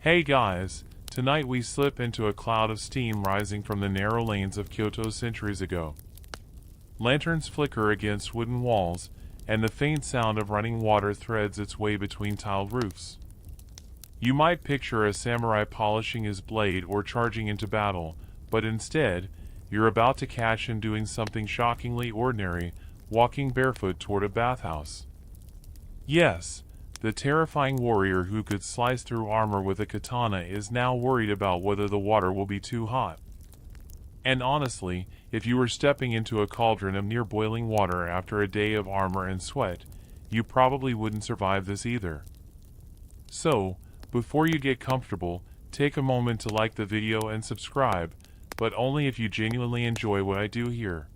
Hey guys, tonight we slip into a cloud of steam rising from the narrow lanes of Kyoto centuries ago. Lanterns flicker against wooden walls, and the faint sound of running water threads its way between tiled roofs. You might picture a samurai polishing his blade or charging into battle, but instead, you're about to catch him doing something shockingly ordinary, walking barefoot toward a bathhouse. Yes, the terrifying warrior who could slice through armor with a katana is now worried about whether the water will be too hot. And honestly, if you were stepping into a cauldron of near boiling water after a day of armor and sweat, you probably wouldn't survive this either. So, before you get comfortable, take a moment to like the video and subscribe, but only if you genuinely enjoy what I do here.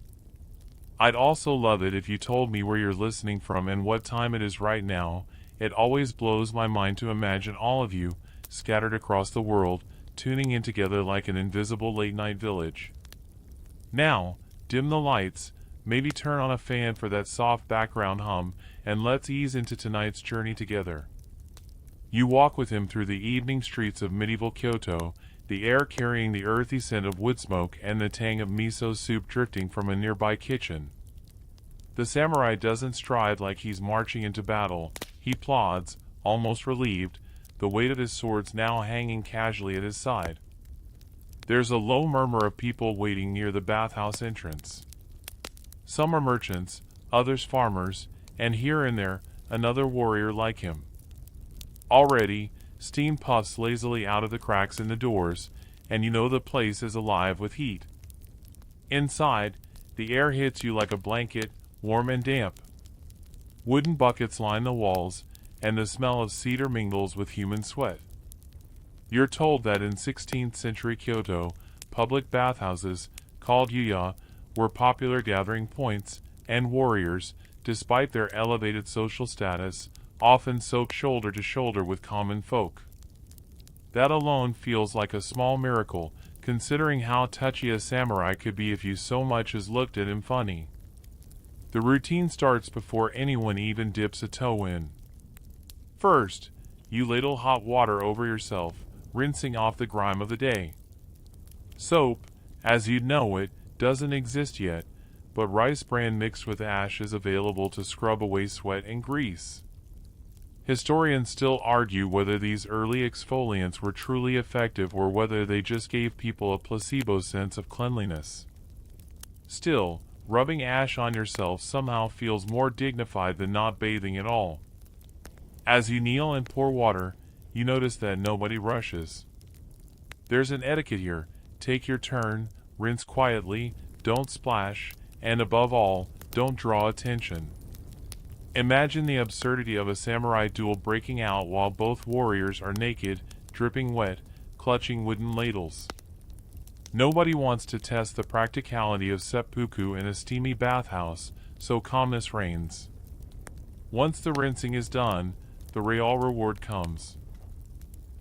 I'd also love it if you told me where you're listening from and what time it is right now. It always blows my mind to imagine all of you, scattered across the world, tuning in together like an invisible late-night village. Now, dim the lights, maybe turn on a fan for that soft background hum, and let's ease into tonight's journey together. You walk with him through the evening streets of medieval Kyoto, the air carrying the earthy scent of wood smoke and the tang of miso soup drifting from a nearby kitchen. The samurai doesn't stride like he's marching into battle. He plods, almost relieved, the weight of his swords now hanging casually at his side. There's a low murmur of people waiting near the bathhouse entrance. Some are merchants, others farmers, and here and there, another warrior like him. Already, steam puffs lazily out of the cracks in the doors, and you know the place is alive with heat. Inside, the air hits you like a blanket, warm and damp. Wooden buckets line the walls, and the smell of cedar mingles with human sweat. You're told that in 16th century Kyoto, public bathhouses, called yuya, were popular gathering points, and warriors, despite their elevated social status, often soaked shoulder to shoulder with common folk. That alone feels like a small miracle, considering how touchy a samurai could be if you so much as looked at him funny. The routine starts before anyone even dips a toe in. First, you ladle hot water over yourself, rinsing off the grime of the day. Soap, as you'd know it, doesn't exist yet, but rice bran mixed with ash is available to scrub away sweat and grease. Historians still argue whether these early exfoliants were truly effective or whether they just gave people a placebo sense of cleanliness. Still, rubbing ash on yourself somehow feels more dignified than not bathing at all. As you kneel and pour water, you notice that nobody rushes. There's an etiquette here. Take your turn, rinse quietly, don't splash, and above all, don't draw attention. Imagine the absurdity of a samurai duel breaking out while both warriors are naked, dripping wet, clutching wooden ladles. Nobody wants to test the practicality of seppuku in a steamy bathhouse, so calmness reigns. Once the rinsing is done, the real reward comes.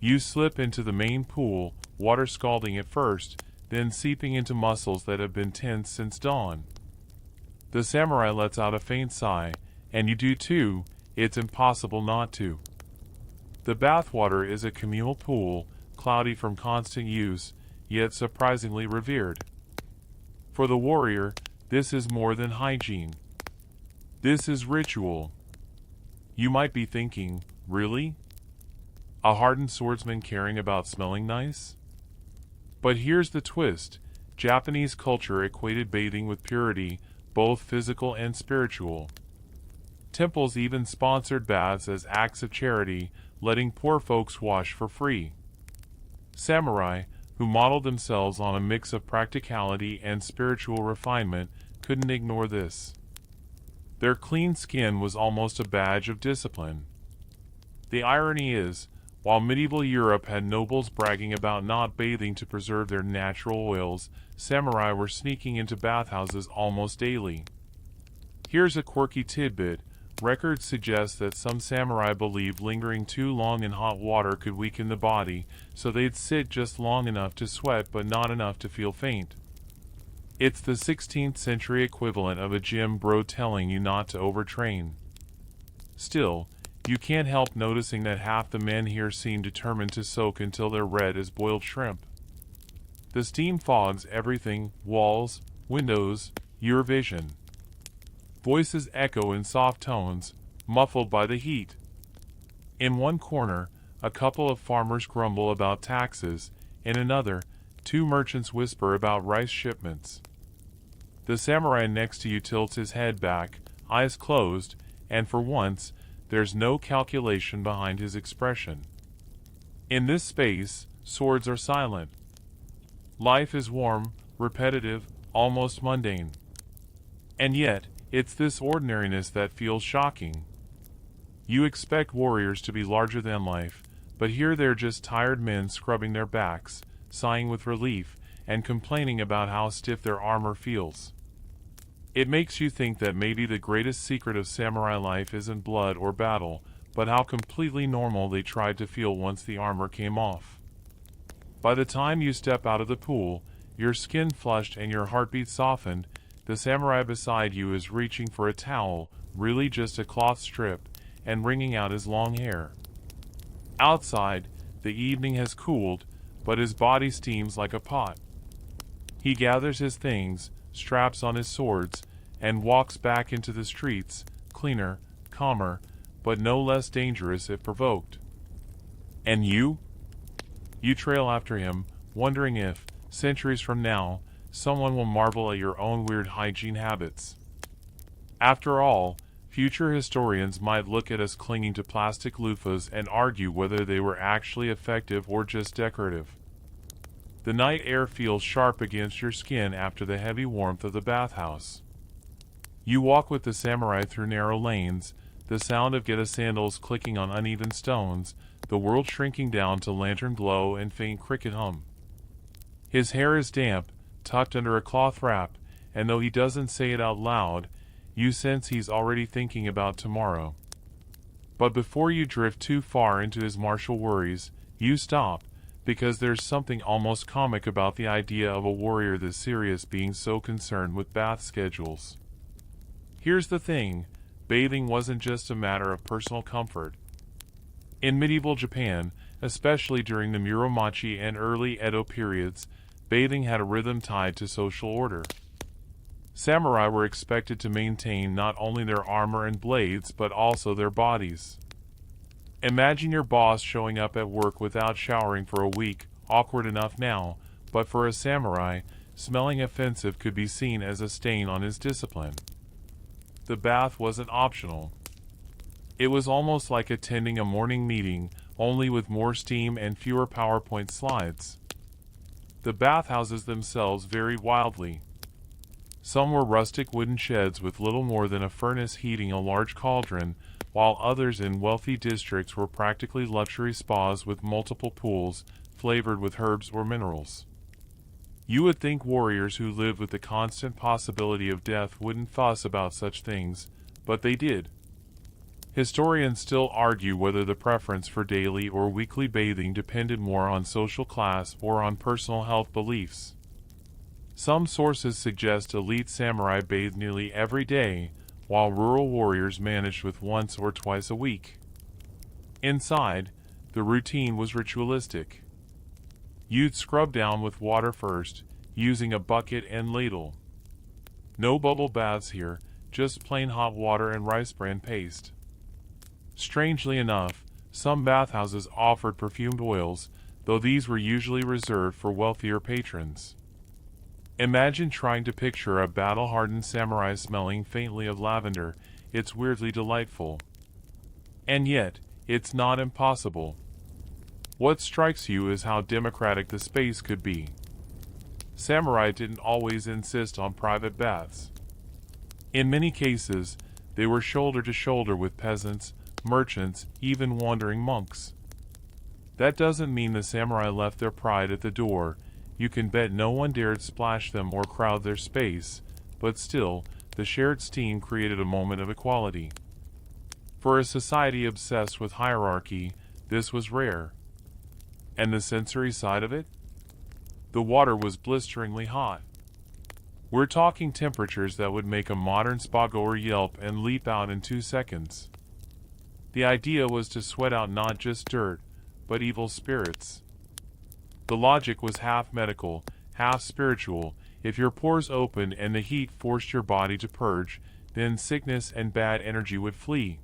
You slip into the main pool, water scalding at first, then seeping into muscles that have been tense since dawn. The samurai lets out a faint sigh, and you do too. It's impossible not to. The bathwater is a communal pool, cloudy from constant use, yet surprisingly revered. For the warrior, this is more than hygiene. This is ritual. You might be thinking, really? A hardened swordsman caring about smelling nice? But here's the twist. Japanese culture equated bathing with purity, both physical and spiritual. Temples even sponsored baths as acts of charity, letting poor folks wash for free. Samurai, who modeled themselves on a mix of practicality and spiritual refinement, couldn't ignore this. Their clean skin was almost a badge of discipline. The irony is, while medieval Europe had nobles bragging about not bathing to preserve their natural oils, samurai were sneaking into bathhouses almost daily. Here's a quirky tidbit. Records suggest that some samurai believed lingering too long in hot water could weaken the body, so they'd sit just long enough to sweat but not enough to feel faint. It's the 16th century equivalent of a gym bro telling you not to overtrain. Still, You can't help noticing that half the men here seem determined to soak until they're red as boiled shrimp. The steam fogs everything: walls, windows, your vision. Voices echo in soft tones, muffled by the heat. In one corner, a couple of farmers grumble about taxes. In another, two merchants whisper about rice shipments. The samurai next to you tilts his head back, eyes closed, and for once, there's no calculation behind his expression. In this space, swords are silent. Life is warm, repetitive, almost mundane. And yet, it's this ordinariness that feels shocking. You expect warriors to be larger than life, but here they're just tired men scrubbing their backs, sighing with relief, and complaining about how stiff their armor feels. It makes you think that maybe the greatest secret of samurai life isn't blood or battle, but how completely normal they tried to feel once the armor came off. By the time you step out of the pool, your skin flushed and your heartbeat softened, the samurai beside you is reaching for a towel, really just a cloth strip, and wringing out his long hair. Outside, the evening has cooled, but his body steams like a pot. He gathers his things, straps on his swords, and walks back into the streets, cleaner, calmer, but no less dangerous if provoked. And you? You trail after him, wondering if, centuries from now, someone will marvel at your own weird hygiene habits. After all, future historians might look at us clinging to plastic loofahs and argue whether they were actually effective or just decorative. The night air feels sharp against your skin after the heavy warmth of the bathhouse. You walk with the samurai through narrow lanes, the sound of Geta sandals clicking on uneven stones, the world shrinking down to lantern glow and faint cricket hum. His hair is damp, tucked under a cloth wrap, and though he doesn't say it out loud, you sense he's already thinking about tomorrow. But before you drift too far into his martial worries, you stop, because there's something almost comic about the idea of a warrior this serious being so concerned with bath schedules. Here's the thing, bathing wasn't just a matter of personal comfort. In medieval Japan, especially during the Muromachi and early Edo periods, bathing had a rhythm tied to social order. Samurai were expected to maintain not only their armor and blades but also their bodies. Imagine your boss showing up at work without showering for a week, awkward enough now, but for a samurai, smelling offensive could be seen as a stain on his discipline. The bath wasn't optional. It was almost like attending a morning meeting, only with more steam and fewer PowerPoint slides. The bathhouses themselves varied wildly. Some were rustic wooden sheds with little more than a furnace heating a large cauldron, while others in wealthy districts were practically luxury spas with multiple pools, flavored with herbs or minerals. You would think warriors who lived with the constant possibility of death wouldn't fuss about such things, but they did. Historians still argue whether the preference for daily or weekly bathing depended more on social class or on personal health beliefs. Some sources suggest elite samurai bathed nearly every day, while rural warriors managed with once or twice a week. Inside, the routine was ritualistic. You'd scrub down with water first, using a bucket and ladle. No bubble baths here, just plain hot water and rice bran paste. Strangely enough, some bathhouses offered perfumed oils, though these were usually reserved for wealthier patrons. Imagine trying to picture a battle-hardened samurai smelling faintly of lavender. It's weirdly delightful. And yet, it's not impossible. What strikes you is how democratic the space could be. Samurai didn't always insist on private baths. In many cases, they were shoulder to shoulder with peasants, merchants, even wandering monks. That doesn't mean the samurai left their pride at the door. You can bet no one dared splash them or crowd their space, but still, the shared steam created a moment of equality. For a society obsessed with hierarchy, this was rare. And the sensory side of it? The water was blisteringly hot. We're talking temperatures that would make a modern spa-goer yelp and leap out in 2 seconds. The idea was to sweat out not just dirt, but evil spirits. The logic was half medical, half spiritual. If your pores opened and the heat forced your body to purge, then sickness and bad energy would flee.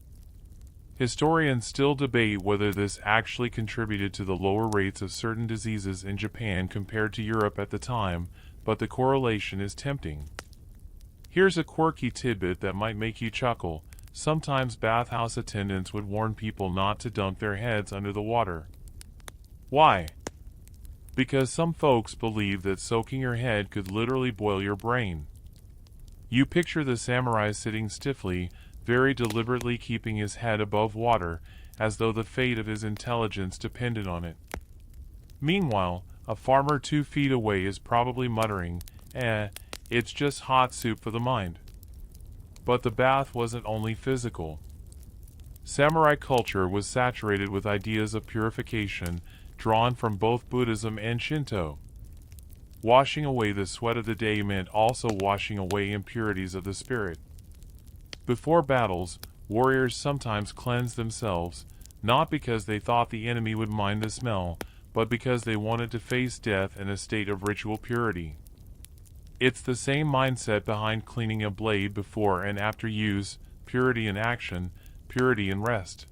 Historians still debate whether this actually contributed to the lower rates of certain diseases in Japan compared to Europe at the time, but the correlation is tempting. Here's a quirky tidbit that might make you chuckle. Sometimes bathhouse attendants would warn people not to dunk their heads under the water. Why? Because some folks believe that soaking your head could literally boil your brain. You picture the samurai sitting stiffly, very deliberately keeping his head above water, as though the fate of his intelligence depended on it. Meanwhile, a farmer 2 feet away is probably muttering, it's just hot soup for the mind. But the bath wasn't only physical. Samurai culture was saturated with ideas of purification, drawn from both Buddhism and Shinto. Washing away the sweat of the day meant also washing away impurities of the spirit. Before battles, warriors sometimes cleansed themselves, not because they thought the enemy would mind the smell, but because they wanted to face death in a state of ritual purity. It's the same mindset behind cleaning a blade before and after use, purity in action, purity in rest.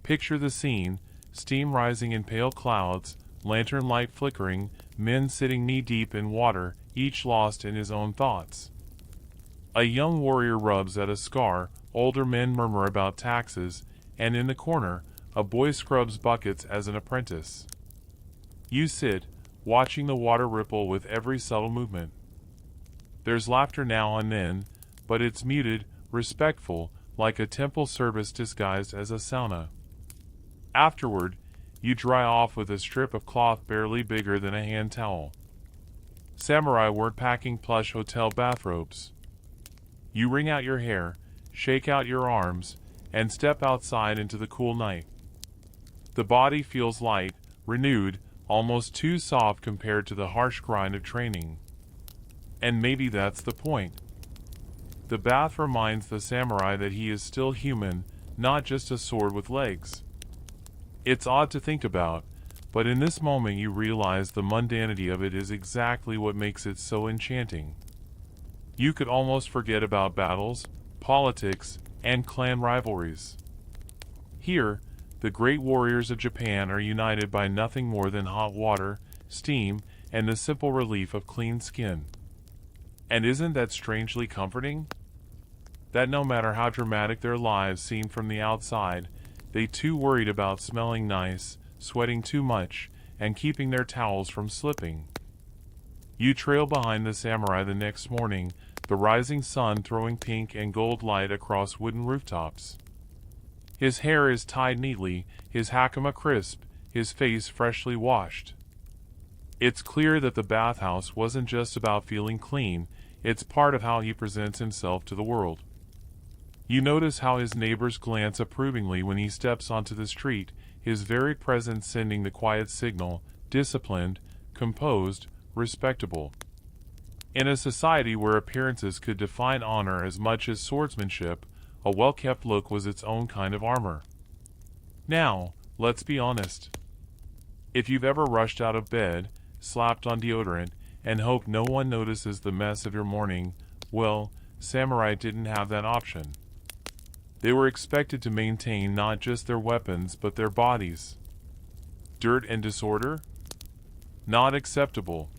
Picture the scene: steam rising in pale clouds, lantern light flickering, men sitting knee-deep in water, each lost in his own thoughts. A young warrior rubs at a scar, older men murmur about taxes, and in the corner, a boy scrubs buckets as an apprentice. You sit, watching the water ripple with every subtle movement. There's laughter now and then, but it's muted, respectful, like a temple service disguised as a sauna. Afterward, you dry off with a strip of cloth barely bigger than a hand towel. Samurai weren't packing plush hotel bathrobes. You wring out your hair, shake out your arms, and step outside into the cool night. The body feels light, renewed, almost too soft compared to the harsh grind of training. And maybe that's the point. The bath reminds the samurai that he is still human, not just a sword with legs. It's odd to think about, but in this moment you realize the mundanity of it is exactly what makes it so enchanting. You could almost forget about battles, politics, and clan rivalries. Here, the great warriors of Japan are united by nothing more than hot water, steam, and the simple relief of clean skin. And isn't that strangely comforting? That no matter how dramatic their lives seem from the outside, they too worried about smelling nice, sweating too much, and keeping their towels from slipping. You trail behind the samurai the next morning, the rising sun throwing pink and gold light across wooden rooftops. His hair is tied neatly, his hakama crisp, his face freshly washed. It's clear that the bathhouse wasn't just about feeling clean, it's part of how he presents himself to the world. You notice how his neighbors glance approvingly when he steps onto the street, his very presence sending the quiet signal: disciplined, composed, respectable. In a society where appearances could define honor as much as swordsmanship, a well-kept look was its own kind of armor. Now, let's be honest. If you've ever rushed out of bed, slapped on deodorant, and hoped no one notices the mess of your morning, well, samurai didn't have that option. They were expected to maintain not just their weapons but their bodies. Dirt and disorder? Not acceptable.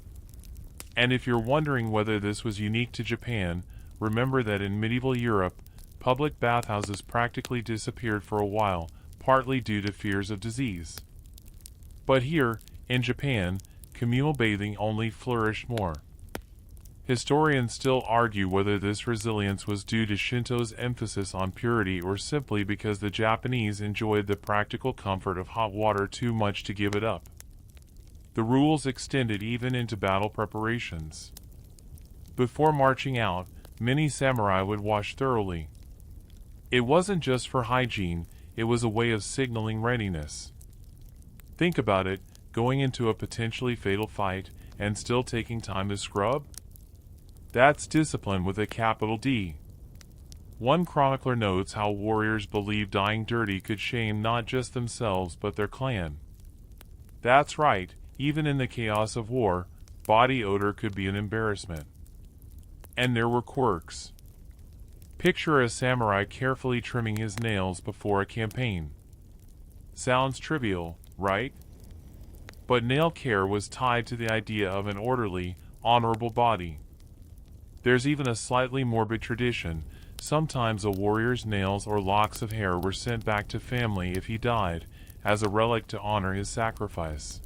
And if you're wondering whether this was unique to Japan, remember that in medieval Europe, public bathhouses practically disappeared for a while, partly due to fears of disease. But here, in Japan, communal bathing only flourished more. Historians still argue whether this resilience was due to Shinto's emphasis on purity or simply because the Japanese enjoyed the practical comfort of hot water too much to give it up. The rules extended even into battle preparations. Before marching out, many samurai would wash thoroughly. It wasn't just for hygiene, it was a way of signaling readiness. Think about it, going into a potentially fatal fight and still taking time to scrub? That's discipline with a capital D. One chronicler notes how warriors believed dying dirty could shame not just themselves but their clan. That's right, even in the chaos of war, body odor could be an embarrassment. And there were quirks. Picture a samurai carefully trimming his nails before a campaign. Sounds trivial, right? But nail care was tied to the idea of an orderly, honorable body. There's even a slightly morbid tradition. Sometimes a warrior's nails or locks of hair were sent back to family if he died, as a relic to honor his sacrifice.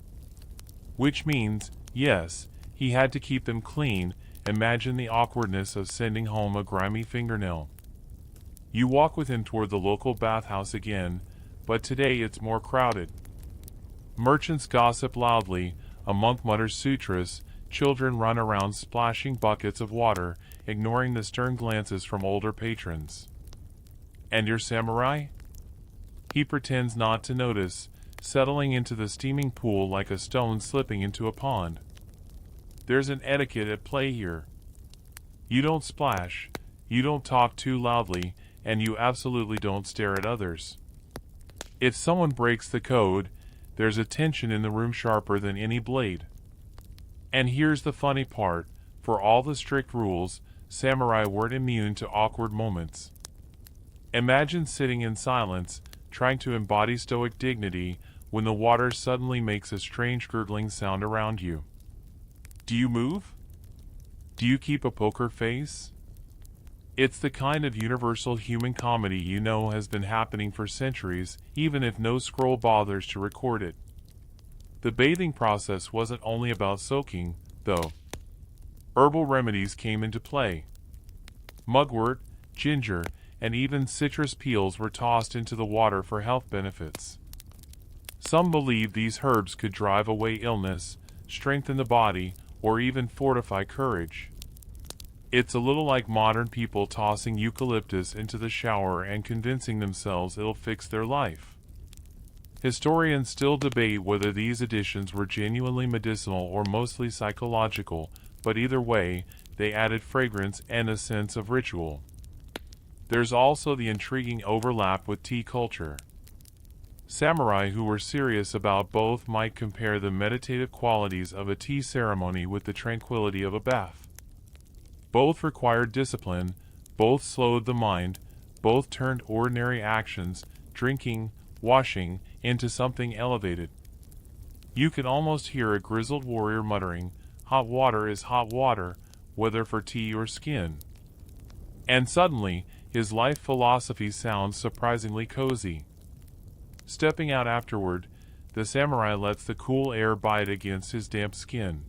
Which means, yes, he had to keep them clean. Imagine the awkwardness of sending home a grimy fingernail. You walk with him toward the local bathhouse again, but today it's more crowded. Merchants gossip loudly, a monk mutters sutras, children run around splashing buckets of water, ignoring the stern glances from older patrons. And your samurai? He pretends not to notice, settling into the steaming pool like a stone slipping into a pond. There's an etiquette at play here. You don't splash, you don't talk too loudly, and you absolutely don't stare at others. If someone breaks the code, there's a tension in the room sharper than any blade. And here's the funny part, for all the strict rules, samurai weren't immune to awkward moments. Imagine sitting in silence, trying to embody stoic dignity, when the water suddenly makes a strange gurgling sound around you. Do you move? Do you keep a poker face? It's the kind of universal human comedy you know has been happening for centuries, even if no scroll bothers to record it. The bathing process wasn't only about soaking, though. Herbal remedies came into play. Mugwort, ginger, and even citrus peels were tossed into the water for health benefits. Some believed these herbs could drive away illness, strengthen the body, or even fortify courage. It's a little like modern people tossing eucalyptus into the shower and convincing themselves it'll fix their life. Historians still debate whether these additions were genuinely medicinal or mostly psychological, but either way, they added fragrance and a sense of ritual. There's also the intriguing overlap with tea culture. Samurai who were serious about both might compare the meditative qualities of a tea ceremony with the tranquility of a bath. Both required discipline, both slowed the mind, both turned ordinary actions, drinking, washing, into something elevated. You can almost hear a grizzled warrior muttering, "Hot water is hot water, whether for tea or skin." And suddenly, his life philosophy sounds surprisingly cozy. Stepping out afterward, the samurai lets the cool air bite against his damp skin.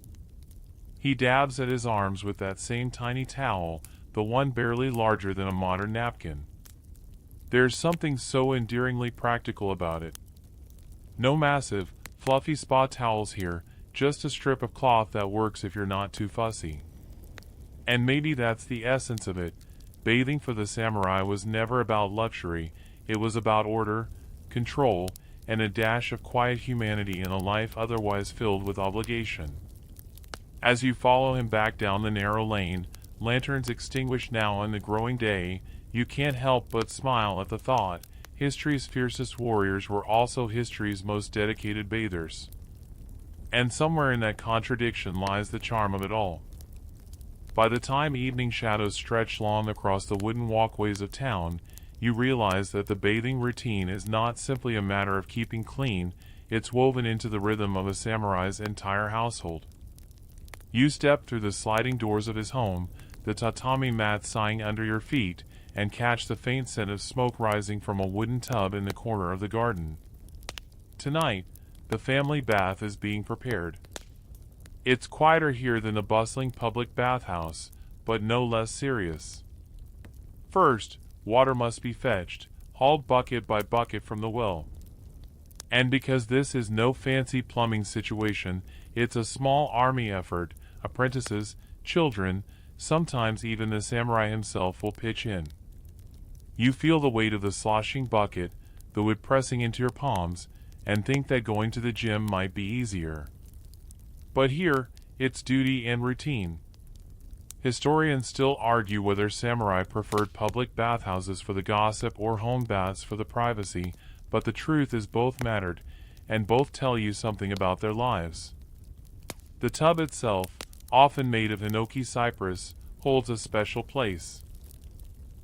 He dabs at his arms with that same tiny towel, the one barely larger than a modern napkin. There's something so endearingly practical about it. No massive, fluffy spa towels here, just a strip of cloth that works if you're not too fussy. And maybe that's the essence of it. Bathing for the samurai was never about luxury, it was about order, control, and a dash of quiet humanity in a life otherwise filled with obligation. As you follow him back down the narrow lane, lanterns extinguished now in the growing day, you can't help but smile at the thought, history's fiercest warriors were also history's most dedicated bathers. And somewhere in that contradiction lies the charm of it all. By the time evening shadows stretch long across the wooden walkways of town, you realize that the bathing routine is not simply a matter of keeping clean, it's woven into the rhythm of a samurai's entire household. You step through the sliding doors of his home, the tatami mat sighing under your feet, and catch the faint scent of smoke rising from a wooden tub in the corner of the garden. Tonight, the family bath is being prepared. It's quieter here than the bustling public bathhouse, but no less serious. First, water must be fetched, hauled bucket by bucket from the well. And because this is no fancy plumbing situation, it's a small army effort. Apprentices, children, sometimes even the samurai himself will pitch in. You feel the weight of the sloshing bucket, the wood pressing into your palms, and think that going to the gym might be easier. But here, it's duty and routine. Historians still argue whether samurai preferred public bathhouses for the gossip or home baths for the privacy, but the truth is both mattered, and both tell you something about their lives. The tub itself, often made of hinoki cypress, holds a special place.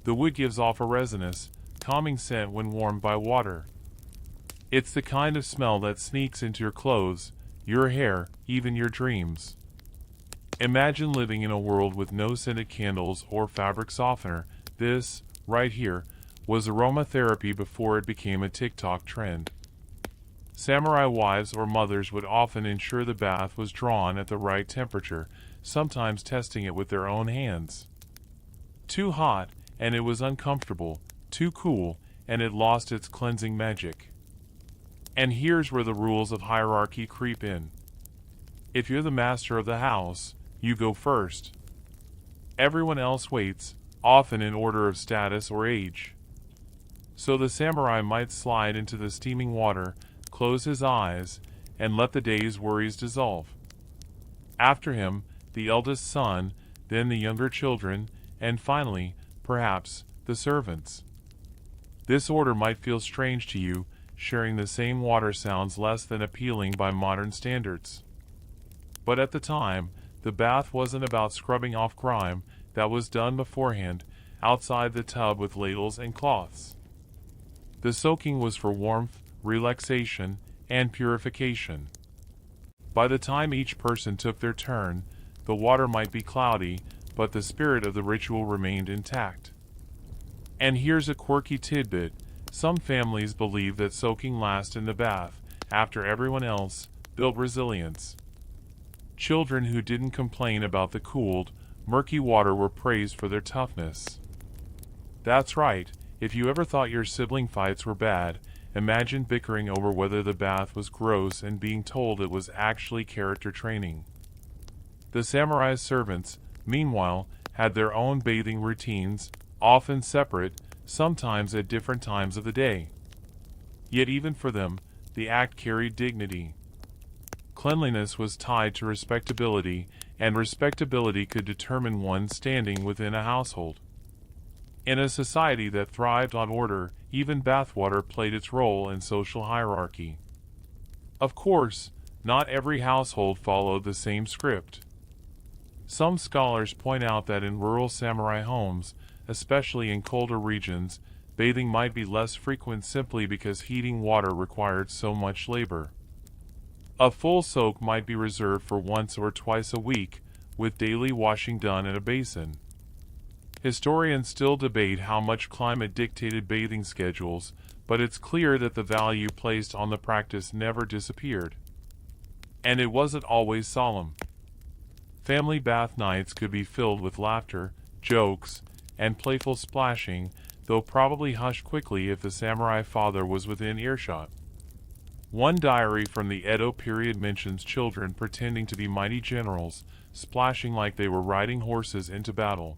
The wood gives off a resinous, calming scent when warmed by water. It's the kind of smell that sneaks into your clothes, your hair, even your dreams. Imagine living in a world with no scented candles or fabric softener. This, right here, was aromatherapy before it became a TikTok trend. Samurai wives or mothers would often ensure the bath was drawn at the right temperature, sometimes testing it with their own hands. Too hot, and it was uncomfortable. Too cool, and it lost its cleansing magic. And here's where the rules of hierarchy creep in. If you're the master of the house, you go first. Everyone else waits, often in order of status or age. So the samurai might slide into the steaming water, close his eyes, and let the day's worries dissolve. After him, the eldest son, then the younger children, and finally, perhaps, the servants. This order might feel strange to you. Sharing the same water sounds less than appealing by modern standards. But at the time, the bath wasn't about scrubbing off grime. That was done beforehand, outside the tub with ladles and cloths. The soaking was for warmth, relaxation, and purification. By the time each person took their turn, the water might be cloudy, but the spirit of the ritual remained intact. And here's a quirky tidbit. Some families believe that soaking last in the bath, after everyone else, built resilience. Children who didn't complain about the cooled, murky water were praised for their toughness. That's right, if you ever thought your sibling fights were bad, imagine bickering over whether the bath was gross and being told it was actually character training. The samurai's servants, meanwhile, had their own bathing routines, often separate, sometimes at different times of the day. Yet even for them, the act carried dignity. Cleanliness was tied to respectability, and respectability could determine one's standing within a household. In a society that thrived on order, even bathwater played its role in social hierarchy. Of course, not every household followed the same script. Some scholars point out that in rural samurai homes, especially in colder regions, bathing might be less frequent simply because heating water required so much labor. A full soak might be reserved for once or twice a week, with daily washing done in a basin. Historians still debate how much climate dictated bathing schedules, but it's clear that the value placed on the practice never disappeared. And it wasn't always solemn. Family bath nights could be filled with laughter, jokes, and playful splashing, though probably hushed quickly if the samurai father was within earshot. One diary from the Edo period mentions children pretending to be mighty generals, splashing like they were riding horses into battle.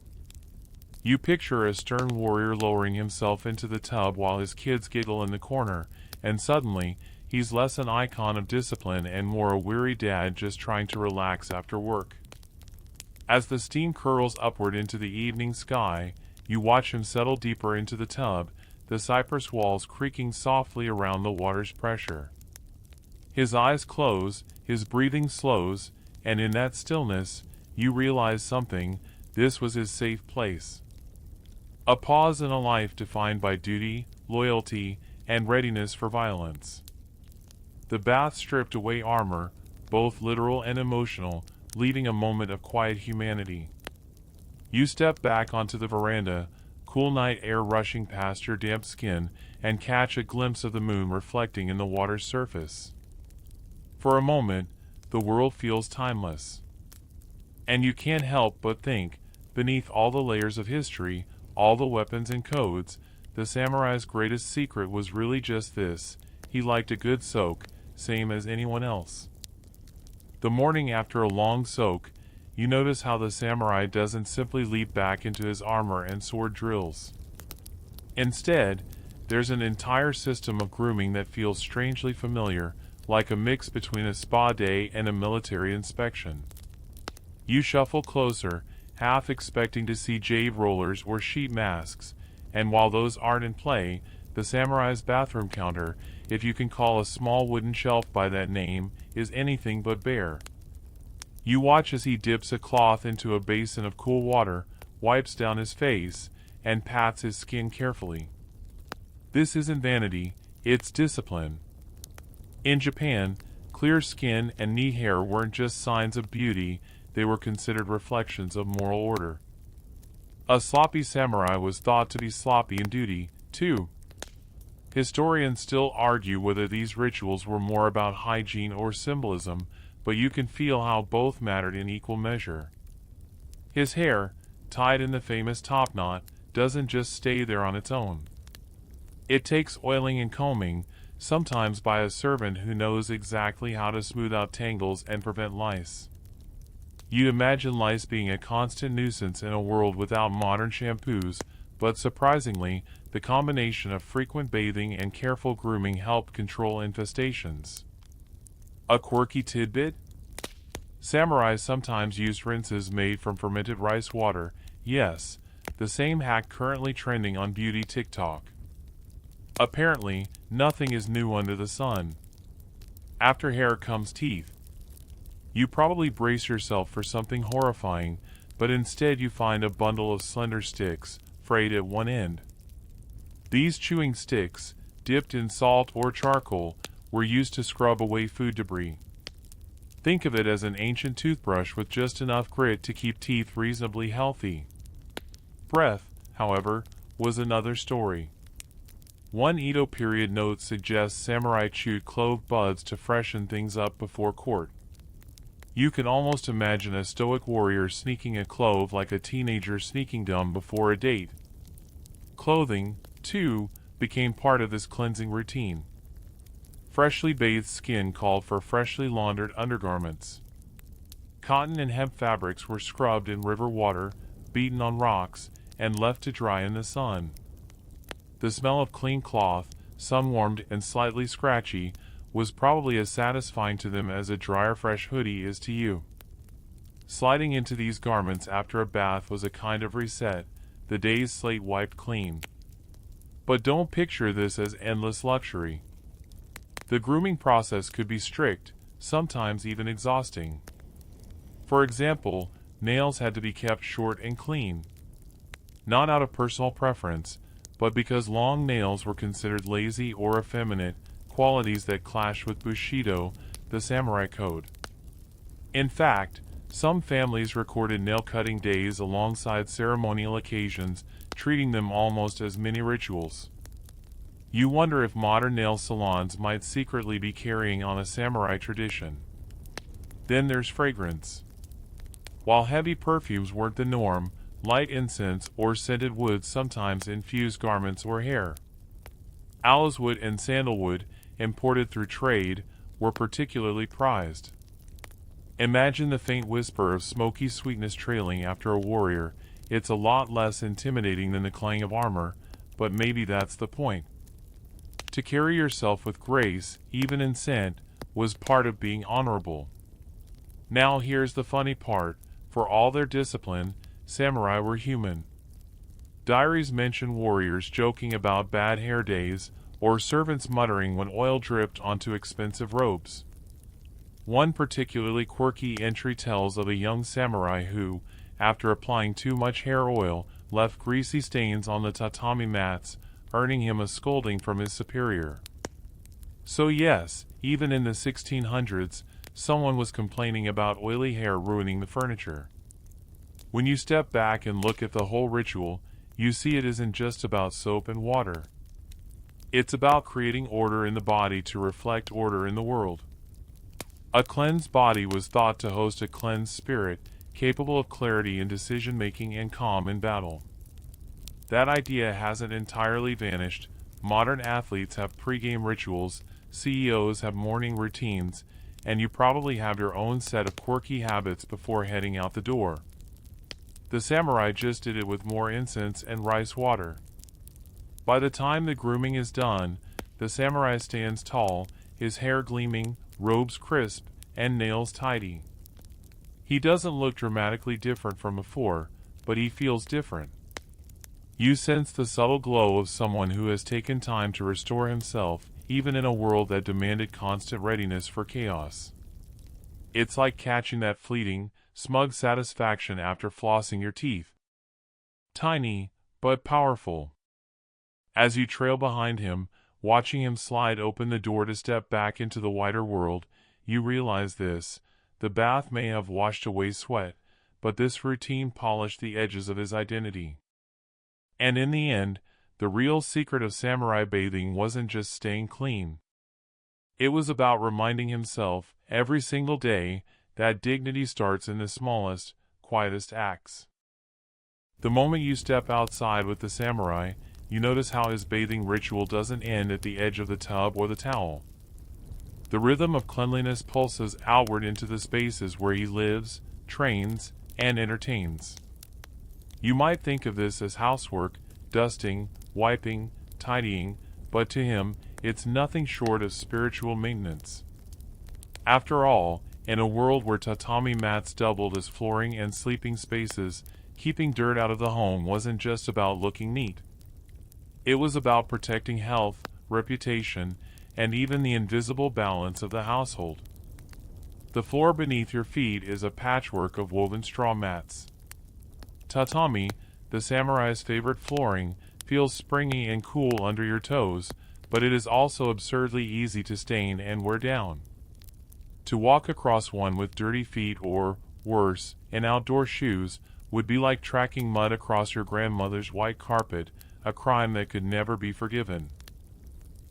You picture a stern warrior lowering himself into the tub while his kids giggle in the corner, and suddenly, he's less an icon of discipline and more a weary dad just trying to relax after work. As the steam curls upward into the evening sky, you watch him settle deeper into the tub, the cypress walls creaking softly around the water's pressure. His eyes close, his breathing slows, and in that stillness, you realize something. This was his safe place. A pause in a life defined by duty, loyalty, and readiness for violence. The bath stripped away armor, both literal and emotional, leaving a moment of quiet humanity. You step back onto the veranda, cool night air rushing past your damp skin, and catch a glimpse of the moon reflecting in the water's surface. For a moment, the world feels timeless. And you can't help but think, beneath all the layers of history, all the weapons and codes, the samurai's greatest secret was really just this: he liked a good soak, same as anyone else. The morning after a long soak, you notice how the samurai doesn't simply leap back into his armor and sword drills. Instead, there's an entire system of grooming that feels strangely familiar, like a mix between a spa day and a military inspection. You shuffle closer, half expecting to see jade rollers or sheet masks, and while those aren't in play, the samurai's bathroom counter, if you can call a small wooden shelf by that name, is anything but bare. You watch as he dips a cloth into a basin of cool water, wipes down his face, and pats his skin carefully. This isn't vanity, it's discipline. In Japan, clear skin and neat hair weren't just signs of beauty, they were considered reflections of moral order. A sloppy samurai was thought to be sloppy in duty, too. Historians still argue whether these rituals were more about hygiene or symbolism, but you can feel how both mattered in equal measure. His hair, tied in the famous top knot, doesn't just stay there on its own. It takes oiling and combing, sometimes by a servant who knows exactly how to smooth out tangles and prevent lice. You'd imagine lice being a constant nuisance in a world without modern shampoos, but surprisingly, the combination of frequent bathing and careful grooming helped control infestations. A quirky tidbit? Samurais sometimes used rinses made from fermented rice water, yes, the same hack currently trending on beauty TikTok. Apparently, nothing is new under the sun. After hair comes teeth. You probably brace yourself for something horrifying, but instead you find a bundle of slender sticks, frayed at one end. These chewing sticks, dipped in salt or charcoal, were used to scrub away food debris. Think of it as an ancient toothbrush with just enough grit to keep teeth reasonably healthy. Breath, however, was another story. One Edo period note suggests samurai chewed clove buds to freshen things up before court. You can almost imagine a stoic warrior sneaking a clove like a teenager sneaking gum before a date. Clothing, too, became part of this cleansing routine. Freshly bathed skin called for freshly laundered undergarments. Cotton and hemp fabrics were scrubbed in river water, beaten on rocks, and left to dry in the sun. The smell of clean cloth, sun-warmed and slightly scratchy, was probably as satisfying to them as a dry or fresh hoodie is to you. Sliding into these garments after a bath was a kind of reset, the day's slate wiped clean. But don't picture this as endless luxury. The grooming process could be strict, sometimes even exhausting. For example, nails had to be kept short and clean. Not out of personal preference, but because long nails were considered lazy or effeminate, qualities that clash with Bushido, the samurai code. In fact, some families recorded nail-cutting days alongside ceremonial occasions, treating them almost as mini rituals. You wonder if modern nail salons might secretly be carrying on a samurai tradition. Then there's fragrance. While heavy perfumes weren't the norm, light incense or scented woods sometimes infused garments or hair. Aloeswood and sandalwood, imported through trade, were particularly prized. Imagine the faint whisper of smoky sweetness trailing after a warrior. It's a lot less intimidating than the clang of armor, but maybe that's the point. To carry yourself with grace, even in scent, was part of being honorable. Now here's the funny part, for all their discipline, samurai were human. Diaries mention warriors joking about bad hair days, or servants muttering when oil dripped onto expensive robes. One particularly quirky entry tells of a young samurai who, after applying too much hair oil, left greasy stains on the tatami mats, earning him a scolding from his superior. So yes, even in the 1600s, someone was complaining about oily hair ruining the furniture. When you step back and look at the whole ritual, you see it isn't just about soap and water. It's about creating order in the body to reflect order in the world. A cleansed body was thought to host a cleansed spirit, capable of clarity in decision-making and calm in battle. That idea hasn't entirely vanished. Modern athletes have pre-game rituals, CEOs have morning routines, and you probably have your own set of quirky habits before heading out the door. The samurai just did it with more incense and rice water. By the time the grooming is done, the samurai stands tall, his hair gleaming, robes crisp, and nails tidy. He doesn't look dramatically different from before, but he feels different. You sense the subtle glow of someone who has taken time to restore himself, even in a world that demanded constant readiness for chaos. It's like catching that fleeting, smug satisfaction after flossing your teeth. Tiny, but powerful. As you trail behind him, watching him slide open the door to step back into the wider world, you realize this: the bath may have washed away sweat, but this routine polished the edges of his identity. And in the end, the real secret of samurai bathing wasn't just staying clean. It was about reminding himself, every single day, that dignity starts in the smallest, quietest acts. The moment you step outside with the samurai, you notice how his bathing ritual doesn't end at the edge of the tub or the towel. The rhythm of cleanliness pulses outward into the spaces where he lives, trains, and entertains. You might think of this as housework, dusting, wiping, tidying, but to him, it's nothing short of spiritual maintenance. After all, in a world where tatami mats doubled as flooring and sleeping spaces, keeping dirt out of the home wasn't just about looking neat. It was about protecting health, reputation, and even the invisible balance of the household. The floor beneath your feet is a patchwork of woven straw mats. Tatami, the samurai's favorite flooring, feels springy and cool under your toes, but it is also absurdly easy to stain and wear down. To walk across one with dirty feet or, worse, in outdoor shoes, would be like tracking mud across your grandmother's white carpet, a crime that could never be forgiven.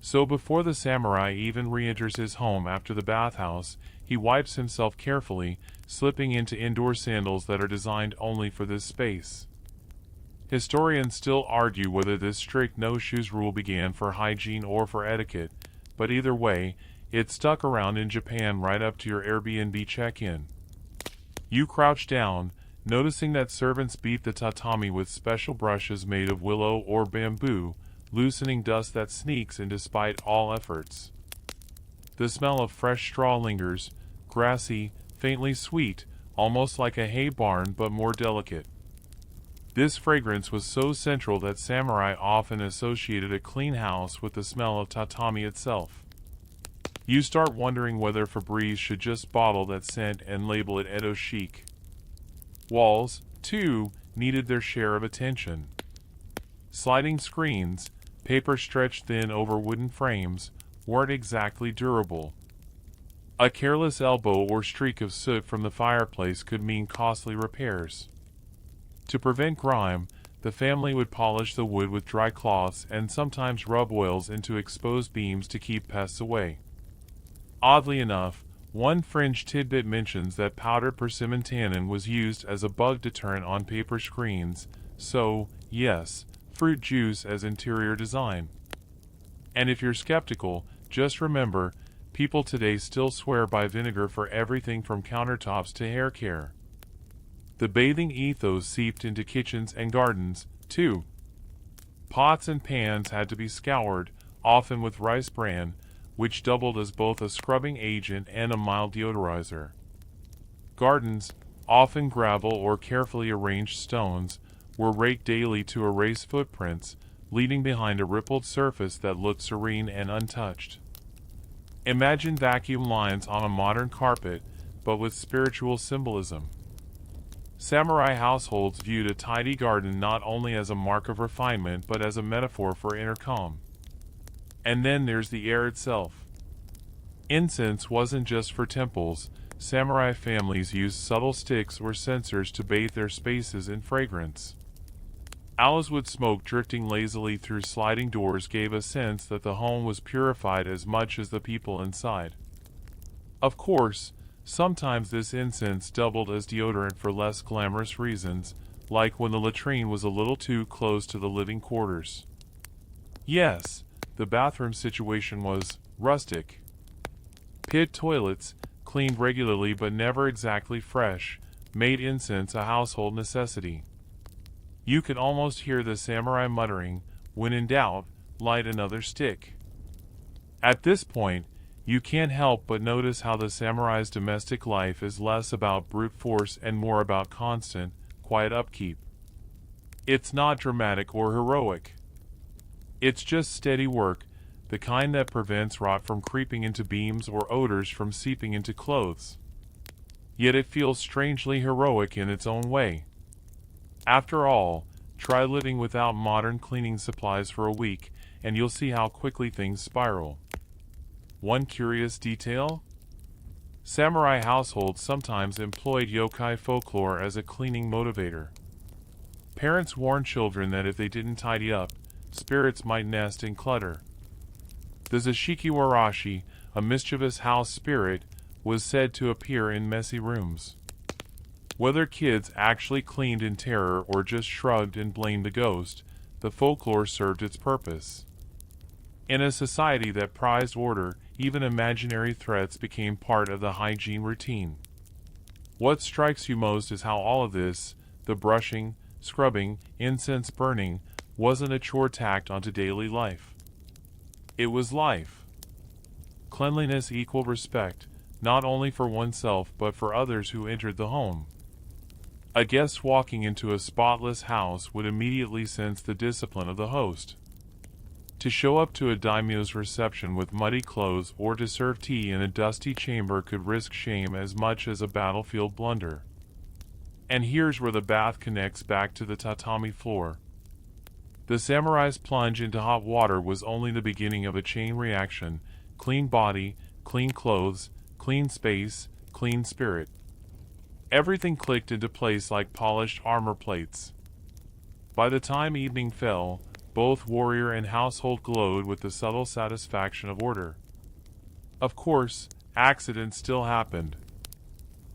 So before the samurai even re-enters his home after the bathhouse, he wipes himself carefully, slipping into indoor sandals that are designed only for this space. Historians still argue whether this strict no-shoes rule began for hygiene or for etiquette, but either way, it stuck around in Japan right up to your Airbnb check-in. You crouch down, noticing that servants beat the tatami with special brushes made of willow or bamboo, loosening dust that sneaks in despite all efforts. The smell of fresh straw lingers, grassy, faintly sweet, almost like a hay barn but more delicate. This fragrance was so central that samurai often associated a clean house with the smell of tatami itself. You start wondering whether Febreze should just bottle that scent and label it Edo chic. Walls, too, needed their share of attention. Sliding screens, paper stretched thin over wooden frames, weren't exactly durable. A careless elbow or streak of soot from the fireplace could mean costly repairs. To prevent grime, the family would polish the wood with dry cloths and sometimes rub oils into exposed beams to keep pests away. Oddly enough, one fringe tidbit mentions that powdered persimmon tannin was used as a bug deterrent on paper screens, so, yes, fruit juice as interior design. And if you're skeptical, just remember, people today still swear by vinegar for everything from countertops to hair care. The bathing ethos seeped into kitchens and gardens, too. Pots and pans had to be scoured, often with rice bran, which doubled as both a scrubbing agent and a mild deodorizer. Gardens, often gravel or carefully arranged stones, were raked daily to erase footprints, leaving behind a rippled surface that looked serene and untouched. Imagine vacuum lines on a modern carpet, but with spiritual symbolism. Samurai households viewed a tidy garden not only as a mark of refinement but as a metaphor for inner calm. And then there's the air itself. Incense wasn't just for temples. Samurai families used subtle sticks or censers to bathe their spaces in fragrance. Aloeswood smoke drifting lazily through sliding doors gave a sense that the home was purified as much as the people inside. Of course, sometimes this incense doubled as deodorant for less glamorous reasons, like when the latrine was a little too close to the living quarters. Yes, the bathroom situation was rustic. Pit toilets, cleaned regularly but never exactly fresh, made incense a household necessity. You could almost hear the samurai muttering, "When in doubt, light another stick." At this point, you can't help but notice how the samurai's domestic life is less about brute force and more about constant, quiet upkeep. It's not dramatic or heroic. It's just steady work, the kind that prevents rot from creeping into beams or odors from seeping into clothes. Yet it feels strangely heroic in its own way. After all, try living without modern cleaning supplies for a week, and you'll see how quickly things spiral. One curious detail? Samurai households sometimes employed yokai folklore as a cleaning motivator. Parents warned children that if they didn't tidy up, spirits might nest in clutter. The Zashiki Warashi, a mischievous house spirit, was said to appear in messy rooms. Whether kids actually cleaned in terror or just shrugged and blamed the ghost, the folklore served its purpose. In a society that prized order, even imaginary threats became part of the hygiene routine. What strikes you most is how all of this, the brushing, scrubbing, incense burning, wasn't a chore tacked onto daily life. It was life. Cleanliness equaled respect, not only for oneself but for others who entered the home. A guest walking into a spotless house would immediately sense the discipline of the host. To show up to a daimyo's reception with muddy clothes or to serve tea in a dusty chamber could risk shame as much as a battlefield blunder. And here's where the bath connects back to the tatami floor. The samurai's plunge into hot water was only the beginning of a chain reaction: clean body, clean clothes, clean space, clean spirit. Everything clicked into place like polished armor plates. By the time evening fell, both warrior and household glowed with the subtle satisfaction of order. Of course, accidents still happened.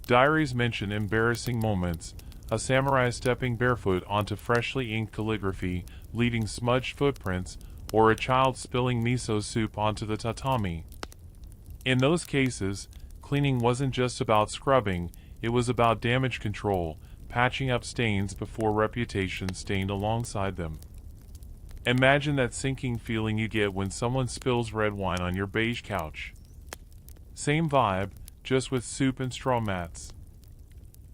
Diaries mention embarrassing moments: a samurai stepping barefoot onto freshly inked calligraphy, leaving smudged footprints, or a child spilling miso soup onto the tatami. In those cases, cleaning wasn't just about scrubbing, it was about damage control, patching up stains before reputation stained alongside them. Imagine that sinking feeling you get when someone spills red wine on your beige couch. Same vibe, just with soup and straw mats.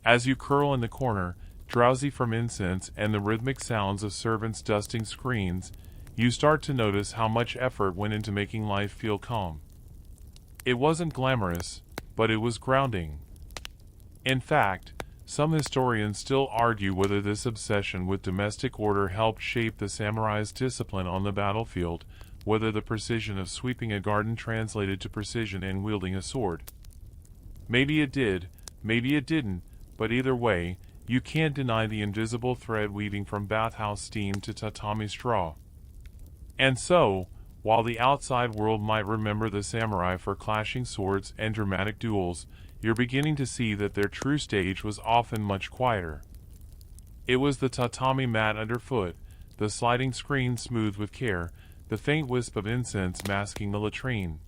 As you curl in the corner, drowsy from incense and the rhythmic sounds of servants dusting screens, you start to notice how much effort went into making life feel calm. It wasn't glamorous, but it was grounding. In fact, some historians still argue whether this obsession with domestic order helped shape the samurai's discipline on the battlefield, whether the precision of sweeping a garden translated to precision in wielding a sword. Maybe it did, maybe it didn't, but either way, you can't deny the invisible thread weaving from bathhouse steam to tatami straw. And so, while the outside world might remember the samurai for clashing swords and dramatic duels, you're beginning to see that their true stage was often much quieter. It was the tatami mat underfoot, the sliding screen smoothed with care, the faint wisp of incense masking the latrine.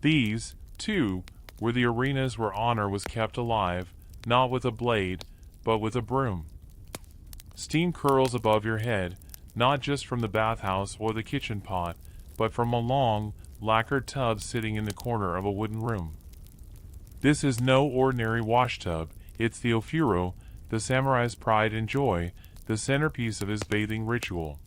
These, too, were the arenas where honor was kept alive, not with a blade, but with a broom. Steam curls above your head, not just from the bathhouse or the kitchen pot, but from a long, lacquered tub sitting in the corner of a wooden room. This is no ordinary washtub, it's the ofuro, the samurai's pride and joy, the centerpiece of his bathing ritual.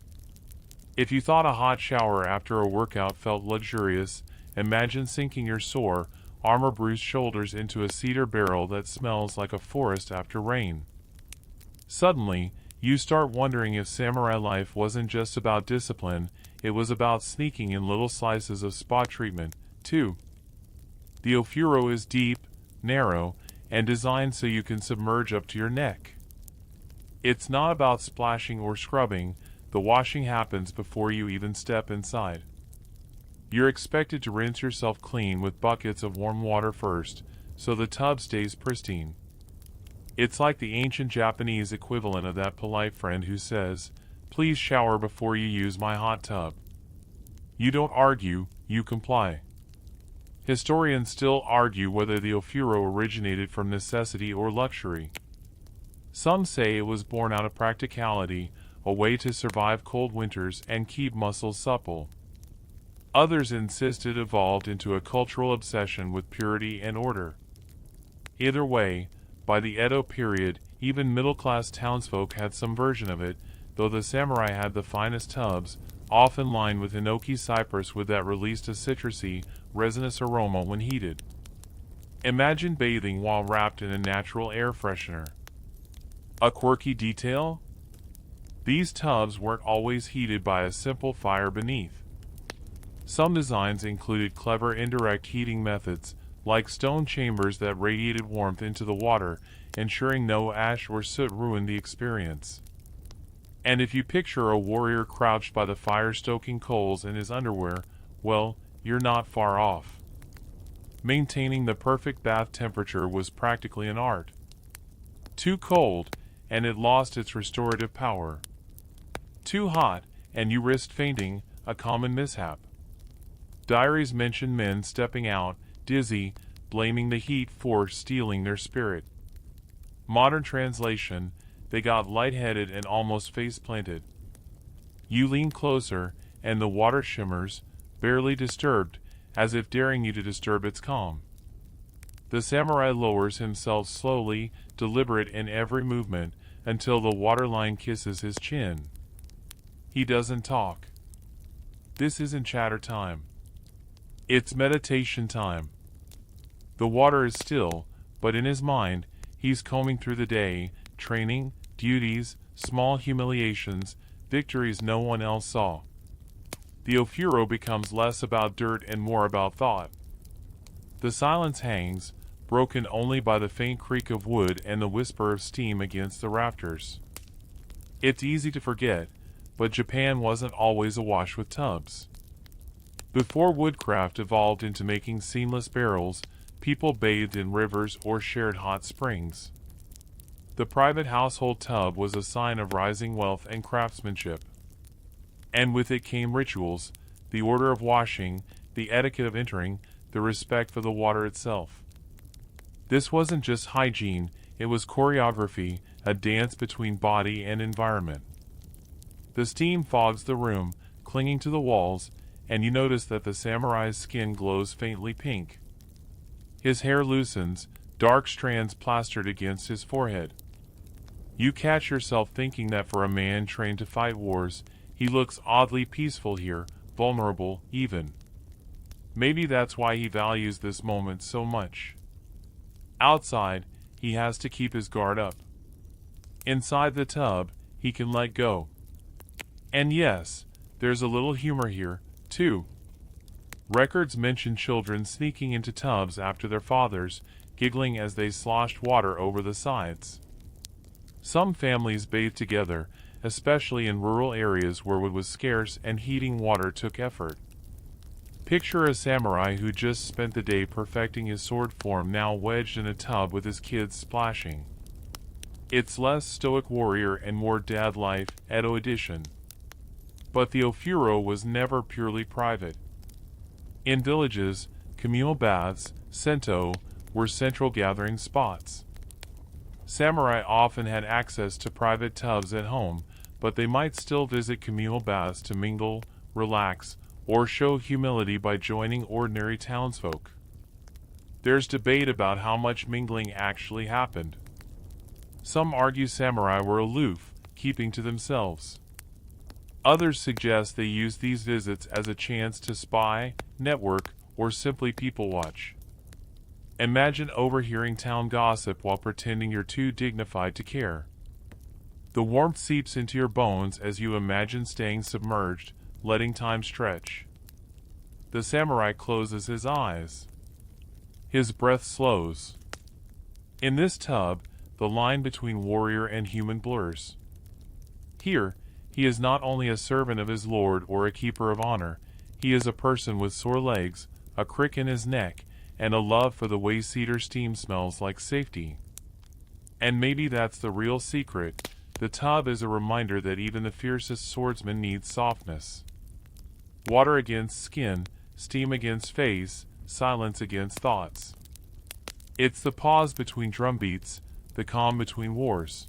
If you thought a hot shower after a workout felt luxurious, imagine sinking your sore, armor-bruised shoulders into a cedar barrel that smells like a forest after rain. Suddenly, you start wondering if samurai life wasn't just about discipline, it was about sneaking in little slices of spa treatment, too. The ofuro is deep, narrow, and designed so you can submerge up to your neck. It's not about splashing or scrubbing, the washing happens before you even step inside. You're expected to rinse yourself clean with buckets of warm water first, so the tub stays pristine. It's like the ancient Japanese equivalent of that polite friend who says, "Please shower before you use my hot tub." You don't argue, you comply. Historians still argue whether the ofuro originated from necessity or luxury. Some say it was born out of practicality, a way to survive cold winters and keep muscles supple. Others insist it evolved into a cultural obsession with purity and order. Either way, by the Edo period, even middle-class townsfolk had some version of it, though the samurai had the finest tubs, often lined with enoki cypress wood that released a citrusy, resinous aroma when heated. Imagine bathing while wrapped in a natural air freshener. A quirky detail? These tubs weren't always heated by a simple fire beneath. Some designs included clever indirect heating methods, like stone chambers that radiated warmth into the water, ensuring no ash or soot ruined the experience. And if you picture a warrior crouched by the fire stoking coals in his underwear, well, you're not far off. Maintaining the perfect bath temperature was practically an art. Too cold, and it lost its restorative power. Too hot, and you risked fainting, a common mishap. Diaries mention men stepping out, dizzy, blaming the heat for stealing their spirit. Modern translation, they got lightheaded and almost face-planted. You lean closer, and the water shimmers, barely disturbed, as if daring you to disturb its calm. The samurai lowers himself slowly, deliberate in every movement, until the waterline kisses his chin. He doesn't talk. This isn't chatter time. It's meditation time. The water is still, but in his mind, he's combing through the day, training, duties, small humiliations, victories no one else saw. The ofuro becomes less about dirt and more about thought. The silence hangs, broken only by the faint creak of wood and the whisper of steam against the rafters. It's easy to forget, but Japan wasn't always awash with tubs. Before woodcraft evolved into making seamless barrels, people bathed in rivers or shared hot springs. The private household tub was a sign of rising wealth and craftsmanship. And with it came rituals, the order of washing, the etiquette of entering, the respect for the water itself. This wasn't just hygiene, it was choreography, a dance between body and environment. The steam fogs the room, clinging to the walls, and you notice that the samurai's skin glows faintly pink. His hair loosens, dark strands plastered against his forehead. You catch yourself thinking that for a man trained to fight wars, he looks oddly peaceful here, vulnerable, even. Maybe that's why he values this moment so much. Outside, he has to keep his guard up. Inside the tub, he can let go. And yes, there's a little humor here, too. Records mention children sneaking into tubs after their fathers, giggling as they sloshed water over the sides. Some families bathed together, especially in rural areas where wood was scarce and heating water took effort. Picture a samurai who just spent the day perfecting his sword form now wedged in a tub with his kids splashing. It's less stoic warrior and more dad life, Edo edition. But the ofuro was never purely private. In villages, communal baths, sento, were central gathering spots. Samurai often had access to private tubs at home, but they might still visit communal baths to mingle, relax, or show humility by joining ordinary townsfolk. There's debate about how much mingling actually happened. Some argue samurai were aloof, keeping to themselves. Others suggest they used these visits as a chance to spy, network, or simply people watch. Imagine overhearing town gossip while pretending you're too dignified to care. The warmth seeps into your bones as you imagine staying submerged, letting time stretch. The samurai closes his eyes. His breath slows. In this tub, the line between warrior and human blurs. Here, he is not only a servant of his lord or a keeper of honor, he is a person with sore legs, a crick in his neck, and a love for the way cedar steam smells like safety. And maybe that's the real secret. The tub is a reminder that even the fiercest swordsman needs softness. Water against skin, steam against face, silence against thoughts. It's the pause between drumbeats, the calm between wars.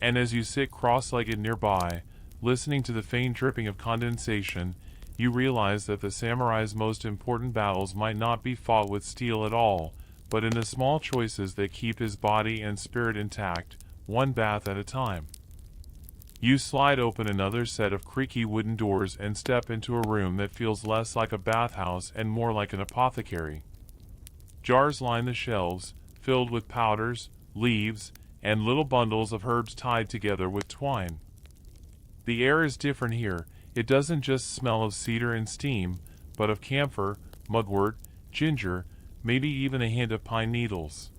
And as you sit cross-legged nearby, listening to the faint dripping of condensation, you realize that the samurai's most important battles might not be fought with steel at all, but in the small choices that keep his body and spirit intact, one bath at a time. You slide open another set of creaky wooden doors and step into a room that feels less like a bathhouse and more like an apothecary. Jars line the shelves, filled with powders, leaves, and little bundles of herbs tied together with twine. The air is different here. It doesn't just smell of cedar and steam, but of camphor, mugwort, ginger, maybe even a hint of pine needles.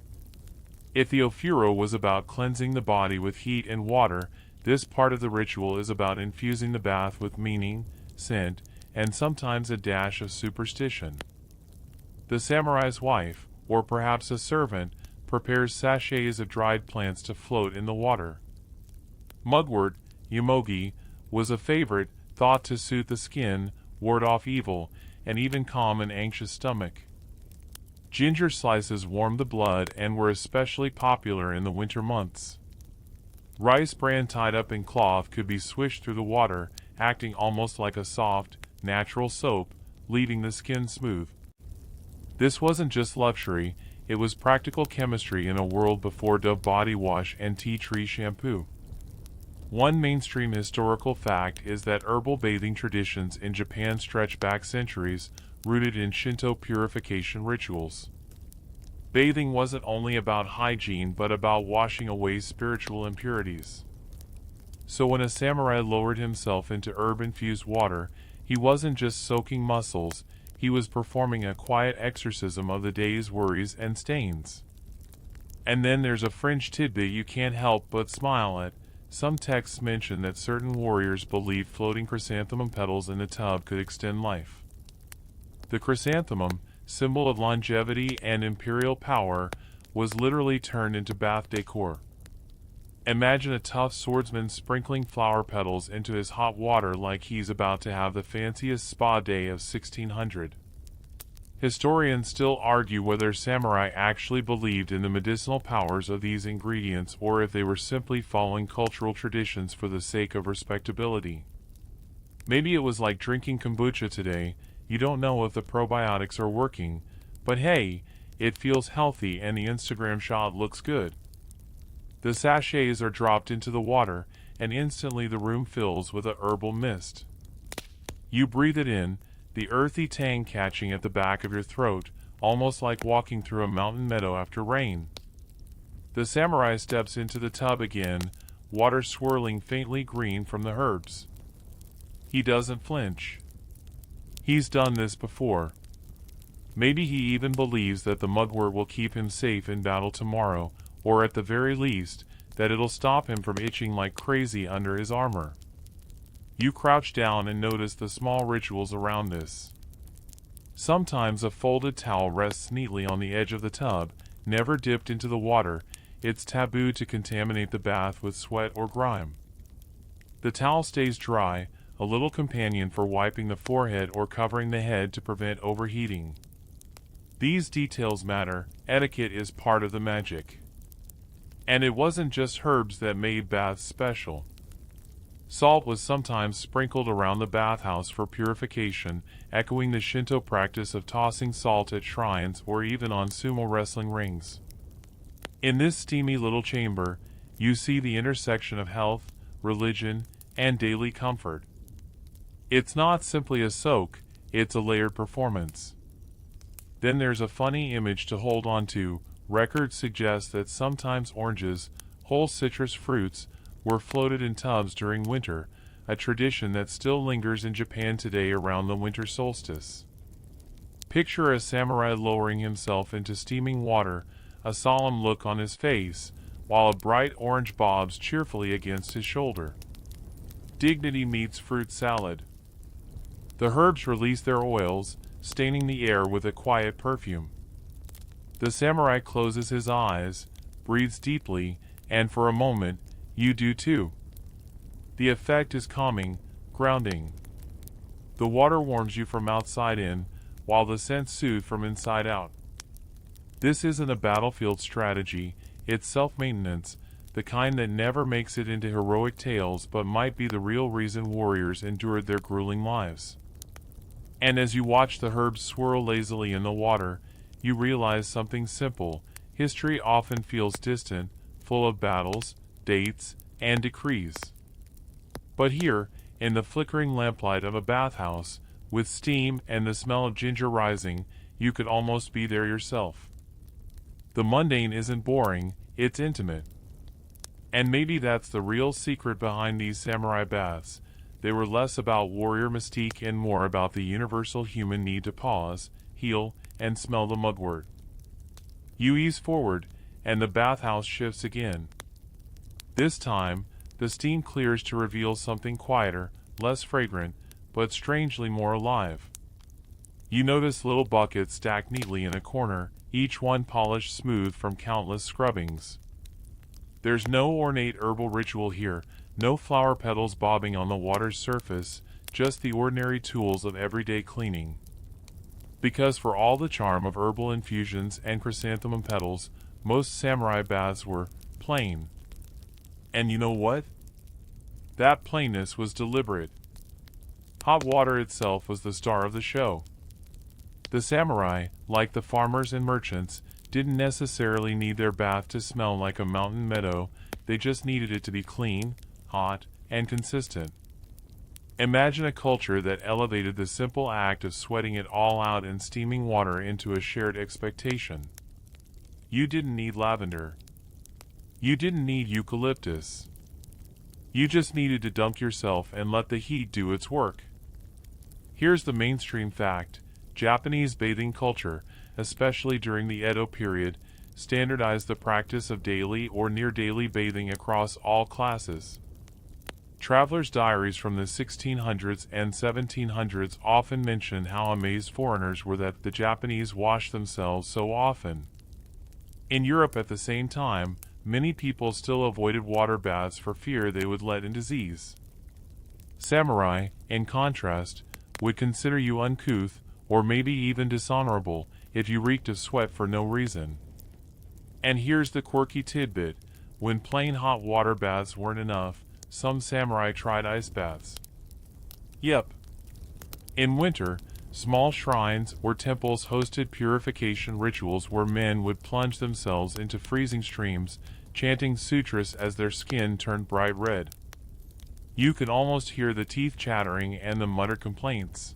If the ofuro was about cleansing the body with heat and water, this part of the ritual is about infusing the bath with meaning, scent, and sometimes a dash of superstition. The samurai's wife, or perhaps a servant, prepares sachets of dried plants to float in the water. Mugwort, yamogi, was a favorite, thought to soothe the skin, ward off evil, and even calm an anxious stomach. Ginger slices warmed the blood and were especially popular in the winter months. Rice bran tied up in cloth could be swished through the water, acting almost like a soft, natural soap, leaving the skin smooth. This wasn't just luxury, it was practical chemistry in a world before Dove body wash and tea tree shampoo. One mainstream historical fact is that herbal bathing traditions in Japan stretch back centuries, rooted in Shinto purification rituals. Bathing wasn't only about hygiene but about washing away spiritual impurities. So when a samurai lowered himself into herb-infused water, he wasn't just soaking muscles, he was performing a quiet exorcism of the day's worries and stains. And then there's a fringe tidbit you can't help but smile at. Some texts mention that certain warriors believed floating chrysanthemum petals in the tub could extend life. The chrysanthemum, symbol of longevity and imperial power, was literally turned into bath decor. Imagine a tough swordsman sprinkling flower petals into his hot water like he's about to have the fanciest spa day of 1600. Historians still argue whether samurai actually believed in the medicinal powers of these ingredients or if they were simply following cultural traditions for the sake of respectability. Maybe it was like drinking kombucha today. You don't know if the probiotics are working, but hey, it feels healthy and the Instagram shot looks good. The sachets are dropped into the water, and instantly the room fills with a herbal mist. You breathe it in, the earthy tang catching at the back of your throat, almost like walking through a mountain meadow after rain. The samurai steps into the tub again, water swirling faintly green from the herbs. He doesn't flinch. He's done this before. Maybe he even believes that the mugwort will keep him safe in battle tomorrow, or at the very least, that it'll stop him from itching like crazy under his armor. You crouch down and notice the small rituals around this. Sometimes a folded towel rests neatly on the edge of the tub, never dipped into the water. It's taboo to contaminate the bath with sweat or grime. The towel stays dry, a little companion for wiping the forehead or covering the head to prevent overheating. These details matter, etiquette is part of the magic. And it wasn't just herbs that made baths special. Salt was sometimes sprinkled around the bathhouse for purification, echoing the Shinto practice of tossing salt at shrines or even on sumo wrestling rings. In this steamy little chamber, you see the intersection of health, religion, and daily comfort. It's not simply a soak, it's a layered performance. Then there's a funny image to hold on to. Records suggest that sometimes oranges, whole citrus fruits, were floated in tubs during winter, a tradition that still lingers in Japan today around the winter solstice. Picture a samurai lowering himself into steaming water, a solemn look on his face, while a bright orange bobs cheerfully against his shoulder. Dignity meets fruit salad. The herbs release their oils, staining the air with a quiet perfume. The samurai closes his eyes, breathes deeply, and for a moment, you do too. The effect is calming, grounding. The water warms you from outside in, while the scent soothes from inside out. This isn't a battlefield strategy, it's self-maintenance, the kind that never makes it into heroic tales but might be the real reason warriors endured their grueling lives. And as you watch the herbs swirl lazily in the water, you realize something simple. History often feels distant, full of battles, dates, and decrees. But here, in the flickering lamplight of a bathhouse, with steam and the smell of ginger rising, you could almost be there yourself. The mundane isn't boring, it's intimate. And maybe that's the real secret behind these samurai baths. They were less about warrior mystique and more about the universal human need to pause, heal, and smell the mudwort. You ease forward, and the bathhouse shifts again. This time, the steam clears to reveal something quieter, less fragrant, but strangely more alive. You notice little buckets stacked neatly in a corner, each one polished smooth from countless scrubbings. There's no ornate herbal ritual here, no flower petals bobbing on the water's surface, just the ordinary tools of everyday cleaning. Because for all the charm of herbal infusions and chrysanthemum petals, most samurai baths were plain. And you know what? That plainness was deliberate. Hot water itself was the star of the show. The samurai, like the farmers and merchants, didn't necessarily need their bath to smell like a mountain meadow, they just needed it to be clean, hot, and consistent. Imagine a culture that elevated the simple act of sweating it all out in steaming water into a shared expectation. You didn't need lavender. You didn't need eucalyptus. You just needed to dunk yourself and let the heat do its work. Here's the mainstream fact. Japanese bathing culture, especially during the Edo period, standardized the practice of daily or near-daily bathing across all classes. Travelers' diaries from the 1600s and 1700s often mention how amazed foreigners were that the Japanese washed themselves so often. In Europe at the same time, many people still avoided water baths for fear they would let in disease. Samurai, in contrast, would consider you uncouth, or maybe even dishonorable, if you reeked of sweat for no reason. And here's the quirky tidbit. When plain hot water baths weren't enough, some samurai tried ice baths. Yep. In winter, small shrines or temples hosted purification rituals where men would plunge themselves into freezing streams, chanting sutras as their skin turned bright red. You could almost hear the teeth chattering and the muttered complaints.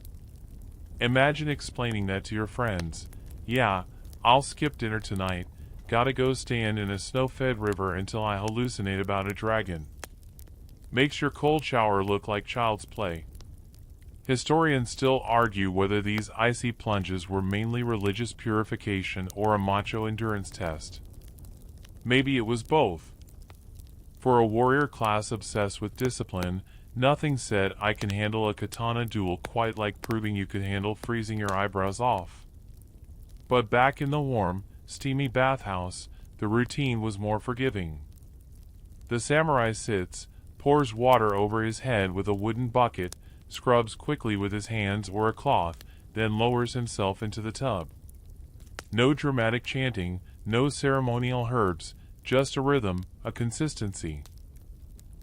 Imagine explaining that to your friends. Yeah, I'll skip dinner tonight, gotta go stand in a snow-fed river until I hallucinate about a dragon. Makes your cold shower look like child's play. Historians still argue whether these icy plunges were mainly religious purification or a macho endurance test. Maybe it was both. For a warrior class obsessed with discipline, nothing said I can handle a katana duel quite like proving you could handle freezing your eyebrows off. But back in the warm, steamy bathhouse, the routine was more forgiving. The samurai sits, pours water over his head with a wooden bucket, scrubs quickly with his hands or a cloth, then lowers himself into the tub. No dramatic chanting, no ceremonial herbs, just a rhythm, a consistency.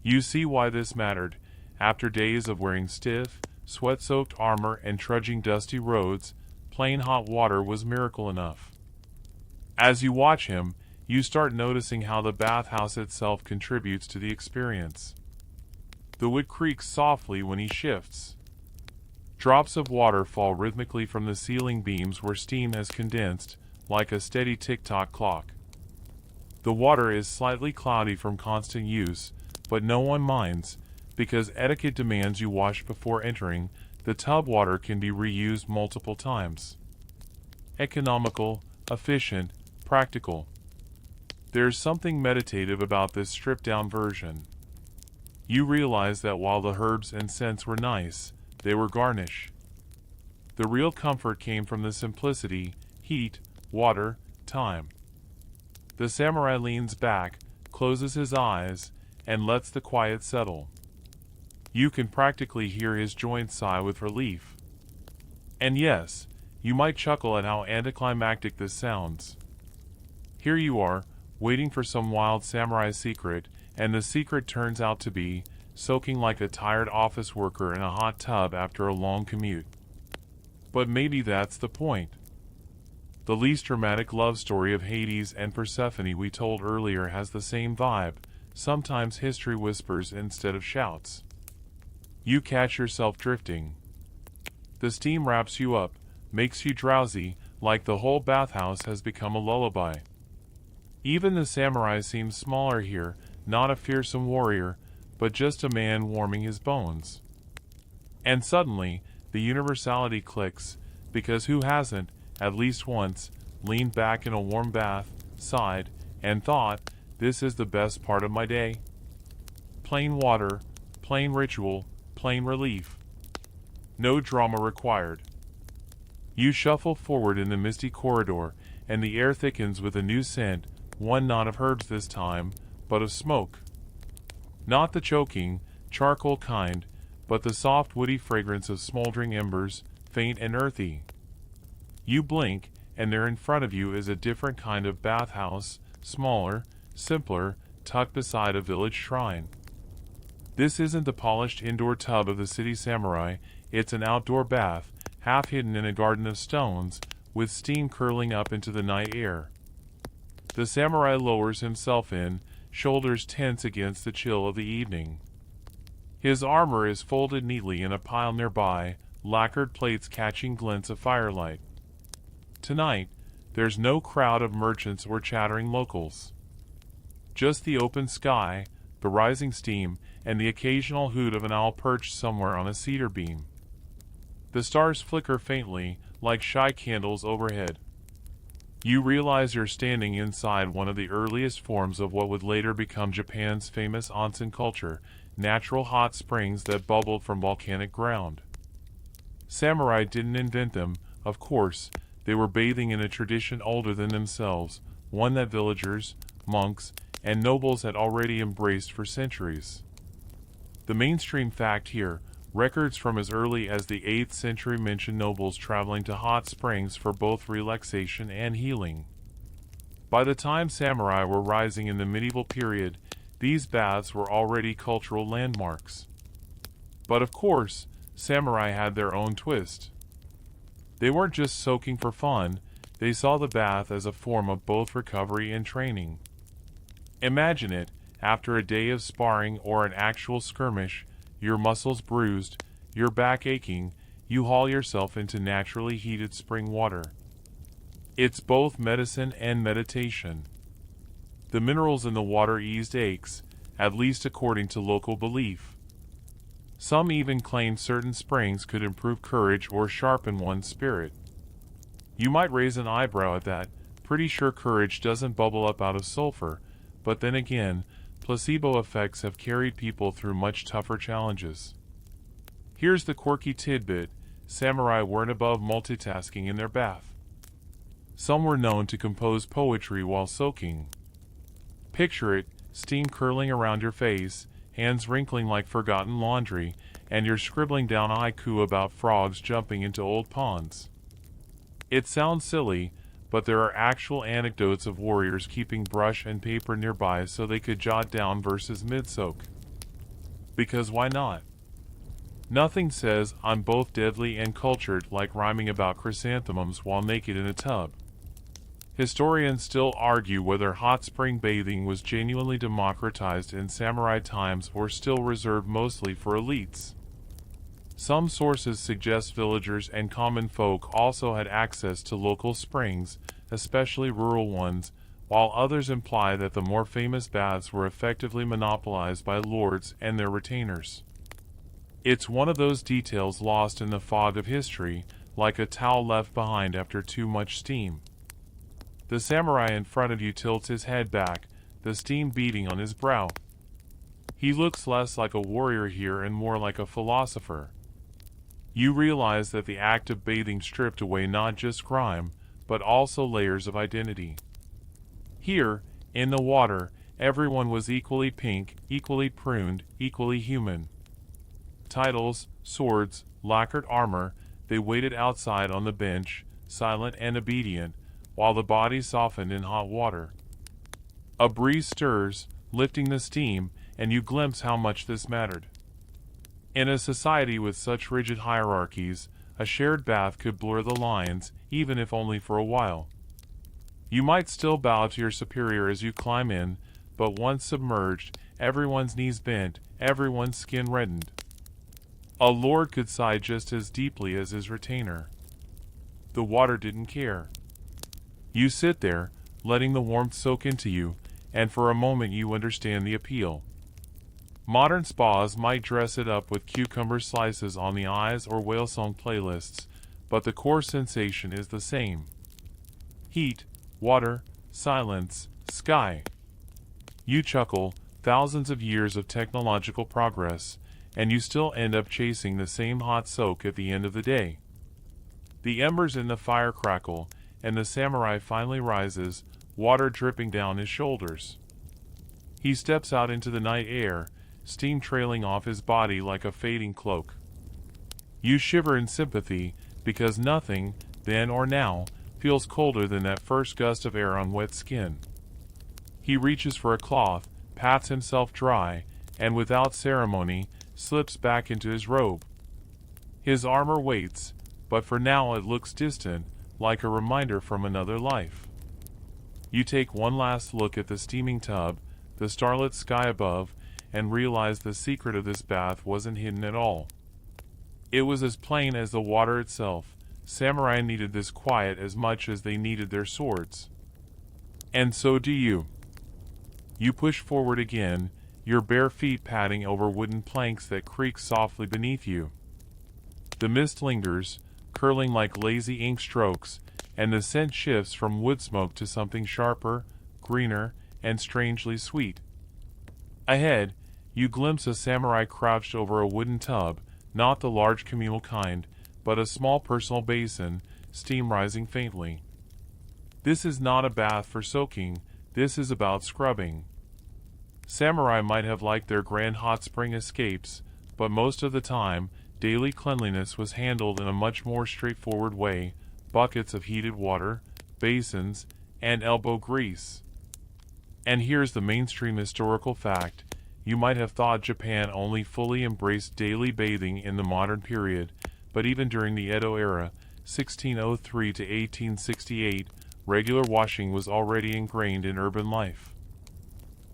You see why this mattered. After days of wearing stiff, sweat-soaked armor and trudging dusty roads, plain hot water was miracle enough. As you watch him, you start noticing how the bathhouse itself contributes to the experience. The wood creaks softly when he shifts. Drops of water fall rhythmically from the ceiling beams where steam has condensed, like a steady tick-tock clock. The water is slightly cloudy from constant use, but no one minds, because etiquette demands you wash before entering. The tub water can be reused multiple times. Economical, efficient, practical. There's something meditative about this stripped-down version. You realize that while the herbs and scents were nice, they were garnish. The real comfort came from the simplicity, heat, water, time. The samurai leans back, closes his eyes, and lets the quiet settle. You can practically hear his joints sigh with relief. And yes, you might chuckle at how anticlimactic this sounds. Here you are, waiting for some wild samurai secret, and the secret turns out to be soaking like a tired office worker in a hot tub after a long commute. But maybe that's the point. The least dramatic love story of Hades and Persephone we told earlier has the same vibe. Sometimes history whispers instead of shouts. You catch yourself drifting. The steam wraps you up, makes you drowsy, like the whole bathhouse has become a lullaby. Even the samurai seems smaller here, not a fearsome warrior, but just a man warming his bones. And suddenly, the universality clicks, because who hasn't, at least once, leaned back in a warm bath, sighed, and thought, this is the best part of my day? Plain water, plain ritual, plain relief. No drama required. You shuffle forward in the misty corridor, and the air thickens with a new scent, one not of herbs this time, but of smoke. Not the choking, charcoal kind, but the soft woody fragrance of smoldering embers, faint and earthy. You blink, and there in front of you is a different kind of bathhouse, smaller, simpler, tucked beside a village shrine. This isn't the polished indoor tub of the city samurai, it's an outdoor bath, half hidden in a garden of stones, with steam curling up into the night air. The samurai lowers himself in, shoulders tense against the chill of the evening. His armor is folded neatly in a pile nearby, lacquered plates catching glints of firelight. Tonight, there's no crowd of merchants or chattering locals. Just the open sky, the rising steam, and the occasional hoot of an owl perched somewhere on a cedar beam. The stars flicker faintly, like shy candles overhead. You realize you're standing inside one of the earliest forms of what would later become Japan's famous onsen culture, natural hot springs that bubbled from volcanic ground. Samurai didn't invent them, of course. They were bathing in a tradition older than themselves, one that villagers, monks, and nobles had already embraced for centuries. The mainstream fact here, records from as early as the 8th century mention nobles traveling to hot springs for both relaxation and healing. By the time samurai were rising in the medieval period, these baths were already cultural landmarks. But of course, samurai had their own twist. They weren't just soaking for fun, they saw the bath as a form of both recovery and training. Imagine it, after a day of sparring or an actual skirmish, your muscles bruised, your back aching, you haul yourself into naturally heated spring water. It's both medicine and meditation. The minerals in the water eased aches, at least according to local belief. Some even claimed certain springs could improve courage or sharpen one's spirit. You might raise an eyebrow at that, pretty sure courage doesn't bubble up out of sulfur, but then again, placebo effects have carried people through much tougher challenges. Here's the quirky tidbit, samurai weren't above multitasking in their bath. Some were known to compose poetry while soaking. Picture it, steam curling around your face, hands wrinkling like forgotten laundry, and you're scribbling down haiku about frogs jumping into old ponds. It sounds silly, but there are actual anecdotes of warriors keeping brush and paper nearby so they could jot down verses mid-soak. Because why not? Nothing says I'm both deadly and cultured like rhyming about chrysanthemums while naked in a tub. Historians still argue whether hot spring bathing was genuinely democratized in samurai times or still reserved mostly for elites. Some sources suggest villagers and common folk also had access to local springs, especially rural ones, while others imply that the more famous baths were effectively monopolized by lords and their retainers. It's one of those details lost in the fog of history, like a towel left behind after too much steam. The samurai in front of you tilts his head back, the steam beating on his brow. He looks less like a warrior here and more like a philosopher. You realize that the act of bathing stripped away not just crime, but also layers of identity. Here, in the water, everyone was equally pink, equally pruned, equally human. Titles, swords, lacquered armor, they waited outside on the bench, silent and obedient, while the body softened in hot water. A breeze stirs, lifting the steam, and you glimpse how much this mattered. In a society with such rigid hierarchies, a shared bath could blur the lines, even if only for a while. You might still bow to your superior as you climb in, but once submerged, everyone's knees bent, everyone's skin reddened. A lord could sigh just as deeply as his retainer. The water didn't care. You sit there, letting the warmth soak into you, and for a moment you understand the appeal. Modern spas might dress it up with cucumber slices on the eyes or whale song playlists, but the core sensation is the same. Heat, water, silence, sky. You chuckle, thousands of years of technological progress, and you still end up chasing the same hot soak at the end of the day. The embers in the fire crackle, and the samurai finally rises, water dripping down his shoulders. He steps out into the night air, steam trailing off his body like a fading cloak. You shiver in sympathy, because nothing, then or now, feels colder than that first gust of air on wet skin. He reaches for a cloth, pats himself dry, and without ceremony, slips back into his robe. His armor waits, but for now it looks distant, like a reminder from another life. You take one last look at the steaming tub, the starlit sky above, and realize the secret of this bath wasn't hidden at all. It was as plain as the water itself. Samurai needed this quiet as much as they needed their swords. And so do you. You push forward again, your bare feet padding over wooden planks that creak softly beneath you. The mist lingers, curling like lazy ink strokes, and the scent shifts from wood smoke to something sharper, greener, and strangely sweet. Ahead, you glimpse a samurai crouched over a wooden tub, not the large communal kind, but a small personal basin, steam rising faintly. This is not a bath for soaking, this is about scrubbing. Samurai might have liked their grand hot spring escapes, but most of the time, daily cleanliness was handled in a much more straightforward way: buckets of heated water, basins, and elbow grease. And here's the mainstream historical fact: you might have thought Japan only fully embraced daily bathing in the modern period, but even during the Edo era, 1603 to 1868, regular washing was already ingrained in urban life.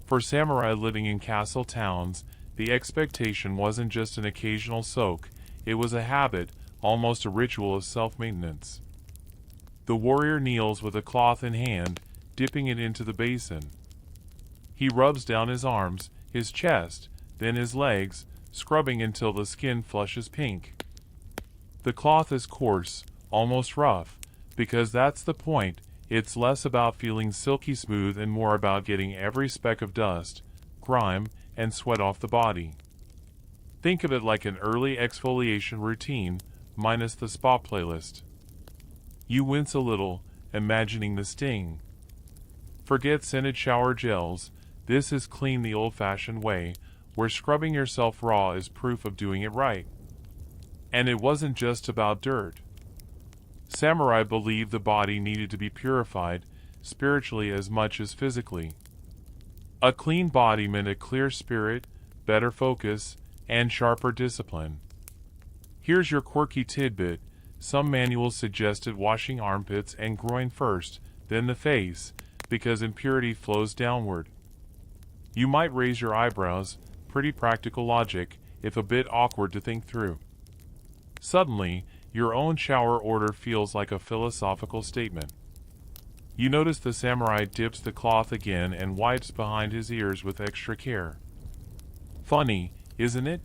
For samurai living in castle towns, the expectation wasn't just an occasional soak, it was a habit, almost a ritual of self-maintenance. The warrior kneels with a cloth in hand, dipping it into the basin. He rubs down his arms, his chest, then his legs, scrubbing until the skin flushes pink. The cloth is coarse, almost rough, because that's the point. It's less about feeling silky smooth and more about getting every speck of dust, grime, and sweat off the body. Think of it like an early exfoliation routine, minus the spa playlist. You wince a little, imagining the sting. Forget scented shower gels, this is clean the old-fashioned way, where scrubbing yourself raw is proof of doing it right. And it wasn't just about dirt. Samurai believed the body needed to be purified, spiritually as much as physically. A clean body meant a clear spirit, better focus, and sharper discipline. Here's your quirky tidbit: some manuals suggested washing armpits and groin first, then the face, because impurity flows downward. You might raise your eyebrows, pretty practical logic, if a bit awkward to think through. Suddenly, your own shower order feels like a philosophical statement. You notice the samurai dips the cloth again and wipes behind his ears with extra care. Funny, isn't it?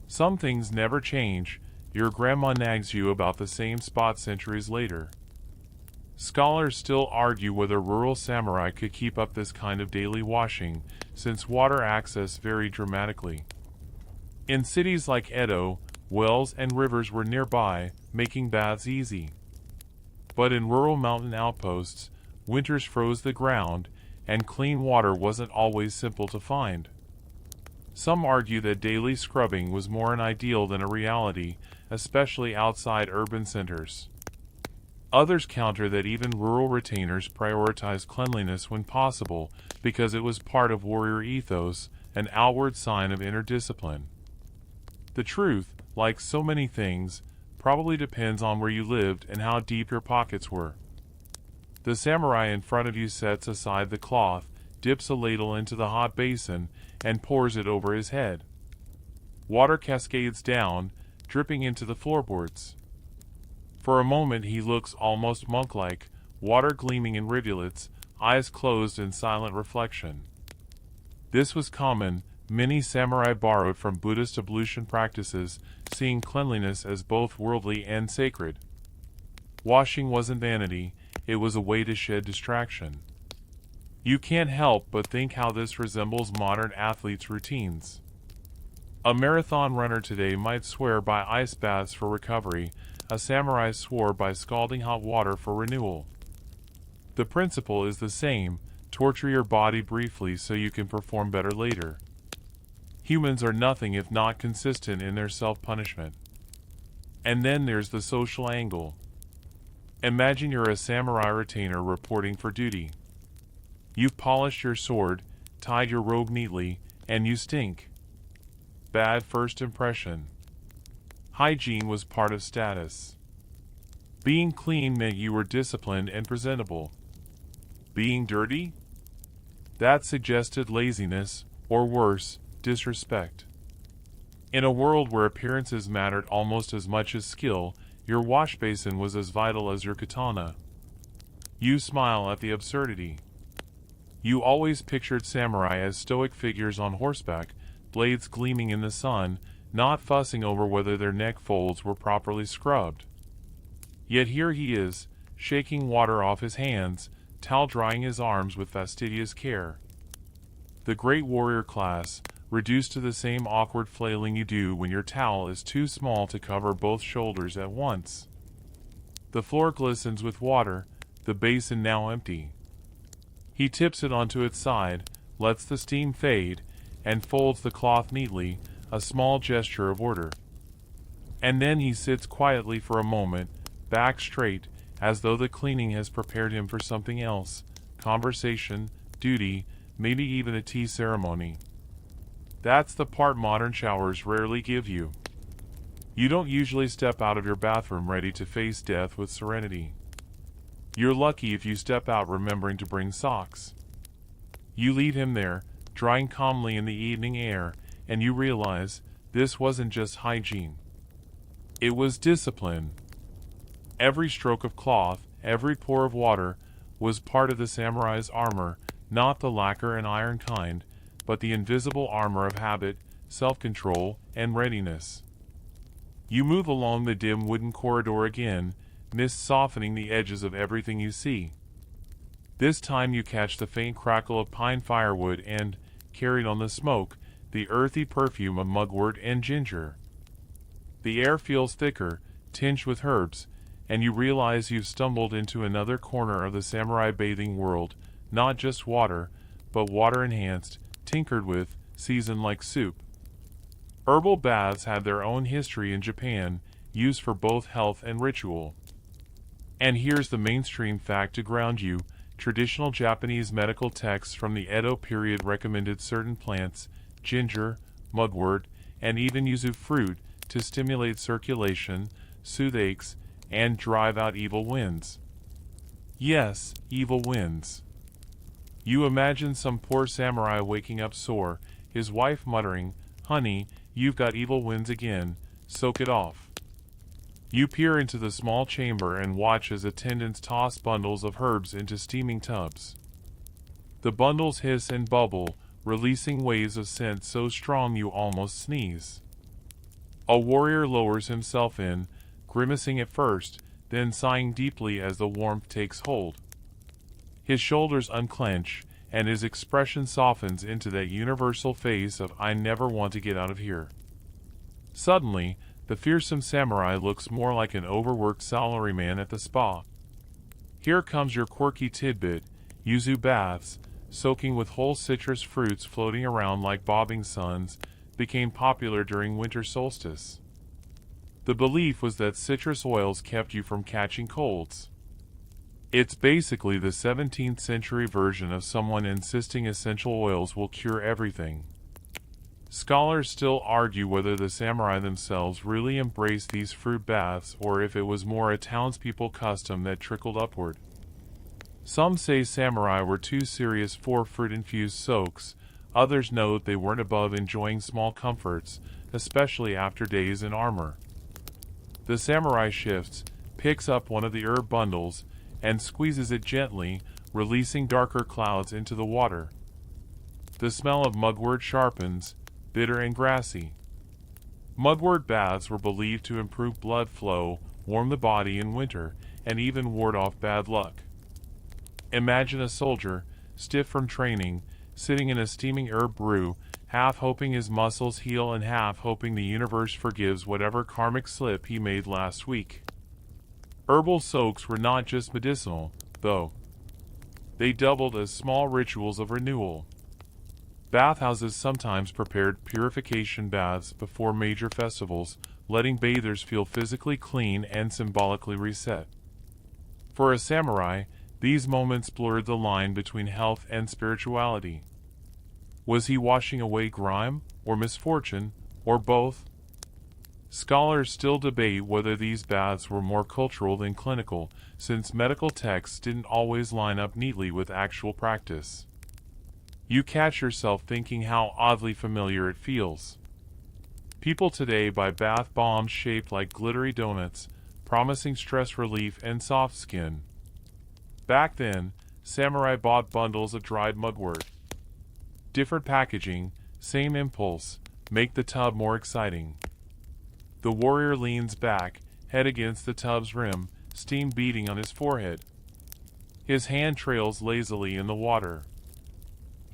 Some things never change. Your grandma nags you about the same spot centuries later. Scholars still argue whether rural samurai could keep up this kind of daily washing, since water access varied dramatically. In cities like Edo, wells and rivers were nearby, making baths easy. But in rural mountain outposts, winters froze the ground, and clean water wasn't always simple to find. Some argue that daily scrubbing was more an ideal than a reality, especially outside urban centers. Others counter that even rural retainers prioritized cleanliness when possible because it was part of warrior ethos, an outward sign of inner discipline. The truth, like so many things, probably depends on where you lived and how deep your pockets were. The samurai in front of you sets aside the cloth, dips a ladle into the hot basin, and pours it over his head. Water cascades down, dripping into the floorboards. For a moment he looks almost monk-like, water gleaming in rivulets, eyes closed in silent reflection. This was common. Many samurai borrowed from Buddhist ablution practices, seeing cleanliness as both worldly and sacred. Washing wasn't vanity, it was a way to shed distraction. You can't help but think how this resembles modern athletes' routines. A marathon runner today might swear by ice baths for recovery, a samurai swore by scalding hot water for renewal. The principle is the same: torture your body briefly so you can perform better later. Humans are nothing if not consistent in their self-punishment. And then there's the social angle. Imagine you're a samurai retainer reporting for duty. You've polished your sword, tied your robe neatly, and you stink. Bad first impression. Hygiene was part of status. Being clean meant you were disciplined and presentable. Being dirty? That suggested laziness, or worse, disrespect. In a world where appearances mattered almost as much as skill, your wash basin was as vital as your katana. You smile at the absurdity. You always pictured samurai as stoic figures on horseback, blades gleaming in the sun, not fussing over whether their neck folds were properly scrubbed. Yet here he is, shaking water off his hands, towel drying his arms with fastidious care. The great warrior class, reduced to the same awkward flailing you do when your towel is too small to cover both shoulders at once. The floor glistens with water, the basin now empty. He tips it onto its side, lets the steam fade, and folds the cloth neatly, a small gesture of order. And then he sits quietly for a moment, back straight, as though the cleaning has prepared him for something else: conversation, duty, maybe even a tea ceremony. That's the part modern showers rarely give you. You don't usually step out of your bathroom ready to face death with serenity. You're lucky if you step out remembering to bring socks. You leave him there, drying calmly in the evening air, and you realize this wasn't just hygiene. It was discipline. Every stroke of cloth, every pour of water, was part of the samurai's armor, not the lacquer and iron kind, but the invisible armor of habit, self-control, and readiness. You move along the dim wooden corridor again, mist softening the edges of everything you see. This time you catch the faint crackle of pine firewood and, carried on the smoke, the earthy perfume of mugwort and ginger. The air feels thicker, tinged with herbs, and you realize you've stumbled into another corner of the samurai bathing world, not just water, but water-enhanced, tinkered with, seasoned like soup. Herbal baths had their own history in Japan, used for both health and ritual. And here's the mainstream fact to ground you: traditional Japanese medical texts from the Edo period recommended certain plants, ginger, mugwort, and even yuzu fruit, to stimulate circulation, soothe aches, and drive out evil winds. Yes, evil winds. You imagine some poor samurai waking up sore, his wife muttering, "Honey, you've got evil winds again, soak it off." You peer into the small chamber and watch as attendants toss bundles of herbs into steaming tubs. The bundles hiss and bubble, releasing waves of scent so strong you almost sneeze. A warrior lowers himself in, grimacing at first, then sighing deeply as the warmth takes hold. His shoulders unclench, and his expression softens into that universal face of "I never want to get out of here." Suddenly, the fearsome samurai looks more like an overworked salaryman at the spa. Here comes your quirky tidbit: yuzu baths, soaking with whole citrus fruits floating around like bobbing suns, became popular during winter solstice. The belief was that citrus oils kept you from catching colds. It's basically the 17th century version of someone insisting essential oils will cure everything. Scholars still argue whether the samurai themselves really embraced these fruit baths or if it was more a townspeople custom that trickled upward. Some say samurai were too serious for fruit-infused soaks, others note they weren't above enjoying small comforts, especially after days in armor. The samurai shifts, picks up one of the herb bundles, and squeezes it gently, releasing darker clouds into the water. The smell of mugwort sharpens, bitter and grassy. Mugwort baths were believed to improve blood flow, warm the body in winter, and even ward off bad luck. Imagine a soldier, stiff from training, sitting in a steaming herb brew, half hoping his muscles heal and half hoping the universe forgives whatever karmic slip he made last week. Herbal soaks were not just medicinal, though. They doubled as small rituals of renewal. Bathhouses sometimes prepared purification baths before major festivals, letting bathers feel physically clean and symbolically reset. For a samurai, these moments blurred the line between health and spirituality. Was he washing away grime, or misfortune, or both? Scholars still debate whether these baths were more cultural than clinical, since medical texts didn't always line up neatly with actual practice. You catch yourself thinking how oddly familiar it feels. People today buy bath bombs shaped like glittery donuts, promising stress relief and soft skin. Back then, samurai bought bundles of dried mugwort. Different packaging, same impulse, make the tub more exciting. The warrior leans back, head against the tub's rim, steam beating on his forehead. His hand trails lazily in the water.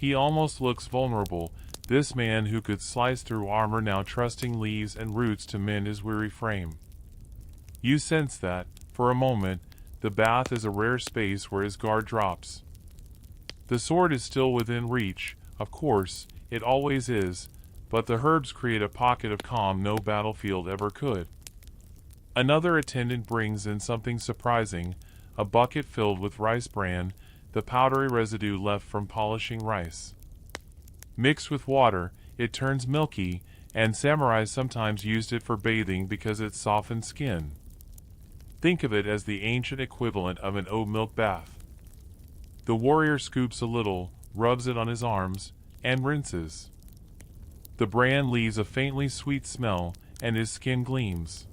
He almost looks vulnerable, this man who could slice through armor now trusting leaves and roots to mend his weary frame. You sense that, for a moment, the bath is a rare space where his guard drops. The sword is still within reach, of course, it always is, but the herbs create a pocket of calm no battlefield ever could. Another attendant brings in something surprising, a bucket filled with rice bran, the powdery residue left from polishing rice. Mixed with water, it turns milky, and samurai sometimes used it for bathing because it softened skin. Think of it as the ancient equivalent of an oat milk bath. The warrior scoops a little, rubs it on his arms, and rinses. The bran leaves a faintly sweet smell, and his skin gleams.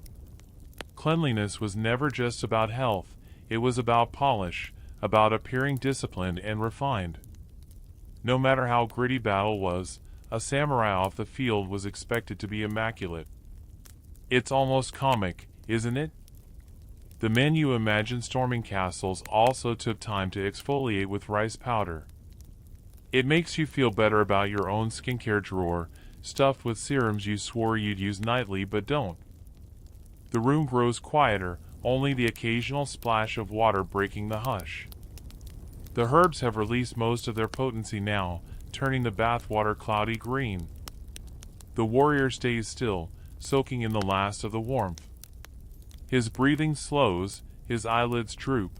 Cleanliness was never just about health, it was about polish, about appearing disciplined and refined. No matter how gritty battle was, a samurai off the field was expected to be immaculate. It's almost comic, isn't it? The men you imagine storming castles also took time to exfoliate with rice powder. It makes you feel better about your own skincare drawer, stuffed with serums you swore you'd use nightly but don't. The room grows quieter, only the occasional splash of water breaking the hush. The herbs have released most of their potency now, turning the bathwater cloudy green. The warrior stays still, soaking in the last of the warmth. His breathing slows, his eyelids droop.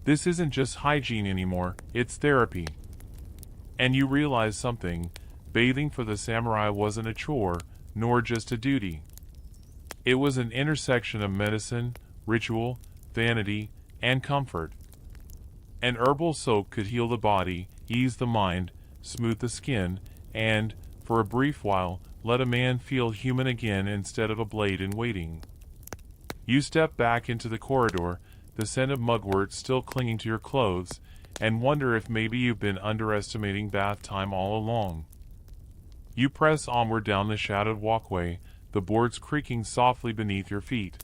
This isn't just hygiene anymore, it's therapy. And you realize something, bathing for the samurai wasn't a chore, nor just a duty. It was an intersection of medicine, ritual, vanity, and comfort. An herbal soak could heal the body, ease the mind, smooth the skin, and, for a brief while, let a man feel human again instead of a blade in waiting. You step back into the corridor, the scent of mugwort still clinging to your clothes, and wonder if maybe you've been underestimating bath time all along. You press onward down the shadowed walkway, the boards creaking softly beneath your feet.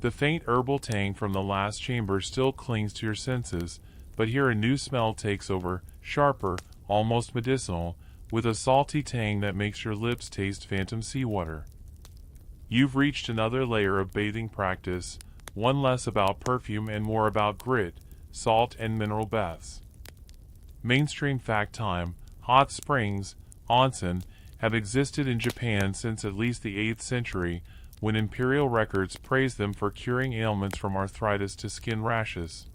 The faint herbal tang from the last chamber still clings to your senses, but here a new smell takes over, sharper, almost medicinal, with a salty tang that makes your lips taste phantom seawater. You've reached another layer of bathing practice, one less about perfume and more about grit, salt and mineral baths. Mainstream fact time, hot springs, onsen, have existed in Japan since at least the 8th century, when imperial records praised them for curing ailments from arthritis to skin rashes.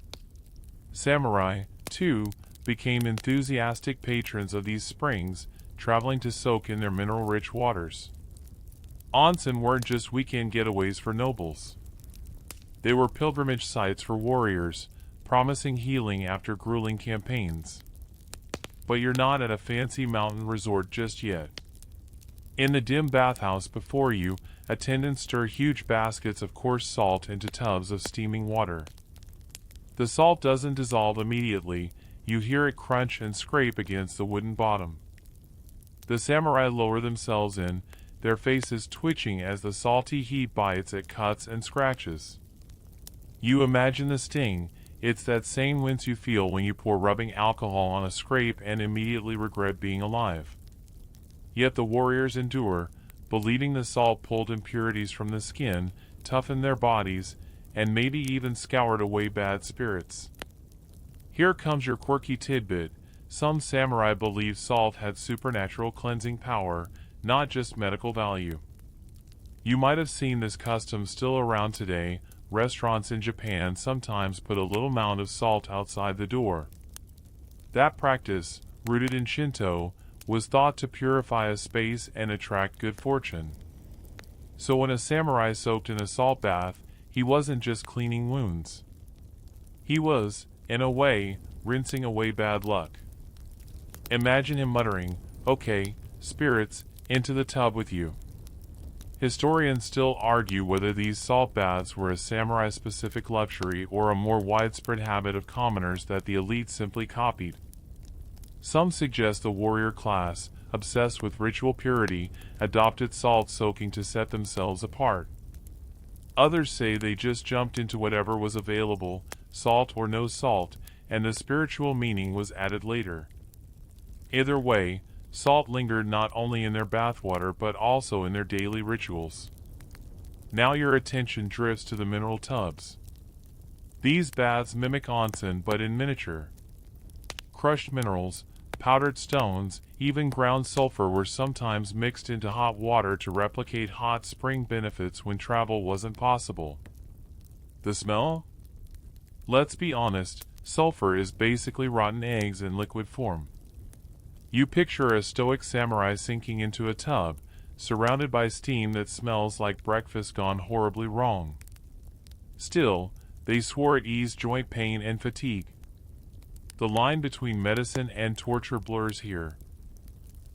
Samurai, too, became enthusiastic patrons of these springs, traveling to soak in their mineral-rich waters. Onsen weren't just weekend getaways for nobles. They were pilgrimage sites for warriors, promising healing after grueling campaigns. But you're not at a fancy mountain resort just yet. In the dim bathhouse before you, attendants stir huge baskets of coarse salt into tubs of steaming water. The salt doesn't dissolve immediately, you hear it crunch and scrape against the wooden bottom. The samurai lower themselves in, their faces twitching as the salty heat bites at cuts and scratches. You imagine the sting. It's that same wince you feel when you pour rubbing alcohol on a scrape and immediately regret being alive. Yet the warriors endure, believing the salt pulled impurities from the skin, toughened their bodies, and maybe even scoured away bad spirits. Here comes your quirky tidbit. Some samurai believed salt had supernatural cleansing power, not just medical value. You might have seen this custom still around today. Restaurants in Japan sometimes put a little mound of salt outside the door. That practice, rooted in Shinto, was thought to purify a space and attract good fortune. So when a samurai soaked in a salt bath, he wasn't just cleaning wounds. He was, in a way, rinsing away bad luck. Imagine him muttering, "Okay, spirits, into the tub with you." Historians still argue whether these salt baths were a samurai-specific luxury or a more widespread habit of commoners that the elite simply copied. Some suggest the warrior class, obsessed with ritual purity, adopted salt soaking to set themselves apart. Others say they just jumped into whatever was available, salt or no salt, and the spiritual meaning was added later. Either way, salt lingered not only in their bathwater but also in their daily rituals. Now your attention drifts to the mineral tubs. These baths mimic onsen but in miniature. Crushed minerals, powdered stones, even ground sulfur were sometimes mixed into hot water to replicate hot spring benefits when travel wasn't possible. The smell? Let's be honest, sulfur is basically rotten eggs in liquid form. You picture a stoic samurai sinking into a tub, surrounded by steam that smells like breakfast gone horribly wrong. Still, they swore it eased joint pain and fatigue. The line between medicine and torture blurs here.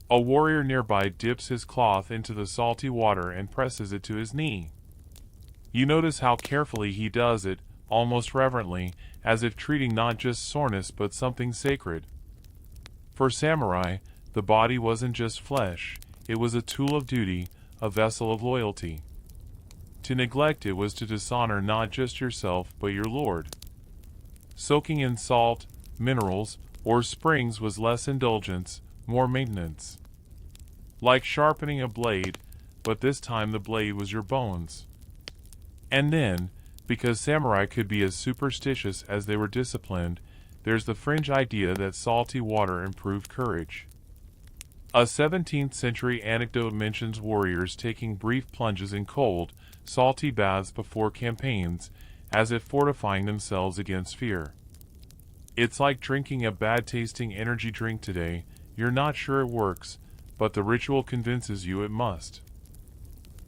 A warrior nearby dips his cloth into the salty water and presses it to his knee. You notice how carefully he does it, almost reverently, as if treating not just soreness but something sacred. For samurai, the body wasn't just flesh, it was a tool of duty, a vessel of loyalty. To neglect it was to dishonor not just yourself but your lord. Soaking in salt, minerals, or springs was less indulgence, more maintenance. Like sharpening a blade, but this time the blade was your bones. And then, because samurai could be as superstitious as they were disciplined, there's the fringe idea that salty water improved courage. A 17th century anecdote mentions warriors taking brief plunges in cold, salty baths before campaigns, as if fortifying themselves against fear. It's like drinking a bad-tasting energy drink today. You're not sure it works, but the ritual convinces you it must.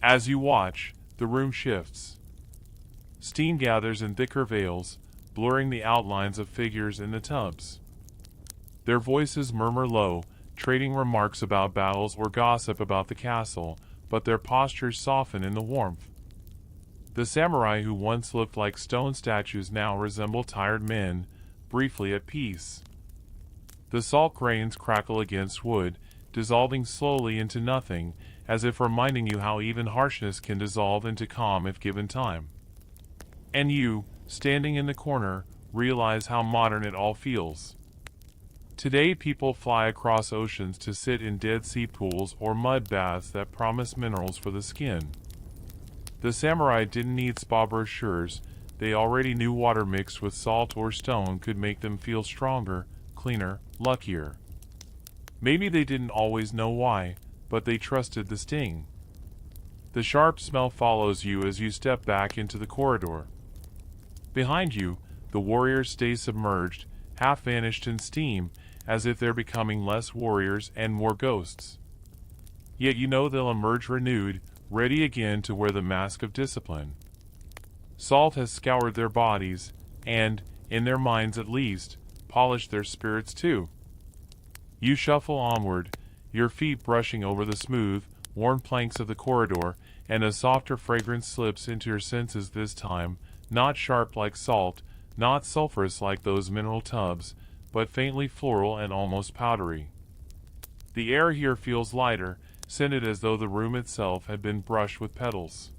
As you watch, the room shifts. Steam gathers in thicker veils, blurring the outlines of figures in the tubs. Their voices murmur low, trading remarks about battles or gossip about the castle, but their postures soften in the warmth. The samurai who once looked like stone statues now resemble tired men, briefly at peace. The salt grains crackle against wood, dissolving slowly into nothing, as if reminding you how even harshness can dissolve into calm if given time. And you, standing in the corner, realize how modern it all feels. Today people fly across oceans to sit in Dead Sea pools or mud baths that promise minerals for the skin. The samurai didn't need spa brochures, they already knew water mixed with salt or stone could make them feel stronger, cleaner, luckier. Maybe they didn't always know why, but they trusted the sting. The sharp smell follows you as you step back into the corridor. Behind you, the warriors stay submerged, half vanished in steam, as if they're becoming less warriors and more ghosts. Yet you know they'll emerge renewed, ready again to wear the mask of discipline. Salt has scoured their bodies, and, in their minds at least, polished their spirits too. You shuffle onward, your feet brushing over the smooth, worn planks of the corridor, and a softer fragrance slips into your senses this time, not sharp like salt, not sulphurous like those mineral tubs, but faintly floral and almost powdery. The air here feels lighter, scented as though the room itself had been brushed with petals.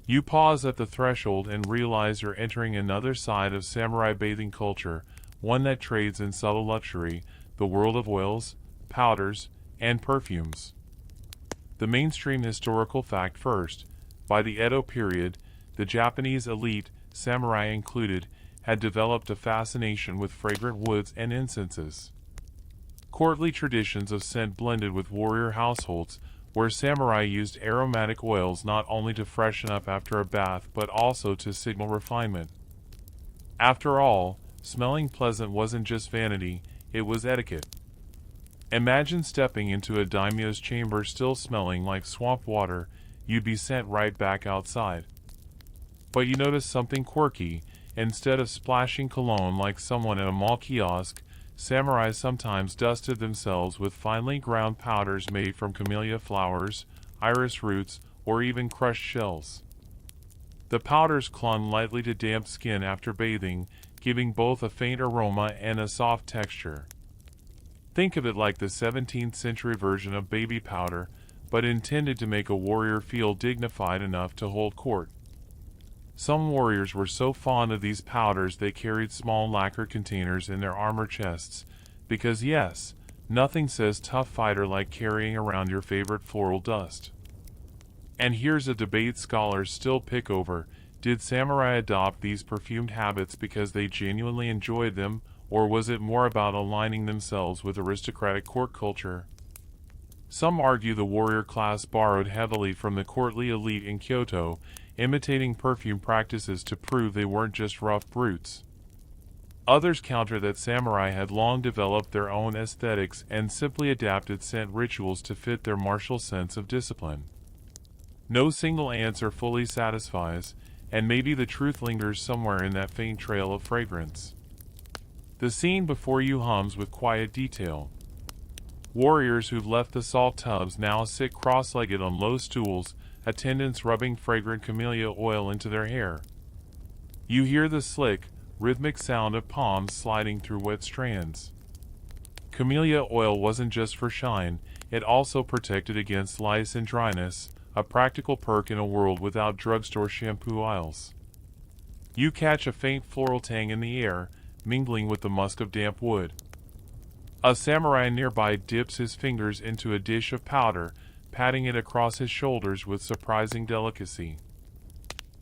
You pause at the threshold and realize you're entering another side of samurai bathing culture, one that trades in subtle luxury, the world of oils, powders, and perfumes. The mainstream historical fact first: by the Edo period, the Japanese elite, samurai included, had developed a fascination with fragrant woods and incenses. Courtly traditions of scent blended with warrior households, where samurai used aromatic oils not only to freshen up after a bath but also to signal refinement. After all, smelling pleasant wasn't just vanity, it was etiquette. Imagine stepping into a daimyo's chamber still smelling like swamp water, you'd be sent right back outside. But you notice something quirky: instead of splashing cologne like someone at a mall kiosk, samurai sometimes dusted themselves with finely ground powders made from camellia flowers, iris roots, or even crushed shells. The powders clung lightly to damp skin after bathing, giving both a faint aroma and a soft texture. Think of it like the 17th century version of baby powder, but intended to make a warrior feel dignified enough to hold court. Some warriors were so fond of these powders they carried small lacquer containers in their armor chests, because yes, nothing says tough fighter like carrying around your favorite floral dust. And here's a debate scholars still pick over: did samurai adopt these perfumed habits because they genuinely enjoyed them, or was it more about aligning themselves with aristocratic court culture? Some argue the warrior class borrowed heavily from the courtly elite in Kyoto, imitating perfume practices to prove they weren't just rough brutes. Others counter that samurai had long developed their own aesthetics and simply adapted scent rituals to fit their martial sense of discipline. No single answer fully satisfies, and maybe the truth lingers somewhere in that faint trail of fragrance. The scene before you hums with quiet detail. Warriors who've left the salt tubs now sit cross-legged on low stools, attendants rubbing fragrant camellia oil into their hair. You hear the slick, rhythmic sound of palms sliding through wet strands. Camellia oil wasn't just for shine, it also protected against lice and dryness, a practical perk in a world without drugstore shampoo aisles. You catch a faint floral tang in the air, mingling with the musk of damp wood. A samurai nearby dips his fingers into a dish of powder, patting it across his shoulders with surprising delicacy.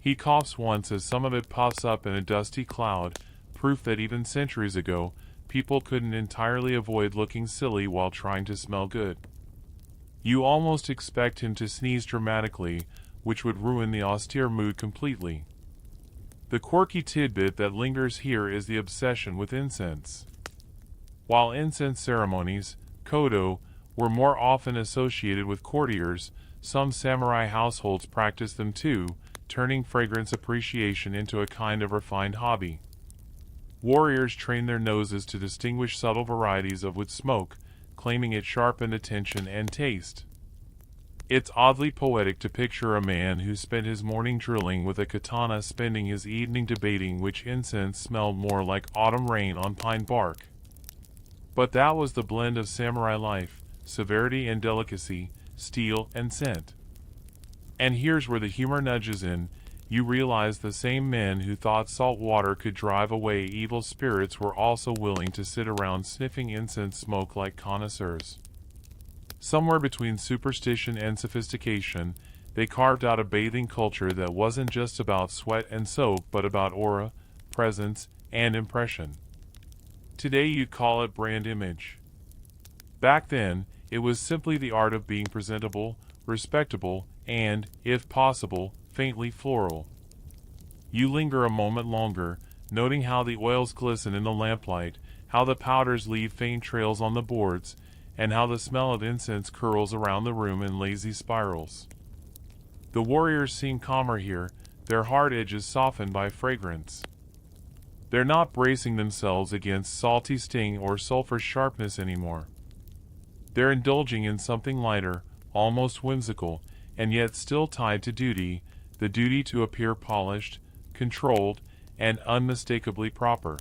He coughs once as some of it puffs up in a dusty cloud, proof that even centuries ago, people couldn't entirely avoid looking silly while trying to smell good. You almost expect him to sneeze dramatically, which would ruin the austere mood completely. The quirky tidbit that lingers here is the obsession with incense. While incense ceremonies, kodo, were more often associated with courtiers, some samurai households practiced them too, turning fragrance appreciation into a kind of refined hobby. Warriors trained their noses to distinguish subtle varieties of wood smoke, claiming it sharpened attention and taste. It's oddly poetic to picture a man who spent his morning drilling with a katana spending his evening debating which incense smelled more like autumn rain on pine bark. But that was the blend of samurai life: severity and delicacy, steel and scent. And here's where the humor nudges in. You realize the same men who thought salt water could drive away evil spirits were also willing to sit around sniffing incense smoke like connoisseurs. Somewhere between superstition and sophistication, they carved out a bathing culture that wasn't just about sweat and soap but about aura, presence, and impression. Today you'd call it brand image. Back then, it was simply the art of being presentable, respectable, and, if possible, faintly floral. You linger a moment longer, noting how the oils glisten in the lamplight, how the powders leave faint trails on the boards, and how the smell of incense curls around the room in lazy spirals. The warriors seem calmer here, their hard edges softened by fragrance. They're not bracing themselves against salty sting or sulfur sharpness anymore. They're indulging in something lighter, almost whimsical, and yet still tied to duty, the duty to appear polished, controlled, and unmistakably proper.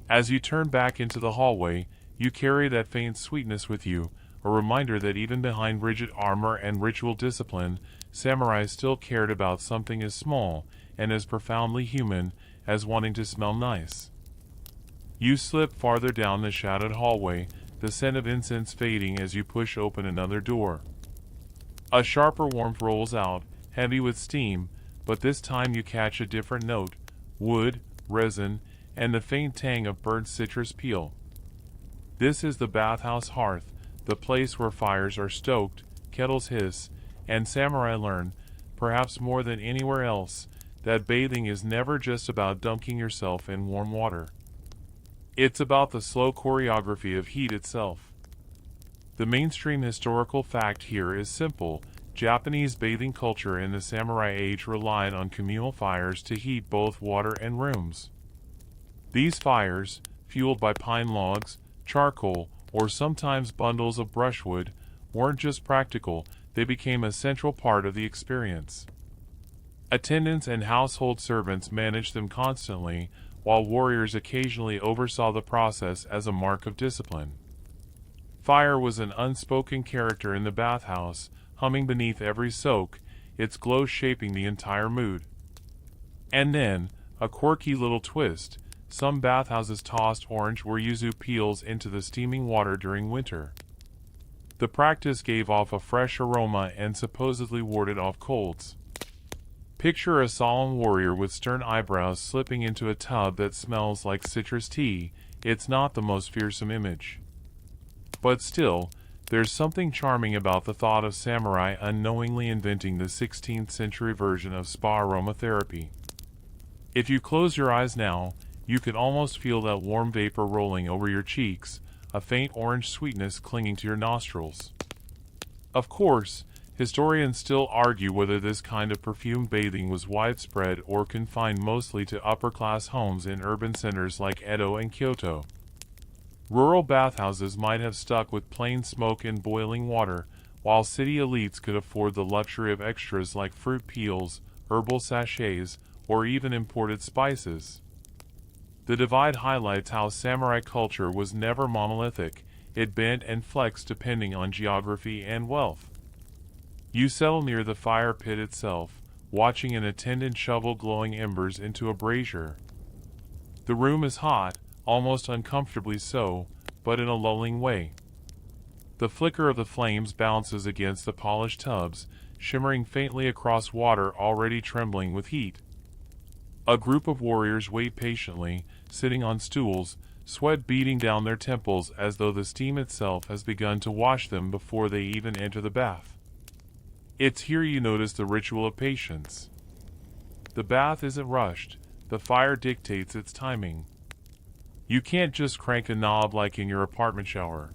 As you turn back into the hallway, you carry that faint sweetness with you, a reminder that even behind rigid armor and ritual discipline, samurai still cared about something as small and as profoundly human as wanting to smell nice. You slip farther down the shadowed hallway, the scent of incense fading as you push open another door. A sharper warmth rolls out, heavy with steam, but this time you catch a different note: wood, resin, and the faint tang of burnt citrus peel. This is the bathhouse hearth, the place where fires are stoked, kettles hiss, and samurai learn, perhaps more than anywhere else, that bathing is never just about dunking yourself in warm water. It's about the slow choreography of heat itself. The mainstream historical fact here is simple: Japanese bathing culture in the samurai age relied on communal fires to heat both water and rooms. These fires, fueled by pine logs, charcoal, or sometimes bundles of brushwood, weren't just practical, they became a central part of the experience. Attendants and household servants managed them constantly, while warriors occasionally oversaw the process as a mark of discipline. Fire was an unspoken character in the bathhouse, humming beneath every soak, its glow shaping the entire mood. And then, a quirky little twist: some bathhouses tossed orange or yuzu peels into the steaming water during winter. The practice gave off a fresh aroma and supposedly warded off colds. Picture a solemn warrior with stern eyebrows slipping into a tub that smells like citrus tea. It's not the most fearsome image. But still, there's something charming about the thought of samurai unknowingly inventing the 16th century version of spa aromatherapy. If you close your eyes now, you can almost feel that warm vapor rolling over your cheeks, a faint orange sweetness clinging to your nostrils. Of course, historians still argue whether this kind of perfumed bathing was widespread or confined mostly to upper-class homes in urban centers like Edo and Kyoto. Rural bathhouses might have stuck with plain smoke and boiling water, while city elites could afford the luxury of extras like fruit peels, herbal sachets, or even imported spices. The divide highlights how samurai culture was never monolithic; it bent and flexed depending on geography and wealth. You settle near the fire pit itself, watching an attendant shovel glowing embers into a brazier. The room is hot, almost uncomfortably so, but in a lulling way. The flicker of the flames bounces against the polished tubs, shimmering faintly across water already trembling with heat. A group of warriors wait patiently, sitting on stools, sweat beading down their temples as though the steam itself has begun to wash them before they even enter the bath. It's here you notice the ritual of patience. The bath isn't rushed, the fire dictates its timing. You can't just crank a knob like in your apartment shower.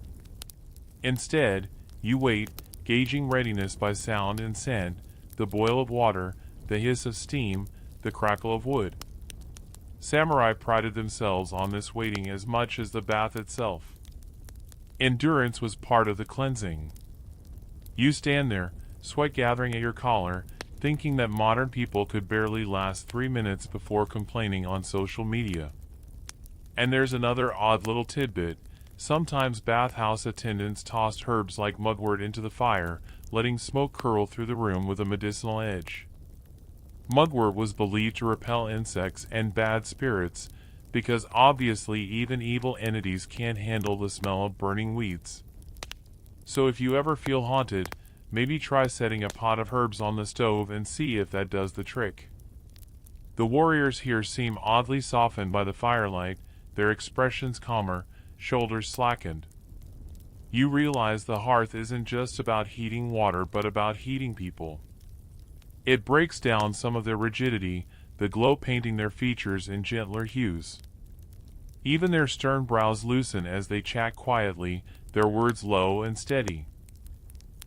Instead, you wait, gauging readiness by sound and scent, the boil of water, the hiss of steam, the crackle of wood. Samurai prided themselves on this waiting as much as the bath itself. Endurance was part of the cleansing. You stand there, sweat gathering at your collar, thinking that modern people could barely last 3 minutes before complaining on social media. And there's another odd little tidbit: sometimes bathhouse attendants tossed herbs like mugwort into the fire, letting smoke curl through the room with a medicinal edge. Mugwort was believed to repel insects and bad spirits, because obviously even evil entities can't handle the smell of burning weeds. So if you ever feel haunted, maybe try setting a pot of herbs on the stove and see if that does the trick. The warriors here seem oddly softened by the firelight, their expressions calmer, shoulders slackened. You realize the hearth isn't just about heating water but about heating people. It breaks down some of their rigidity, the glow painting their features in gentler hues. Even their stern brows loosen as they chat quietly, their words low and steady.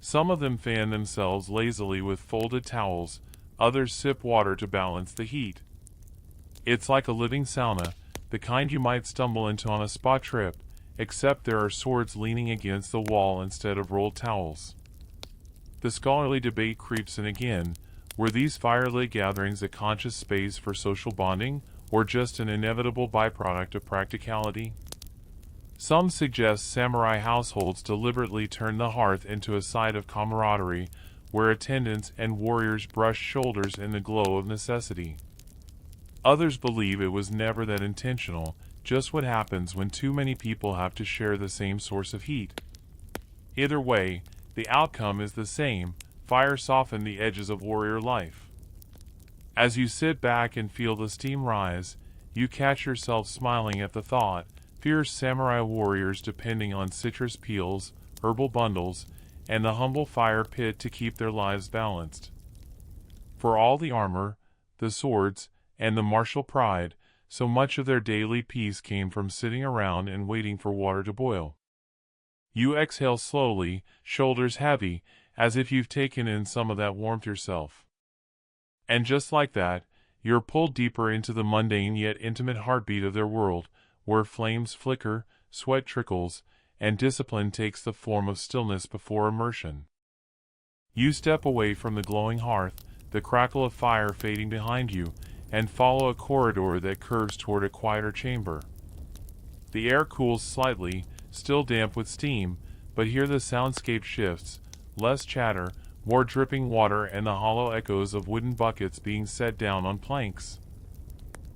Some of them fan themselves lazily with folded towels, others sip water to balance the heat. It's like a living sauna, the kind you might stumble into on a spa trip, except there are swords leaning against the wall instead of rolled towels. The scholarly debate creeps in again. Were these firelit gatherings a conscious space for social bonding, or just an inevitable byproduct of practicality? Some suggest samurai households deliberately turned the hearth into a site of camaraderie, where attendants and warriors brushed shoulders in the glow of necessity. Others believe it was never that intentional, just what happens when too many people have to share the same source of heat. Either way, the outcome is the same: fire softened the edges of warrior life. As you sit back and feel the steam rise, you catch yourself smiling at the thought: fierce samurai warriors depending on citrus peels, herbal bundles, and the humble fire pit to keep their lives balanced. For all the armor, the swords, and the martial pride, so much of their daily peace came from sitting around and waiting for water to boil. You exhale slowly, shoulders heavy, as if you've taken in some of that warmth yourself. And just like that, you're pulled deeper into the mundane yet intimate heartbeat of their world, where flames flicker, sweat trickles, and discipline takes the form of stillness before immersion. You step away from the glowing hearth, the crackle of fire fading behind you, and follow a corridor that curves toward a quieter chamber. The air cools slightly, still damp with steam, but here the soundscape shifts: less chatter, more dripping water, and the hollow echoes of wooden buckets being set down on planks.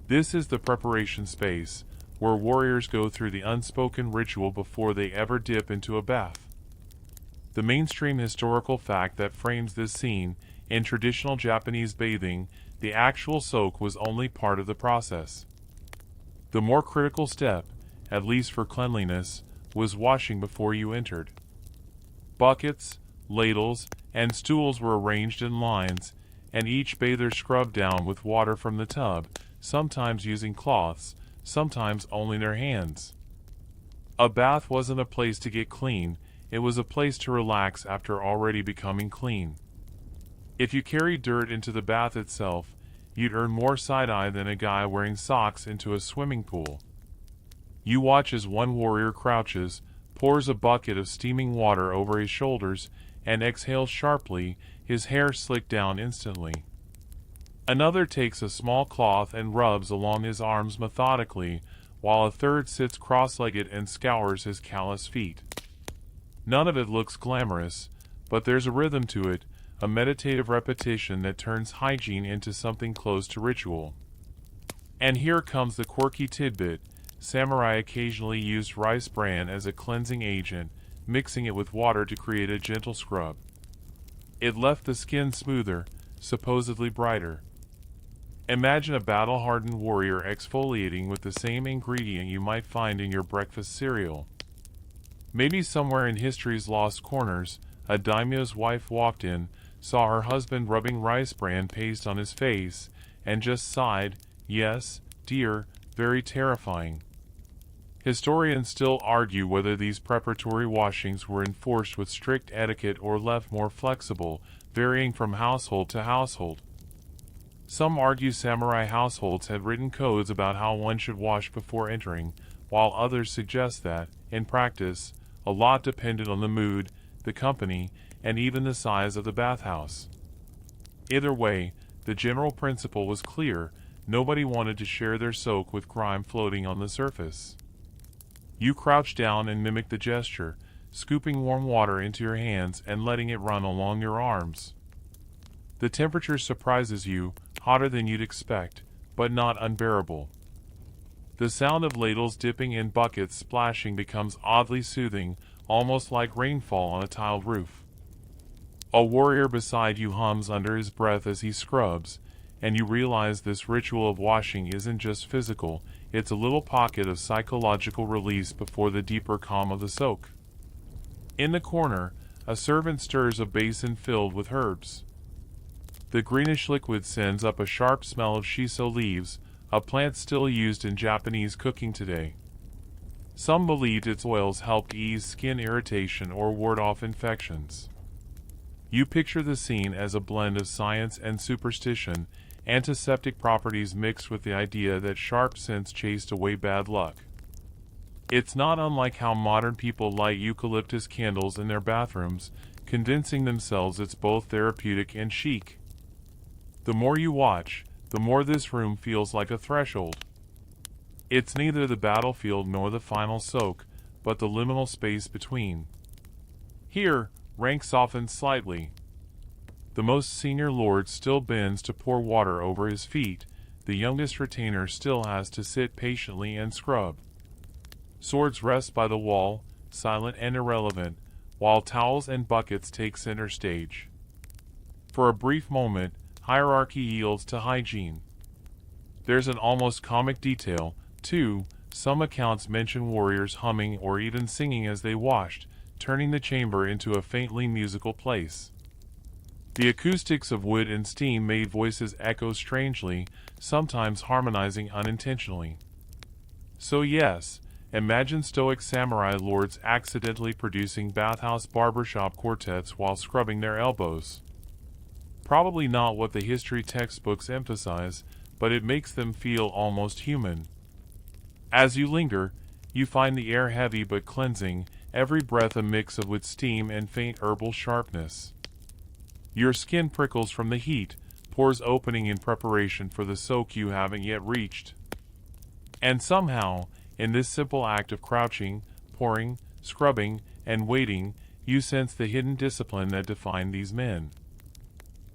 This is the preparation space, where warriors go through the unspoken ritual before they ever dip into a bath. The mainstream historical fact that frames this scene: in traditional Japanese bathing, the actual soak was only part of the process. The more critical step, at least for cleanliness, was washing before you entered. Buckets, ladles, and stools were arranged in lines, and each bather scrubbed down with water from the tub, sometimes using cloths, sometimes only their hands. A bath wasn't a place to get clean, it was a place to relax after already becoming clean. If you carried dirt into the bath itself, you'd earn more side-eye than a guy wearing socks into a swimming pool. You watch as one warrior crouches, pours a bucket of steaming water over his shoulders, and exhales sharply, his hair slicked down instantly. Another takes a small cloth and rubs along his arms methodically, while a third sits cross-legged and scours his calloused feet. None of it looks glamorous, but there's a rhythm to it, a meditative repetition that turns hygiene into something close to ritual. And here comes the quirky tidbit: samurai occasionally used rice bran as a cleansing agent, mixing it with water to create a gentle scrub. It left the skin smoother, supposedly brighter. Imagine a battle-hardened warrior exfoliating with the same ingredient you might find in your breakfast cereal. Maybe somewhere in history's lost corners, a daimyo's wife walked in, saw her husband rubbing rice bran paste on his face, and just sighed, "Yes, dear, very terrifying." Historians still argue whether these preparatory washings were enforced with strict etiquette or left more flexible, varying from household to household. Some argue samurai households had written codes about how one should wash before entering, while others suggest that, in practice, a lot depended on the mood, the company, and even the size of the bathhouse. Either way, the general principle was clear: nobody wanted to share their soak with grime floating on the surface. You crouch down and mimic the gesture, scooping warm water into your hands and letting it run along your arms. The temperature surprises you, hotter than you'd expect, but not unbearable. The sound of ladles dipping in buckets splashing becomes oddly soothing, almost like rainfall on a tiled roof. A warrior beside you hums under his breath as he scrubs, and you realize this ritual of washing isn't just physical, it's a little pocket of psychological release before the deeper calm of the soak. In the corner, a servant stirs a basin filled with herbs. The greenish liquid sends up a sharp smell of shiso leaves, a plant still used in Japanese cooking today. Some believed its oils helped ease skin irritation or ward off infections. You picture the scene as a blend of science and superstition, antiseptic properties mixed with the idea that sharp scents chased away bad luck. It's not unlike how modern people light eucalyptus candles in their bathrooms, convincing themselves it's both therapeutic and chic. The more you watch, the more this room feels like a threshold. It's neither the battlefield nor the final soak, but the liminal space between. Here, rank softens slightly. The most senior lord still bends to pour water over his feet, the youngest retainer still has to sit patiently and scrub. Swords rest by the wall, silent and irrelevant, while towels and buckets take center stage. For a brief moment, hierarchy yields to hygiene. There's an almost comic detail, too. Some accounts mention warriors humming or even singing as they washed, turning the chamber into a faintly musical place. The acoustics of wood and steam made voices echo strangely, sometimes harmonizing unintentionally. So yes, imagine stoic samurai lords accidentally producing bathhouse barbershop quartets while scrubbing their elbows. Probably not what the history textbooks emphasize, but it makes them feel almost human. As you linger, you find the air heavy but cleansing, every breath a mix of wood steam and faint herbal sharpness. Your skin prickles from the heat, pores opening in preparation for the soak you haven't yet reached. And somehow, in this simple act of crouching, pouring, scrubbing, and waiting, you sense the hidden discipline that defined these men.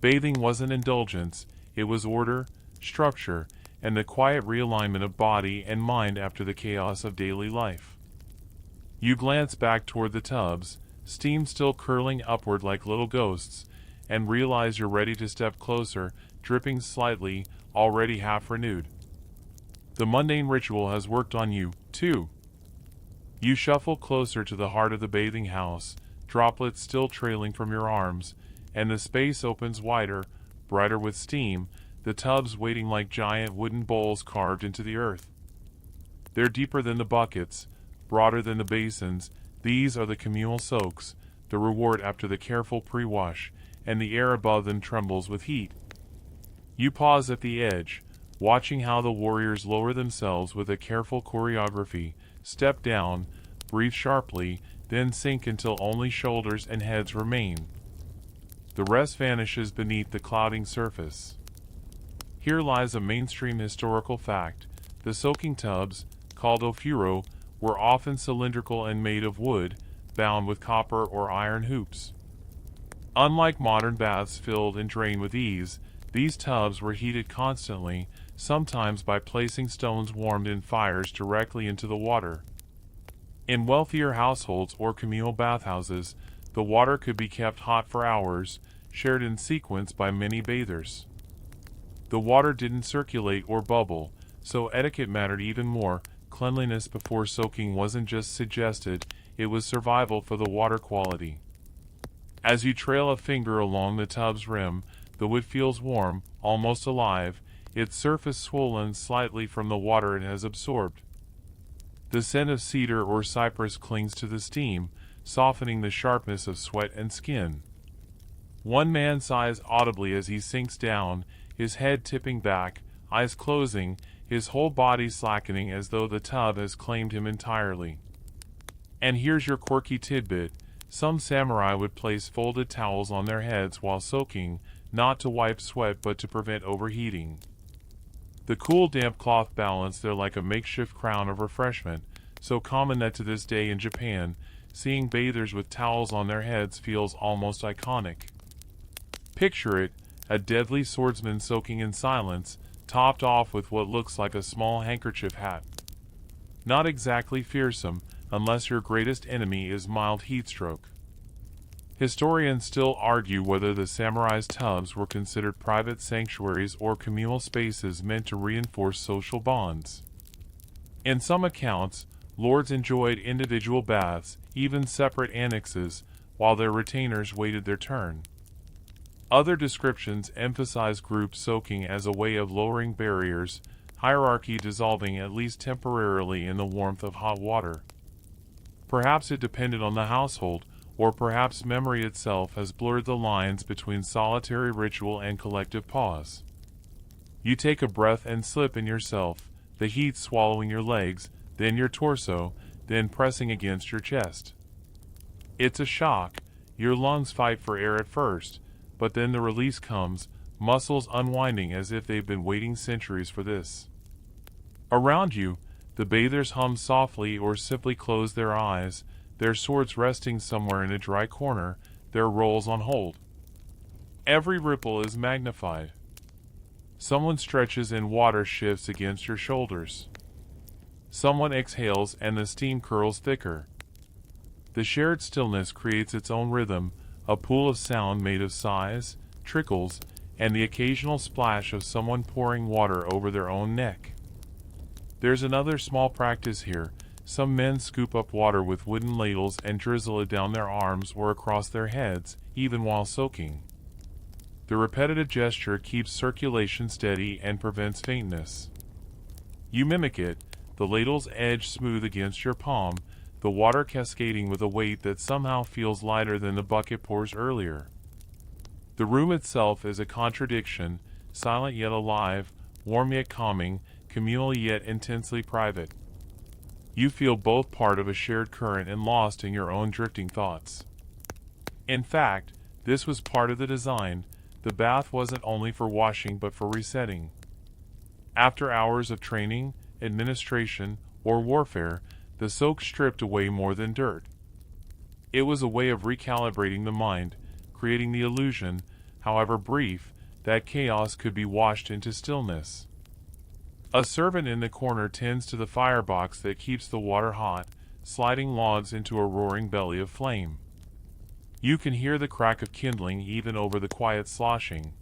Bathing wasn't indulgence, it was order, structure, and the quiet realignment of body and mind after the chaos of daily life. You glance back toward the tubs, steam still curling upward like little ghosts, and realize you're ready to step closer, dripping slightly, already half renewed. The mundane ritual has worked on you, too. You shuffle closer to the heart of the bathing house, droplets still trailing from your arms, and the space opens wider, brighter with steam, the tubs waiting like giant wooden bowls carved into the earth. They're deeper than the buckets, broader than the basins. These are the communal soaks, the reward after the careful pre-wash, and the air above them trembles with heat. You pause at the edge, watching how the warriors lower themselves with a careful choreography, step down, breathe sharply, then sink until only shoulders and heads remain. The rest vanishes beneath the clouding surface. Here lies a mainstream historical fact. The soaking tubs, called ofuro, were often cylindrical and made of wood, bound with copper or iron hoops. Unlike modern baths filled and drained with ease, these tubs were heated constantly, sometimes by placing stones warmed in fires directly into the water. In wealthier households or communal bathhouses, the water could be kept hot for hours, shared in sequence by many bathers. The water didn't circulate or bubble, so etiquette mattered even more. Cleanliness before soaking wasn't just suggested, it was survival for the water quality. As you trail a finger along the tub's rim, the wood feels warm, almost alive, its surface swollen slightly from the water it has absorbed. The scent of cedar or cypress clings to the steam, softening the sharpness of sweat and skin. One man sighs audibly as he sinks down, his head tipping back, eyes closing, his whole body slackening as though the tub has claimed him entirely. And here's your quirky tidbit. Some samurai would place folded towels on their heads while soaking, not to wipe sweat but to prevent overheating. The cool damp cloth balanced there like a makeshift crown of refreshment, so common that to this day in Japan, seeing bathers with towels on their heads feels almost iconic. Picture it, a deadly swordsman soaking in silence, topped off with what looks like a small handkerchief hat. Not exactly fearsome, unless your greatest enemy is mild heatstroke. Historians still argue whether the samurai's tubs were considered private sanctuaries or communal spaces meant to reinforce social bonds. In some accounts, lords enjoyed individual baths, even separate annexes, while their retainers waited their turn. Other descriptions emphasize group soaking as a way of lowering barriers, hierarchy dissolving at least temporarily in the warmth of hot water. Perhaps it depended on the household, or perhaps memory itself has blurred the lines between solitary ritual and collective pause. You take a breath and slip in yourself, the heat swallowing your legs, then your torso, then pressing against your chest. It's a shock. Your lungs fight for air at first, but then the release comes, muscles unwinding as if they've been waiting centuries for this. Around you, the bathers hum softly or simply close their eyes, their swords resting somewhere in a dry corner, their roles on hold. Every ripple is magnified. Someone stretches and water shifts against your shoulders. Someone exhales and the steam curls thicker. The shared stillness creates its own rhythm, a pool of sound made of sighs, trickles, and the occasional splash of someone pouring water over their own neck. There's another small practice here. Some men scoop up water with wooden ladles and drizzle it down their arms or across their heads, even while soaking. The repetitive gesture keeps circulation steady and prevents faintness. You mimic it, the ladle's edge smooth against your palm, the water cascading with a weight that somehow feels lighter than the bucket pours earlier. The room itself is a contradiction, silent yet alive, warm yet calming, communal yet intensely private. You feel both part of a shared current and lost in your own drifting thoughts. In fact, this was part of the design. The bath wasn't only for washing but for resetting. After hours of training, administration, or warfare, the soak stripped away more than dirt. It was a way of recalibrating the mind, creating the illusion, however brief, that chaos could be washed into stillness. A servant in the corner tends to the firebox that keeps the water hot, sliding logs into a roaring belly of flame. You can hear the crack of kindling even over the quiet sloshing.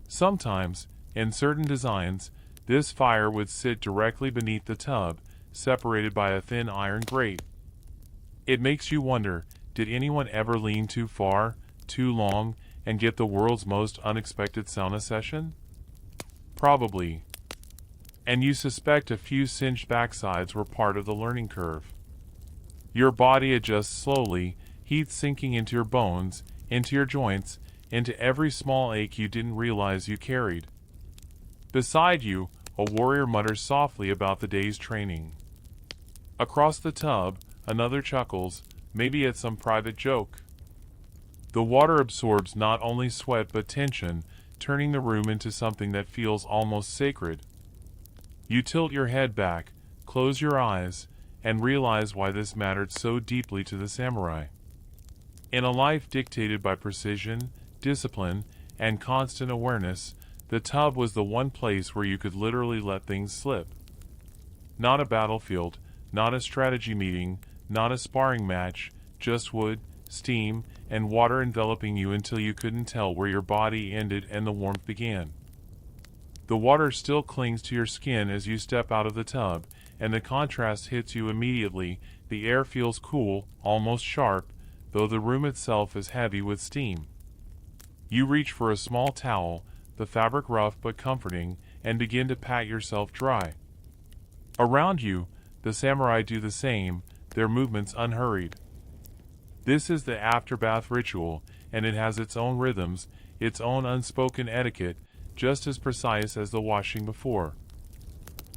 Sometimes, in certain designs, this fire would sit directly beneath the tub, separated by a thin iron grate. It makes you wonder, did anyone ever lean too far, too long, and get the world's most unexpected sauna session? Probably. And you suspect a few singed backsides were part of the learning curve. Your body adjusts slowly, heat sinking into your bones, into your joints, into every small ache you didn't realize you carried. Beside you, a warrior mutters softly about the day's training. Across the tub, another chuckles, maybe at some private joke. The water absorbs not only sweat but tension, turning the room into something that feels almost sacred. You tilt your head back, close your eyes, and realize why this mattered so deeply to the samurai. In a life dictated by precision, discipline, and constant awareness, the tub was the one place where you could literally let things slip. Not a battlefield, not a strategy meeting, not a sparring match, just wood, steam, and water enveloping you until you couldn't tell where your body ended and the warmth began. The water still clings to your skin as you step out of the tub, and the contrast hits you immediately. The air feels cool, almost sharp, though the room itself is heavy with steam. You reach for a small towel, the fabric rough but comforting, and begin to pat yourself dry. Around you, the samurai do the same, their movements unhurried. This is the afterbath ritual, and it has its own rhythms, its own unspoken etiquette, just as precise as the washing before.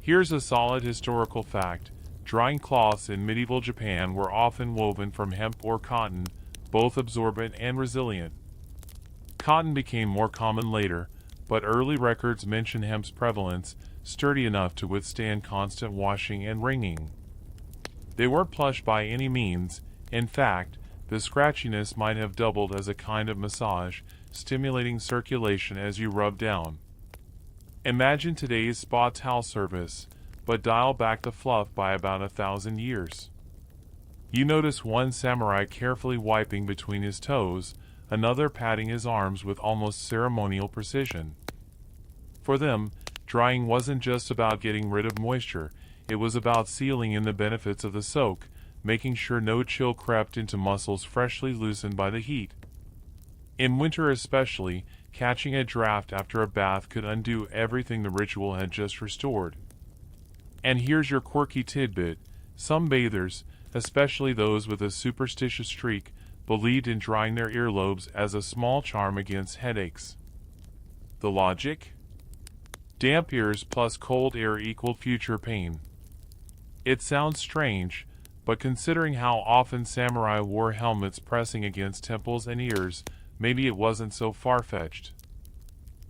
Here's a solid historical fact. Drying cloths in medieval Japan were often woven from hemp or cotton, both absorbent and resilient. Cotton became more common later, but early records mention hemp's prevalence, sturdy enough to withstand constant washing and wringing. They weren't plush by any means. In fact, the scratchiness might have doubled as a kind of massage, stimulating circulation as you rub down. Imagine today's spa towel service, but dial back the fluff by about 1,000 years. You notice one samurai carefully wiping between his toes, another patting his arms with almost ceremonial precision. For them, drying wasn't just about getting rid of moisture, it was about sealing in the benefits of the soak, making sure no chill crept into muscles freshly loosened by the heat. In winter especially, catching a draft after a bath could undo everything the ritual had just restored. And here's your quirky tidbit. Some bathers, especially those with a superstitious streak, believed in drying their earlobes as a small charm against headaches. The logic? Damp ears plus cold air equaled future pain. It sounds strange, but considering how often samurai wore helmets pressing against temples and ears, maybe it wasn't so far-fetched.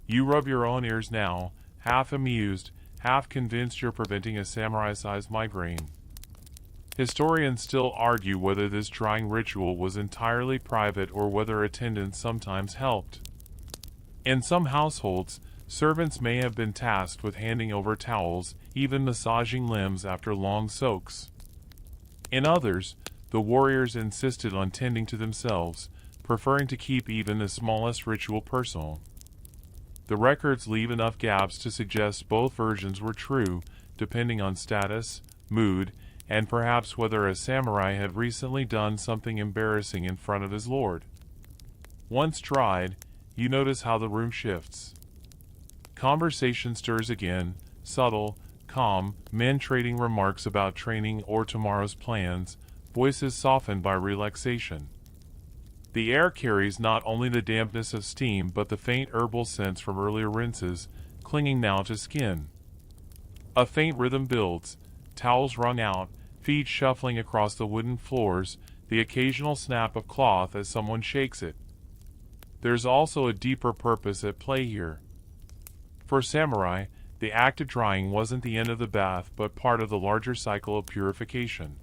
You rub your own ears now, half amused, half convinced you're preventing a samurai-sized migraine. Historians still argue whether this drying ritual was entirely private or whether attendants sometimes helped. In some households, servants may have been tasked with handing over towels, even massaging limbs after long soaks. In others, the warriors insisted on tending to themselves, preferring to keep even the smallest ritual personal. The records leave enough gaps to suggest both versions were true, depending on status, mood, and perhaps whether a samurai had recently done something embarrassing in front of his lord. Once dried, you notice how the room shifts. Conversation stirs again, subtle, calm, men trading remarks about training or tomorrow's plans, voices softened by relaxation. The air carries not only the dampness of steam but the faint herbal scents from earlier rinses, clinging now to skin. A faint rhythm builds, towels wrung out, feet shuffling across the wooden floors, the occasional snap of cloth as someone shakes it. There's also a deeper purpose at play here. For samurai, the act of drying wasn't the end of the bath but part of the larger cycle of purification.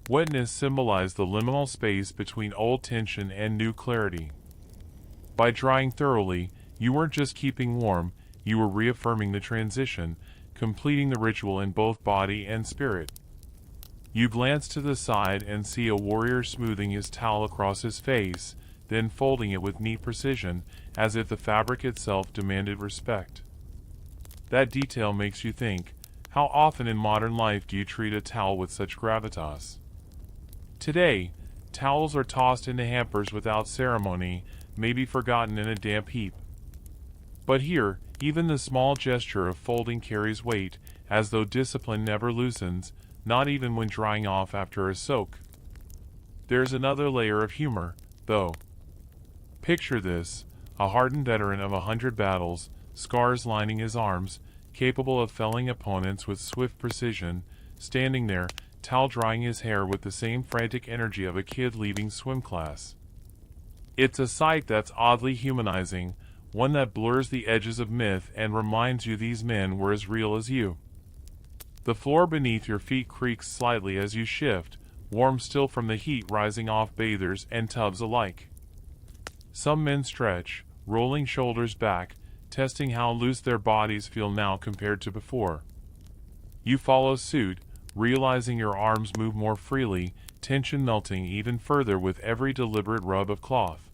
Wetness symbolized the liminal space between old tension and new clarity. By drying thoroughly, you weren't just keeping warm, you were reaffirming the transition, completing the ritual in both body and spirit. You glance to the side and see a warrior smoothing his towel across his face, then folding it with neat precision, as if the fabric itself demanded respect. That detail makes you think, how often in modern life do you treat a towel with such gravitas? Today, towels are tossed into hampers without ceremony, maybe forgotten in a damp heap. But here, even the small gesture of folding carries weight, as though discipline never loosens, not even when drying off after a soak. There's another layer of humor, though. Picture this, a hardened veteran of 100 battles, scars lining his arms, capable of felling opponents with swift precision, standing there, towel drying his hair with the same frantic energy of a kid leaving swim class. It's a sight that's oddly humanizing, one that blurs the edges of myth and reminds you these men were as real as you. The floor beneath your feet creaks slightly as you shift, warm still from the heat rising off bathers and tubs alike. Some men stretch, rolling shoulders back, testing how loose their bodies feel now compared to before. You follow suit, realizing your arms move more freely, tension melting even further with every deliberate rub of cloth.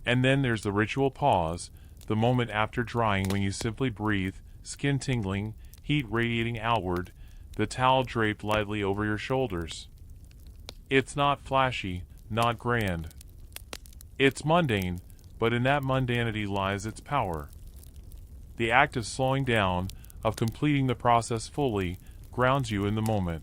And then there's the ritual pause, the moment after drying when you simply breathe, skin tingling, heat radiating outward, the towel draped lightly over your shoulders. It's not flashy, not grand. It's mundane, but in that mundanity lies its power. The act of slowing down, of completing the process fully, grounds you in the moment.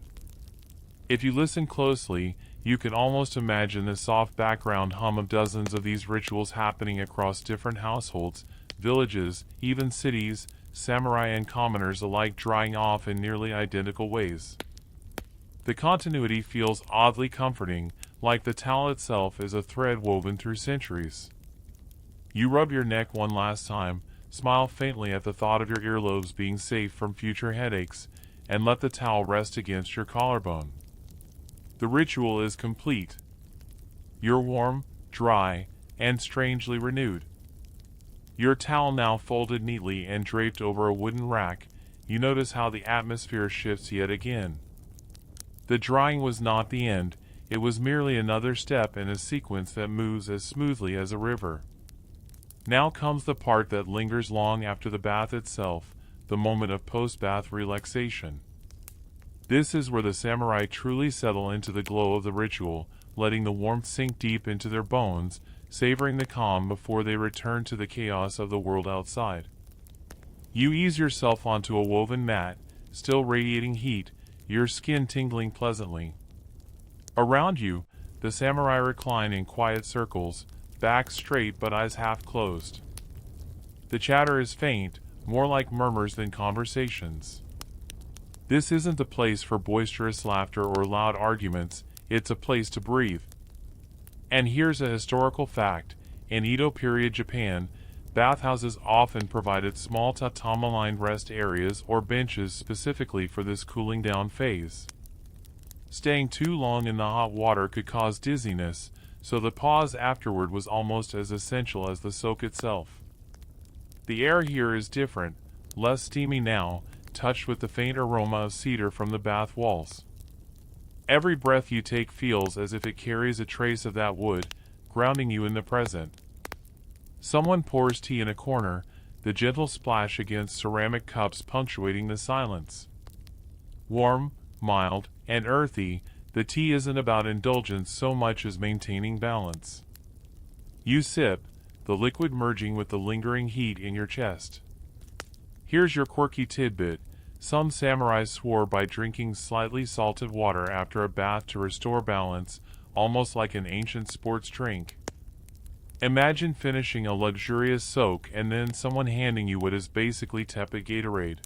If you listen closely, you can almost imagine the soft background hum of dozens of these rituals happening across different households, villages, even cities, samurai and commoners alike drying off in nearly identical ways. The continuity feels oddly comforting, like the towel itself is a thread woven through centuries. You rub your neck one last time, smile faintly at the thought of your earlobes being safe from future headaches, and let the towel rest against your collarbone. The ritual is complete. You're warm, dry, and strangely renewed. Your towel now folded neatly and draped over a wooden rack, you notice how the atmosphere shifts yet again. The drying was not the end, it was merely another step in a sequence that moves as smoothly as a river. Now comes the part that lingers long after the bath itself, the moment of post-bath relaxation. This is where the samurai truly settle into the glow of the ritual, letting the warmth sink deep into their bones, savoring the calm before they return to the chaos of the world outside. You ease yourself onto a woven mat, still radiating heat, your skin tingling pleasantly. Around you, the samurai recline in quiet circles, backs straight but eyes half closed. The chatter is faint, more like murmurs than conversations. This isn't the place for boisterous laughter or loud arguments, it's a place to breathe. And here's a historical fact. In Edo period Japan, bathhouses often provided small tatami-lined rest areas or benches specifically for this cooling down phase. Staying too long in the hot water could cause dizziness, so the pause afterward was almost as essential as the soak itself. The air here is different, less steamy now, touched with the faint aroma of cedar from the bath walls. Every breath you take feels as if it carries a trace of that wood, grounding you in the present. Someone pours tea in a corner, the gentle splash against ceramic cups punctuating the silence. Warm, mild, and earthy, the tea isn't about indulgence so much as maintaining balance. You sip, the liquid merging with the lingering heat in your chest. Here's your quirky tidbit. Some samurais swore by drinking slightly salted water after a bath to restore balance, almost like an ancient sports drink. Imagine finishing a luxurious soak and then someone handing you what is basically tepid Gatorade.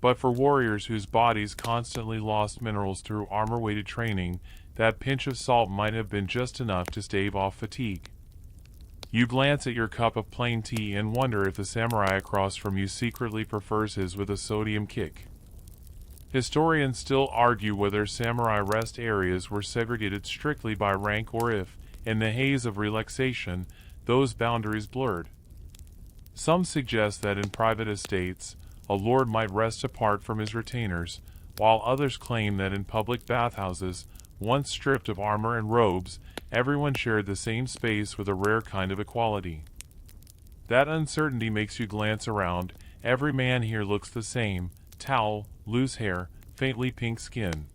But for warriors whose bodies constantly lost minerals through armor-weighted training, that pinch of salt might have been just enough to stave off fatigue. You glance at your cup of plain tea and wonder if the samurai across from you secretly prefers his with a sodium kick. Historians still argue whether samurai rest areas were segregated strictly by rank or if, in the haze of relaxation, those boundaries blurred. Some suggest that in private estates, a lord might rest apart from his retainers, while others claim that in public bathhouses, once stripped of armor and robes, everyone shared the same space with a rare kind of equality. That uncertainty makes you glance around. Every man here looks the same: towel, loose hair, faintly pink skin.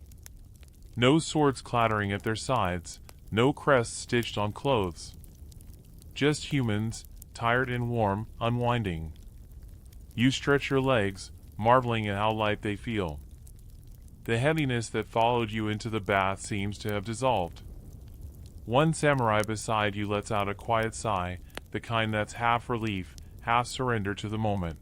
No swords clattering at their sides, no crests stitched on clothes. Just humans, tired and warm, unwinding. You stretch your legs, marveling at how light they feel. The heaviness that followed you into the bath seems to have dissolved. One samurai beside you lets out a quiet sigh, the kind that's half relief, half surrender to the moment.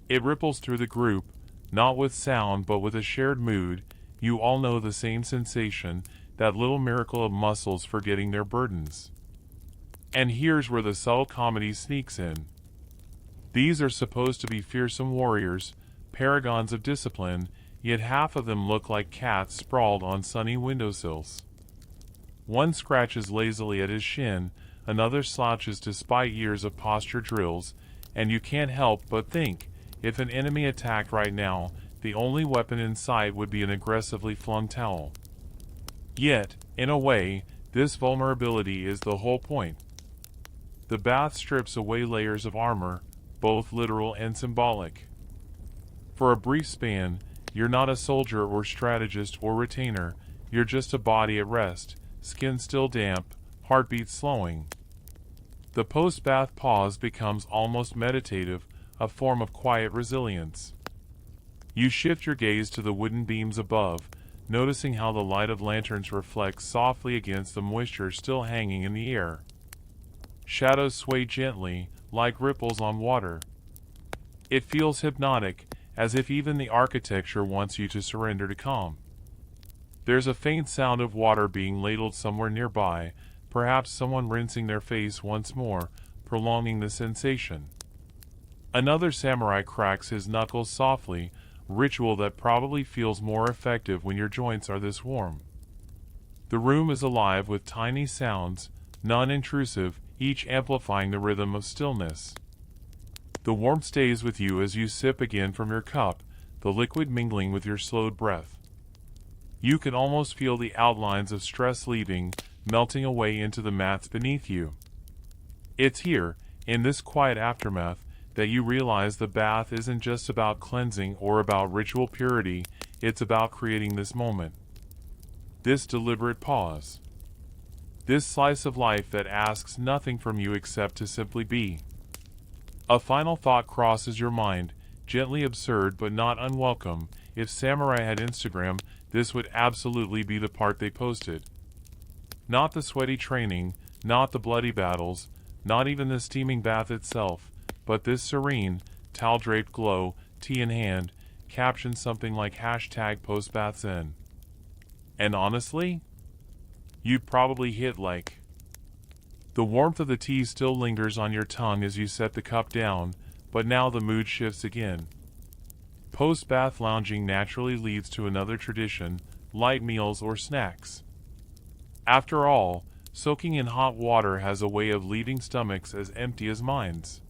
It ripples through the group, not with sound but with a shared mood. You all know the same sensation, that little miracle of muscles forgetting their burdens. And here's where the subtle comedy sneaks in. These are supposed to be fearsome warriors, paragons of discipline, yet half of them look like cats sprawled on sunny windowsills. One scratches lazily at his shin, another slouches despite years of posture drills, and you can't help but think, if an enemy attacked right now, the only weapon in sight would be an aggressively flung towel. Yet, in a way, this vulnerability is the whole point. The bath strips away layers of armor, both literal and symbolic. For a brief span, you're not a soldier or strategist or retainer, you're just a body at rest, skin still damp, heartbeat slowing. The post-bath pause becomes almost meditative, a form of quiet resilience. You shift your gaze to the wooden beams above, noticing how the light of lanterns reflects softly against the moisture still hanging in the air. Shadows sway gently, like ripples on water. It feels hypnotic, as if even the architecture wants you to surrender to calm. There's a faint sound of water being ladled somewhere nearby, perhaps someone rinsing their face once more, prolonging the sensation. Another samurai cracks his knuckles softly, ritual that probably feels more effective when your joints are this warm. The room is alive with tiny sounds, non-intrusive, each amplifying the rhythm of stillness. The warmth stays with you as you sip again from your cup, the liquid mingling with your slowed breath. You can almost feel the outlines of stress leaving, melting away into the mats beneath you. It's here, in this quiet aftermath, that you realize the bath isn't just about cleansing or about ritual purity, it's about creating this moment. This deliberate pause. This slice of life that asks nothing from you except to simply be. A final thought crosses your mind, gently absurd but not unwelcome. If samurai had Instagram, this would absolutely be the part they posted. Not the sweaty training, not the bloody battles, not even the steaming bath itself, but this serene, towel-draped glow, tea in hand, captioned something like #postbathzen. And honestly, you'd probably hit like. The warmth of the tea still lingers on your tongue as you set the cup down, but now the mood shifts again. Post-bath lounging naturally leads to another tradition, light meals or snacks. After all, soaking in hot water has a way of leaving stomachs as empty as minds.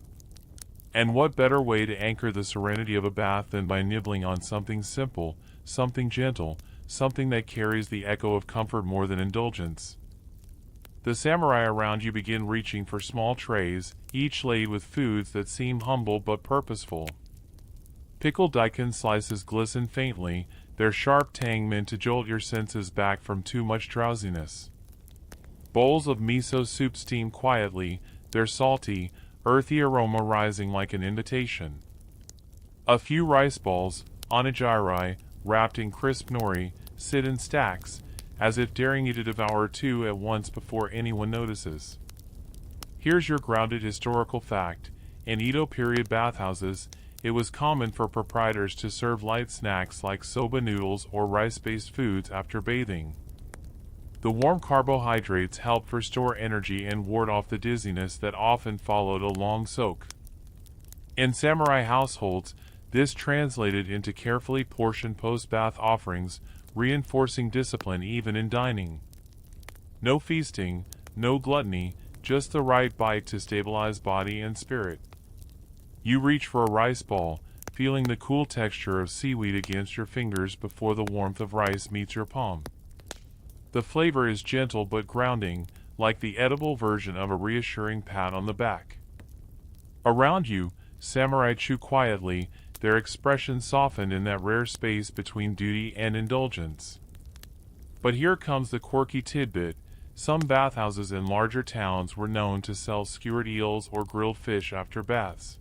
And what better way to anchor the serenity of a bath than by nibbling on something simple, something gentle, something that carries the echo of comfort more than indulgence. The samurai around you begin reaching for small trays, each laid with foods that seem humble but purposeful. Pickled daikon slices glisten faintly, their sharp tang meant to jolt your senses back from too much drowsiness. Bowls of miso soup steam quietly, their salty, earthy aroma rising like an invitation. A few rice balls, onigiri, wrapped in crisp nori, sit in stacks, as if daring you to devour two at once before anyone notices. Here's your grounded historical fact. In Edo period bathhouses, it was common for proprietors to serve light snacks like soba noodles or rice-based foods after bathing. The warm carbohydrates helped restore energy and ward off the dizziness that often followed a long soak. In samurai households, this translated into carefully portioned post-bath offerings, reinforcing discipline even in dining. No feasting, no gluttony, just the right bite to stabilize body and spirit. You reach for a rice ball, feeling the cool texture of seaweed against your fingers before the warmth of rice meets your palm. The flavor is gentle but grounding, like the edible version of a reassuring pat on the back. Around you, samurai chew quietly, their expressions softened in that rare space between duty and indulgence. But here comes the quirky tidbit. Some bathhouses in larger towns were known to sell skewered eels or grilled fish after baths.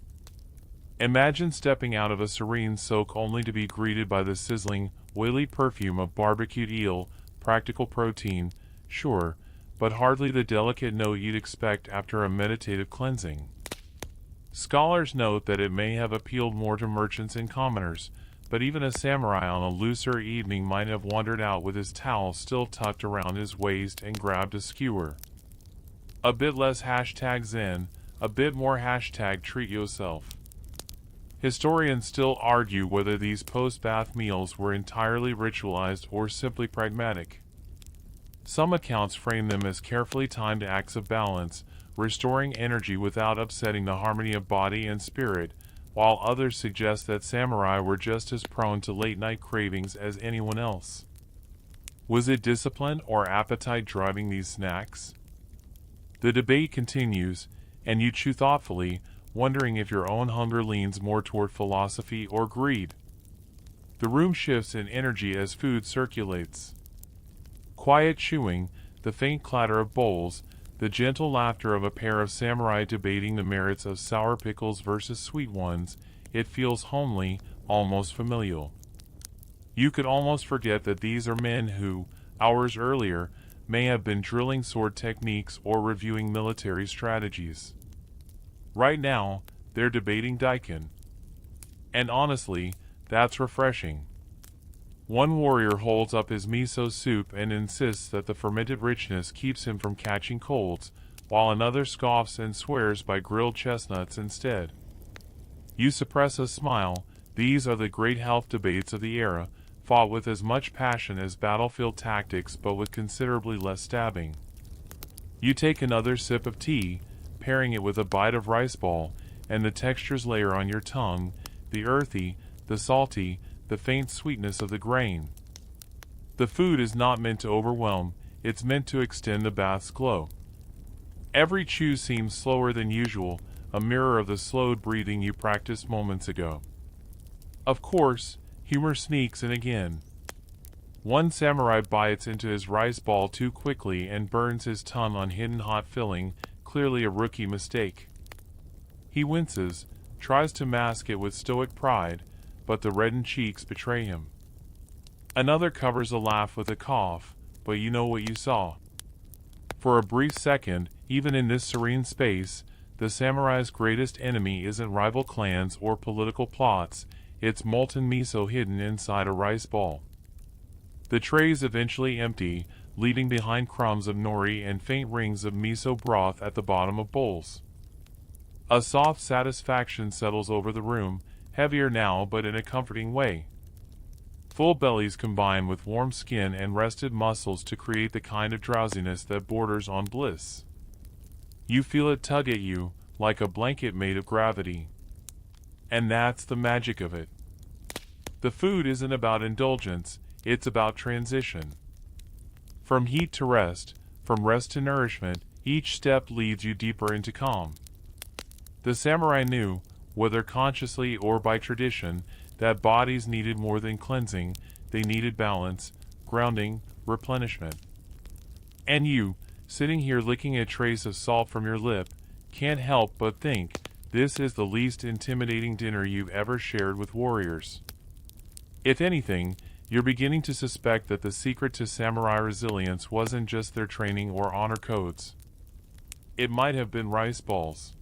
Imagine stepping out of a serene soak only to be greeted by the sizzling, oily perfume of barbecued eel, practical protein, sure, but hardly the delicate note you'd expect after a meditative cleansing. Scholars note that it may have appealed more to merchants and commoners, but even a samurai on a looser evening might have wandered out with his towel still tucked around his waist and grabbed a skewer. A bit less #zen, a bit more #treat yourself. Historians still argue whether these post-bath meals were entirely ritualized or simply pragmatic. Some accounts frame them as carefully timed acts of balance, restoring energy without upsetting the harmony of body and spirit, while others suggest that samurai were just as prone to late-night cravings as anyone else. Was it discipline or appetite driving these snacks? The debate continues, and you chew thoughtfully, wondering if your own hunger leans more toward philosophy or greed. The room shifts in energy as food circulates. Quiet chewing, the faint clatter of bowls, the gentle laughter of a pair of samurai debating the merits of sour pickles versus sweet ones, it feels homely, almost familial. You could almost forget that these are men who, hours earlier, may have been drilling sword techniques or reviewing military strategies. Right now, they're debating daikon. And honestly, that's refreshing. One warrior holds up his miso soup and insists that the fermented richness keeps him from catching colds, while another scoffs and swears by grilled chestnuts instead. You suppress a smile. These are the great health debates of the era, fought with as much passion as battlefield tactics but with considerably less stabbing. You take another sip of tea, pairing it with a bite of rice ball, and the textures layer on your tongue, the earthy, the salty, the faint sweetness of the grain. The food is not meant to overwhelm, it's meant to extend the bath's glow. Every chew seems slower than usual, a mirror of the slowed breathing you practiced moments ago. Of course, humor sneaks in again. One samurai bites into his rice ball too quickly and burns his tongue on hidden hot filling, clearly a rookie mistake. He winces, tries to mask it with stoic pride, but the reddened cheeks betray him. Another covers a laugh with a cough, but you know what you saw. For a brief second, even in this serene space, the samurai's greatest enemy isn't rival clans or political plots, it's molten miso hidden inside a rice ball. The trays eventually empty, leaving behind crumbs of nori and faint rings of miso broth at the bottom of bowls. A soft satisfaction settles over the room, heavier now but in a comforting way. Full bellies combine with warm skin and rested muscles to create the kind of drowsiness that borders on bliss. You feel it tug at you, like a blanket made of gravity. And that's the magic of it. The food isn't about indulgence, it's about transition. From heat to rest, from rest to nourishment, each step leads you deeper into calm. The samurai knew, whether consciously or by tradition, that bodies needed more than cleansing, they needed balance, grounding, replenishment. And you, sitting here licking a trace of salt from your lip, can't help but think, this is the least intimidating dinner you've ever shared with warriors. If anything, you're beginning to suspect that the secret to samurai resilience wasn't just their training or honor codes. It might have been rice balls.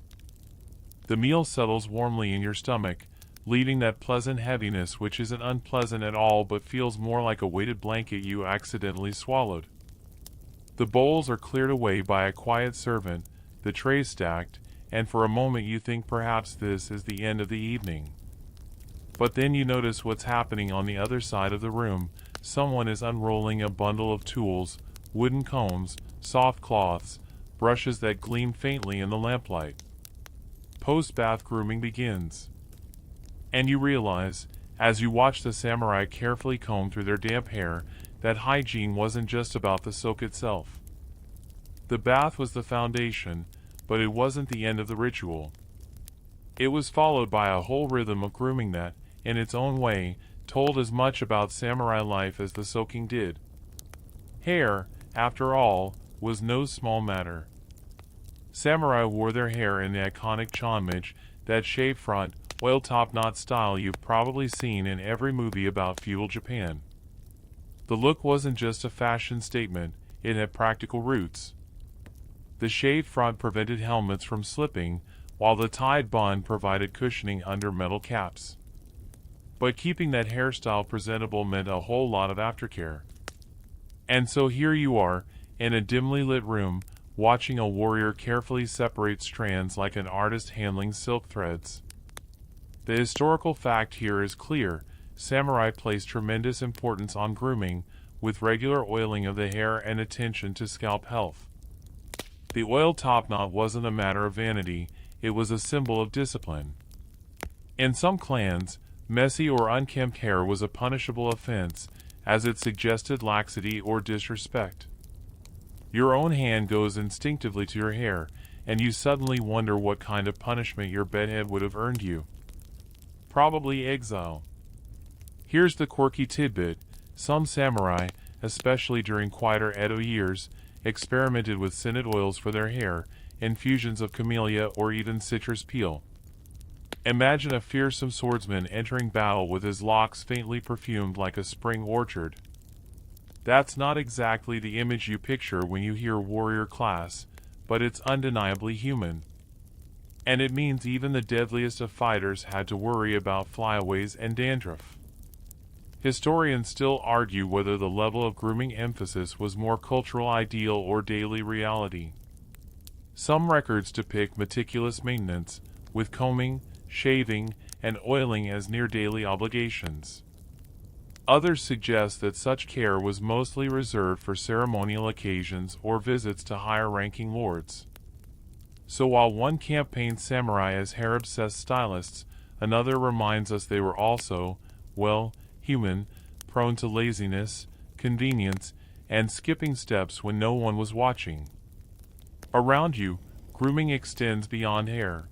The meal settles warmly in your stomach, leaving that pleasant heaviness which isn't unpleasant at all but feels more like a weighted blanket you accidentally swallowed. The bowls are cleared away by a quiet servant, the trays stacked, and for a moment you think perhaps this is the end of the evening. But then you notice what's happening on the other side of the room. Someone is unrolling a bundle of tools, wooden combs, soft cloths, brushes that gleam faintly in the lamplight. Post-bath grooming begins. And you realize, as you watch the samurai carefully comb through their damp hair, that hygiene wasn't just about the soak itself. The bath was the foundation, but it wasn't the end of the ritual. It was followed by a whole rhythm of grooming that, in its own way, told as much about samurai life as the soaking did. Hair, after all, was no small matter. Samurai wore their hair in the iconic chanmage, that shaved front, oil top knot style you've probably seen in every movie about feudal Japan. The look wasn't just a fashion statement, it had practical roots. The shaved front prevented helmets from slipping, while the tied bun provided cushioning under metal caps. But keeping that hairstyle presentable meant a whole lot of aftercare. And so here you are, in a dimly lit room, watching a warrior carefully separate strands like an artist handling silk threads. The historical fact here is clear. Samurai placed tremendous importance on grooming, with regular oiling of the hair and attention to scalp health. The oil topknot wasn't a matter of vanity, it was a symbol of discipline. In some clans, messy or unkempt hair was a punishable offense, as it suggested laxity or disrespect. Your own hand goes instinctively to your hair, and you suddenly wonder what kind of punishment your bedhead would have earned you. Probably exile. Here's the quirky tidbit. Some samurai, especially during quieter Edo years, experimented with scented oils for their hair, infusions of camellia or even citrus peel. Imagine a fearsome swordsman entering battle with his locks faintly perfumed like a spring orchard. That's not exactly the image you picture when you hear warrior class, but it's undeniably human. And it means even the deadliest of fighters had to worry about flyaways and dandruff. Historians still argue whether the level of grooming emphasis was more cultural ideal or daily reality. Some records depict meticulous maintenance, with combing, shaving, and oiling as near daily obligations. Others suggest that such care was mostly reserved for ceremonial occasions or visits to higher-ranking lords. So while one camp paints samurai as hair-obsessed stylists, another reminds us they were also, well, human, prone to laziness, convenience, and skipping steps when no one was watching. Around you, grooming extends beyond hair.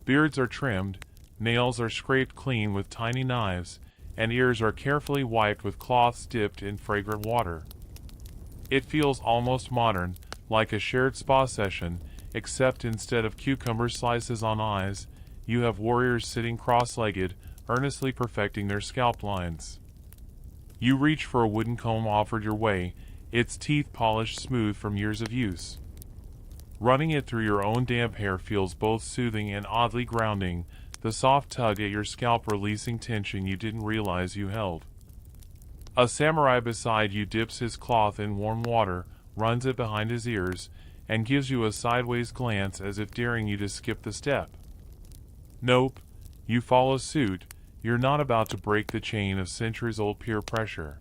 Beards are trimmed, nails are scraped clean with tiny knives, and ears are carefully wiped with cloths dipped in fragrant water. It feels almost modern, like a shared spa session, except instead of cucumber slices on eyes, you have warriors sitting cross-legged, earnestly perfecting their scalp lines. You reach for a wooden comb offered your way, its teeth polished smooth from years of use. Running it through your own damp hair feels both soothing and oddly grounding, the soft tug at your scalp releasing tension you didn't realize you held. A samurai beside you dips his cloth in warm water, runs it behind his ears, and gives you a sideways glance as if daring you to skip the step. Nope, you follow suit. You're not about to break the chain of centuries-old peer pressure.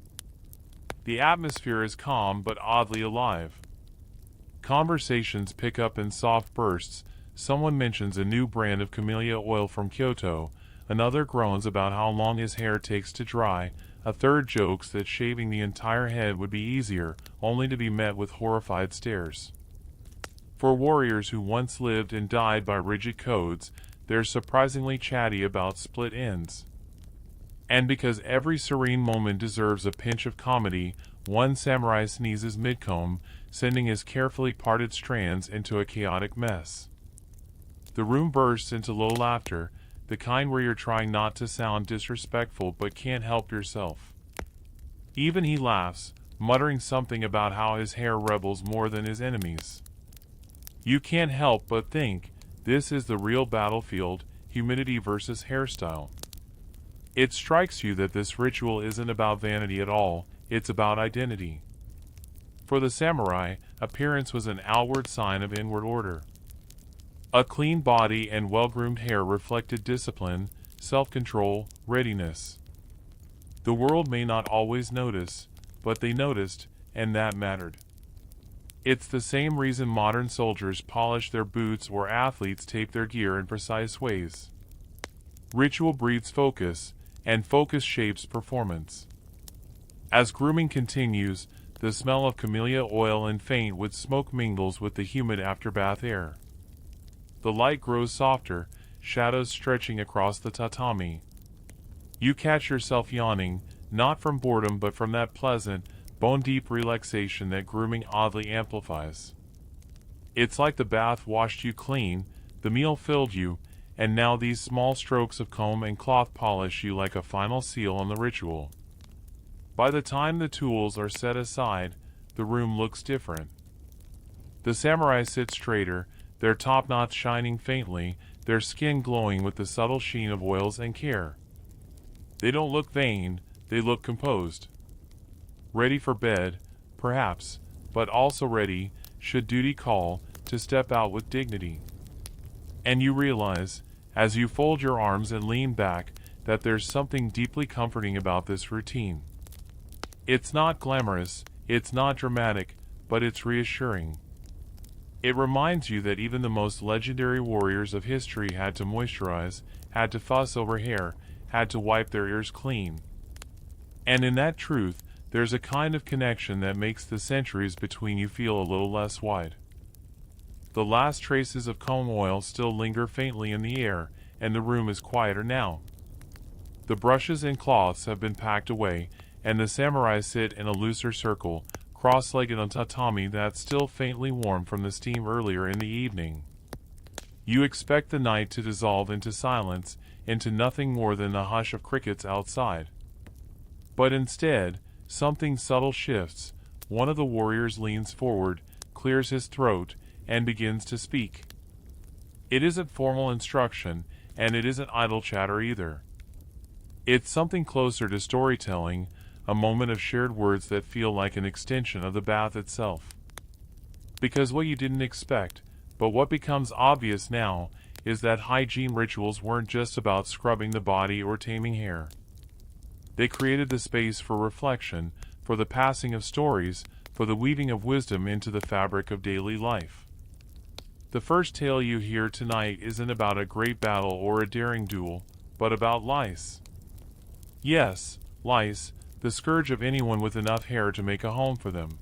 The atmosphere is calm but oddly alive. Conversations pick up in soft bursts. Someone mentions a new brand of camellia oil from Kyoto, another groans about how long his hair takes to dry, a third jokes that shaving the entire head would be easier, only to be met with horrified stares. For warriors who once lived and died by rigid codes, they're surprisingly chatty about split ends. And because every serene moment deserves a pinch of comedy, one samurai sneezes mid-comb, sending his carefully parted strands into a chaotic mess. The room bursts into low laughter, the kind where you're trying not to sound disrespectful but can't help yourself. Even he laughs, muttering something about how his hair rebels more than his enemies. You can't help but think, this is the real battlefield, humidity versus hairstyle. It strikes you that this ritual isn't about vanity at all, it's about identity. For the samurai, appearance was an outward sign of inward order. A clean body and well-groomed hair reflected discipline, self-control, readiness. The world may not always notice, but they noticed, and that mattered. It's the same reason modern soldiers polish their boots or athletes tape their gear in precise ways. Ritual breeds focus, and focus shapes performance. As grooming continues, the smell of camellia oil and faint with smoke mingles with the humid afterbath air. The light grows softer, shadows stretching across the tatami. You catch yourself yawning, not from boredom but from that pleasant, bone-deep relaxation that grooming oddly amplifies. It's like the bath washed you clean, the meal filled you, and now these small strokes of comb and cloth polish you like a final seal on the ritual. By the time the tools are set aside, the room looks different. The samurai sit straighter, their top knots shining faintly, their skin glowing with the subtle sheen of oils and care. They don't look vain, they look composed. Ready for bed, perhaps, but also ready, should duty call, to step out with dignity. And you realize, as you fold your arms and lean back, that there's something deeply comforting about this routine. It's not glamorous, it's not dramatic, but it's reassuring. It reminds you that even the most legendary warriors of history had to moisturize, had to fuss over hair, had to wipe their ears clean. And in that truth, there's a kind of connection that makes the centuries between you feel a little less wide. The last traces of comb oil still linger faintly in the air, and the room is quieter now. The brushes and cloths have been packed away, and the samurai sit in a looser circle, cross-legged on tatami that's still faintly warm from the steam earlier in the evening. You expect the night to dissolve into silence, into nothing more than the hush of crickets outside. But instead, something subtle shifts. One of the warriors leans forward, clears his throat, and begins to speak. It isn't formal instruction, and it isn't idle chatter either. It's something closer to storytelling, a moment of shared words that feel like an extension of the bath itself. Because what you didn't expect, but what becomes obvious now, is that hygiene rituals weren't just about scrubbing the body or taming hair. They created the space for reflection, for the passing of stories, for the weaving of wisdom into the fabric of daily life. The first tale you hear tonight isn't about a great battle or a daring duel, but about lice. Yes, lice, the scourge of anyone with enough hair to make a home for them.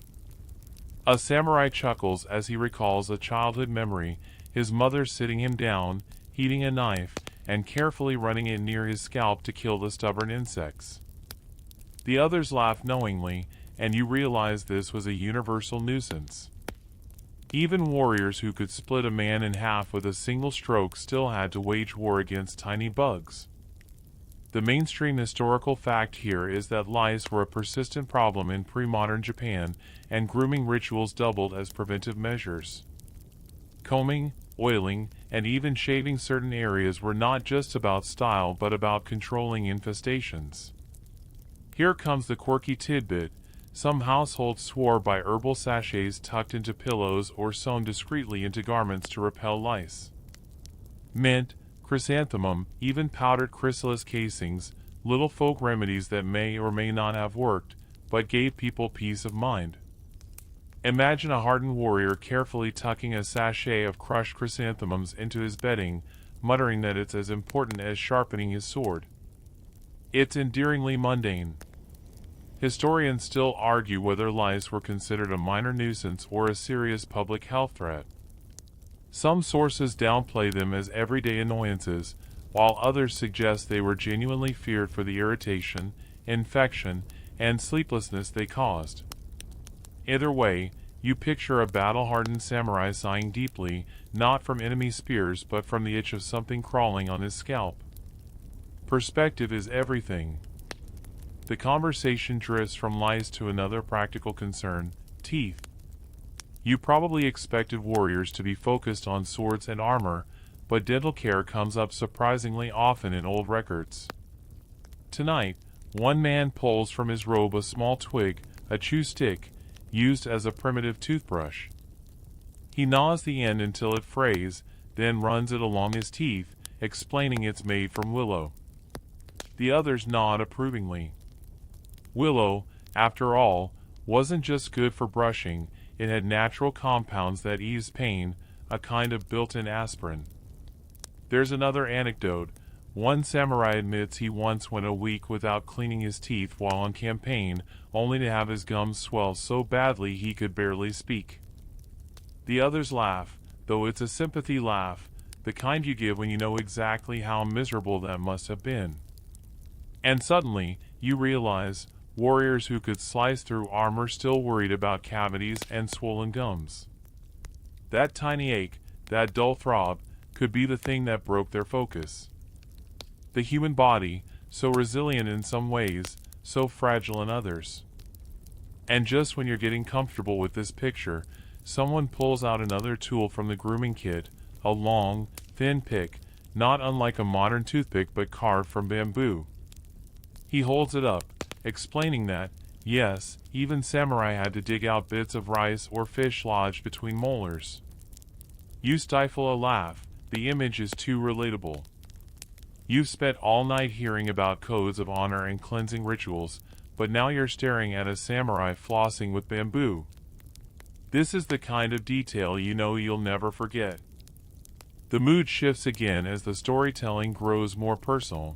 A samurai chuckles as he recalls a childhood memory, his mother sitting him down, heating a knife, and carefully running it near his scalp to kill the stubborn insects. The others laugh knowingly, and you realize this was a universal nuisance. Even warriors who could split a man in half with a single stroke still had to wage war against tiny bugs. The mainstream historical fact here is that lice were a persistent problem in pre-modern Japan, and grooming rituals doubled as preventive measures. Combing, oiling, and even shaving certain areas were not just about style but about controlling infestations. Here comes the quirky tidbit. Some households swore by herbal sachets tucked into pillows or sewn discreetly into garments to repel lice. Mint, chrysanthemum, even powdered chrysalis casings, little folk remedies that may or may not have worked, but gave people peace of mind. Imagine a hardened warrior carefully tucking a sachet of crushed chrysanthemums into his bedding, muttering that it's as important as sharpening his sword. It's endearingly mundane. Historians still argue whether lice were considered a minor nuisance or a serious public health threat. Some sources downplay them as everyday annoyances, while others suggest they were genuinely feared for the irritation, infection, and sleeplessness they caused. Either way, you picture a battle-hardened samurai sighing deeply, not from enemy spears but from the itch of something crawling on his scalp. Perspective is everything. The conversation drifts from lice to another practical concern: teeth. You probably expected warriors to be focused on swords and armor, but dental care comes up surprisingly often in old records. Tonight, one man pulls from his robe a small twig, a chew stick, used as a primitive toothbrush. He gnaws the end until it frays, then runs it along his teeth, explaining it's made from willow. The others nod approvingly. Willow, after all, wasn't just good for brushing, it had natural compounds that ease pain, a kind of built-in aspirin. There's another anecdote. One samurai admits he once went a week without cleaning his teeth while on campaign, only to have his gums swell so badly he could barely speak. The others laugh, though it's a sympathy laugh, the kind you give when you know exactly how miserable that must have been. And suddenly, you realize, warriors who could slice through armor still worried about cavities and swollen gums. That tiny ache, that dull throb, could be the thing that broke their focus. The human body, so resilient in some ways, so fragile in others. And just when you're getting comfortable with this picture, someone pulls out another tool from the grooming kit, a long, thin pick, not unlike a modern toothpick but carved from bamboo. He holds it up, explaining that, yes, even samurai had to dig out bits of rice or fish lodged between molars. You stifle a laugh, the image is too relatable. You've spent all night hearing about codes of honor and cleansing rituals, but now you're staring at a samurai flossing with bamboo. This is the kind of detail you know you'll never forget. The mood shifts again as the storytelling grows more personal.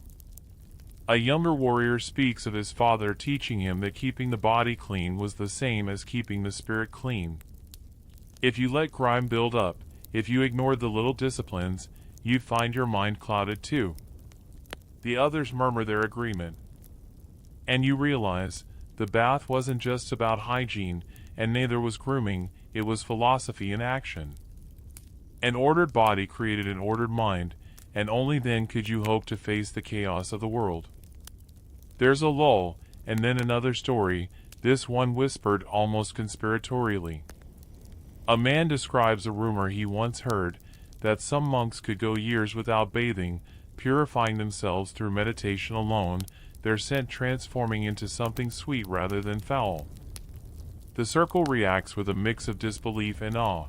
A younger warrior speaks of his father teaching him that keeping the body clean was the same as keeping the spirit clean. If you let grime build up, if you ignored the little disciplines, you'd find your mind clouded too. The others murmur their agreement. And you realize, the bath wasn't just about hygiene, and neither was grooming, it was philosophy in action. An ordered body created an ordered mind, and only then could you hope to face the chaos of the world. There's a lull, and then another story, this one whispered almost conspiratorially. A man describes a rumor he once heard, that some monks could go years without bathing, purifying themselves through meditation alone, their scent transforming into something sweet rather than foul. The circle reacts with a mix of disbelief and awe.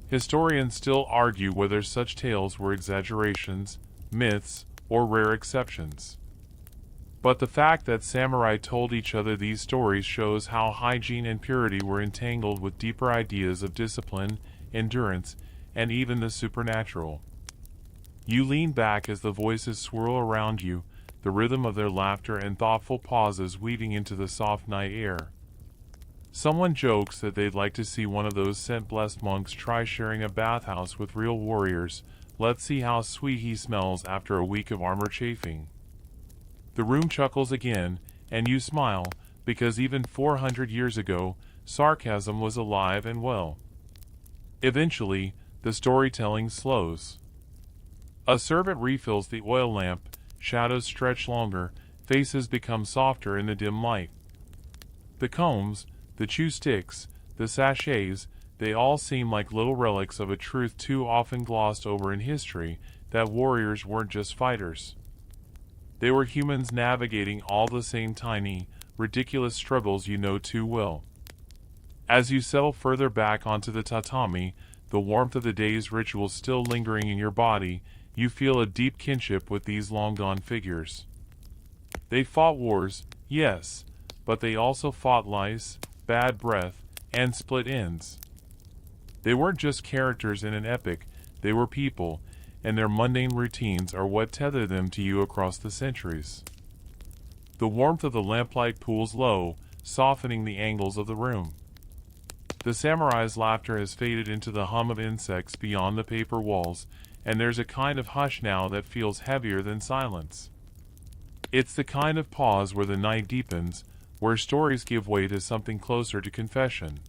Historians still argue whether such tales were exaggerations, myths, or rare exceptions. But the fact that samurai told each other these stories shows how hygiene and purity were entangled with deeper ideas of discipline, endurance, and even the supernatural. You lean back as the voices swirl around you, the rhythm of their laughter and thoughtful pauses weaving into the soft night air. Someone jokes that they'd like to see one of those scent-blessed monks try sharing a bathhouse with real warriors. Let's see how sweet he smells after a week of armor chafing. The room chuckles again, and you smile, because even 400 years ago, sarcasm was alive and well. Eventually, the storytelling slows. A servant refills the oil lamp, shadows stretch longer, faces become softer in the dim light. The combs, the chew sticks, the sachets, they all seem like little relics of a truth too often glossed over in history, that warriors weren't just fighters. They were humans navigating all the same tiny, ridiculous struggles you know too well. As you settle further back onto the tatami, the warmth of the day's ritual still lingering in your body, you feel a deep kinship with these long-gone figures. They fought wars, yes, but they also fought lice, bad breath, and split ends. They weren't just characters in an epic, they were people, and their mundane routines are what tether them to you across the centuries. The warmth of the lamplight pools low, softening the angles of the room. The samurai's laughter has faded into the hum of insects beyond the paper walls, and there's a kind of hush now that feels heavier than silence. It's the kind of pause where the night deepens, where stories give way to something closer to confession.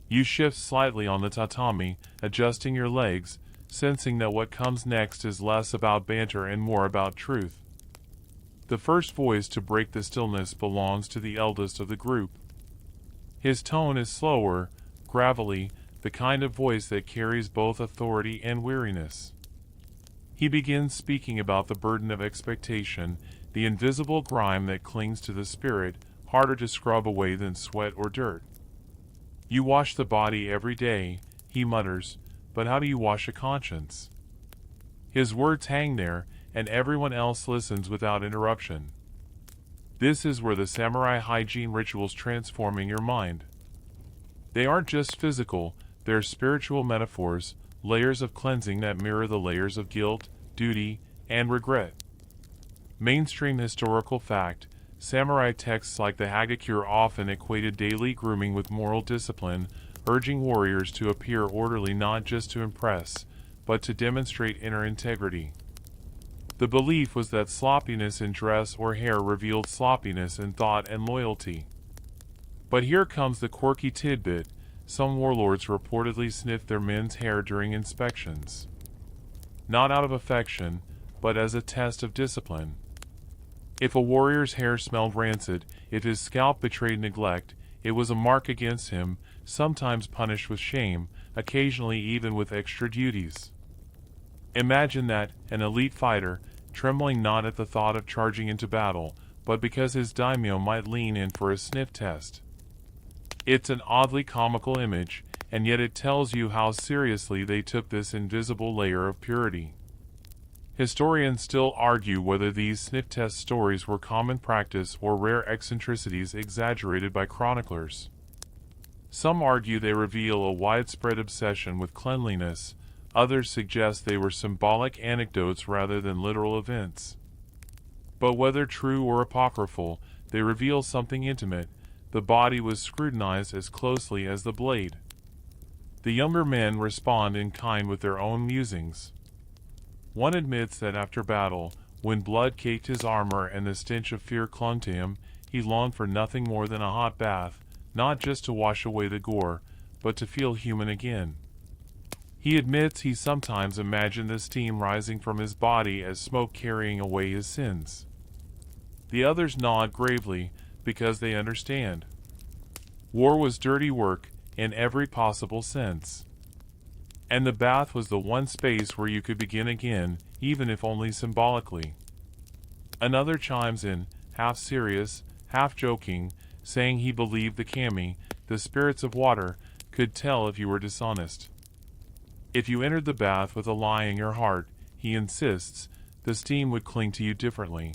You shift slightly on the tatami, adjusting your legs, sensing that what comes next is less about banter and more about truth. The first voice to break the stillness belongs to the eldest of the group. His tone is slower, gravelly, the kind of voice that carries both authority and weariness. He begins speaking about the burden of expectation, the invisible grime that clings to the spirit, harder to scrub away than sweat or dirt. You wash the body every day, he mutters, but how do you wash a conscience? His words hang there, and everyone else listens without interruption. This is where the samurai hygiene rituals transforming your mind. They aren't just physical, they're spiritual metaphors, layers of cleansing that mirror the layers of guilt, duty, and regret. Mainstream historical fact, samurai texts like the Hagakure often equated daily grooming with moral discipline, urging warriors to appear orderly not just to impress, but to demonstrate inner integrity. The belief was that sloppiness in dress or hair revealed sloppiness in thought and loyalty. But here comes the quirky tidbit: some warlords reportedly sniffed their men's hair during inspections. Not out of affection, but as a test of discipline. If a warrior's hair smelled rancid, if his scalp betrayed neglect, it was a mark against him, sometimes punished with shame, occasionally even with extra duties. Imagine that, an elite fighter, trembling not at the thought of charging into battle, but because his daimyo might lean in for a sniff test. It's an oddly comical image, and yet it tells you how seriously they took this invisible layer of purity. Historians still argue whether these sniff test stories were common practice or rare eccentricities exaggerated by chroniclers. Some argue they reveal a widespread obsession with cleanliness, others suggest they were symbolic anecdotes rather than literal events. But whether true or apocryphal, they reveal something intimate: the body was scrutinized as closely as the blade. The younger men respond in kind with their own musings. One admits that after battle, when blood caked his armor and the stench of fear clung to him, he longed for nothing more than a hot bath, not just to wash away the gore, but to feel human again. He admits he sometimes imagined the steam rising from his body as smoke carrying away his sins. The others nod gravely, because they understand. War was dirty work, in every possible sense. And the bath was the one space where you could begin again, even if only symbolically. Another chimes in, half serious, half joking, saying he believed the kami, the spirits of water, could tell if you were dishonest. If you entered the bath with a lie in your heart, he insists, the steam would cling to you differently.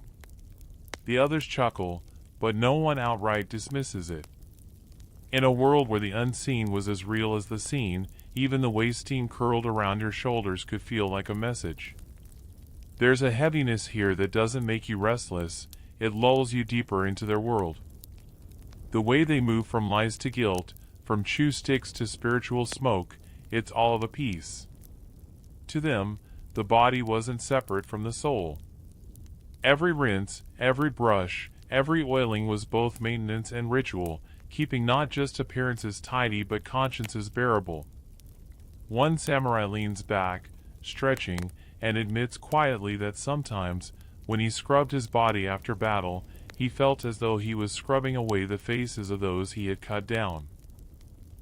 The others chuckle, but no one outright dismisses it. In a world where the unseen was as real as the seen, even the way steam curled around your shoulders could feel like a message. There's a heaviness here that doesn't make you restless, it lulls you deeper into their world. The way they move from lies to guilt, from chew sticks to spiritual smoke, it's all of a piece. To them, the body wasn't separate from the soul. Every rinse, every brush, every oiling was both maintenance and ritual, keeping not just appearances tidy but consciences bearable. One samurai leans back, stretching, and admits quietly that sometimes, When he scrubbed his body after battle, he felt as though he was scrubbing away the faces of those he had cut down.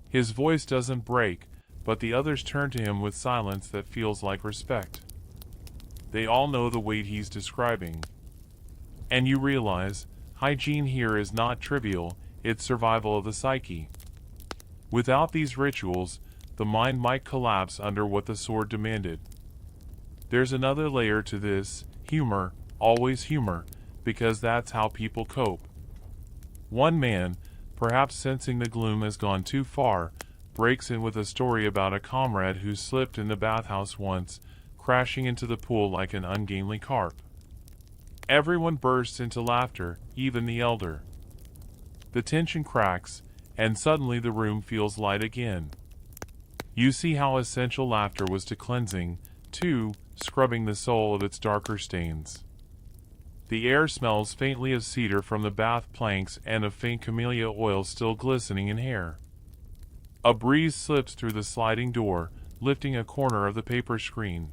His voice doesn't break, but the others turn to him with silence that feels like respect. They all know the weight he's describing. And you realize, hygiene here is not trivial, it's survival of the psyche. Without these rituals, the mind might collapse under what the sword demanded. There's another layer to this, humor, always humor, because that's how people cope. One man, perhaps sensing the gloom has gone too far, breaks in with a story about a comrade who slipped in the bathhouse once, crashing into the pool like an ungainly carp. Everyone bursts into laughter, even the elder. The tension cracks, and suddenly the room feels light again. You see how essential laughter was to cleansing, to scrubbing the soul of its darker stains. The air smells faintly of cedar from the bath planks and of faint camellia oil still glistening in hair. A breeze slips through the sliding door, lifting a corner of the paper screen.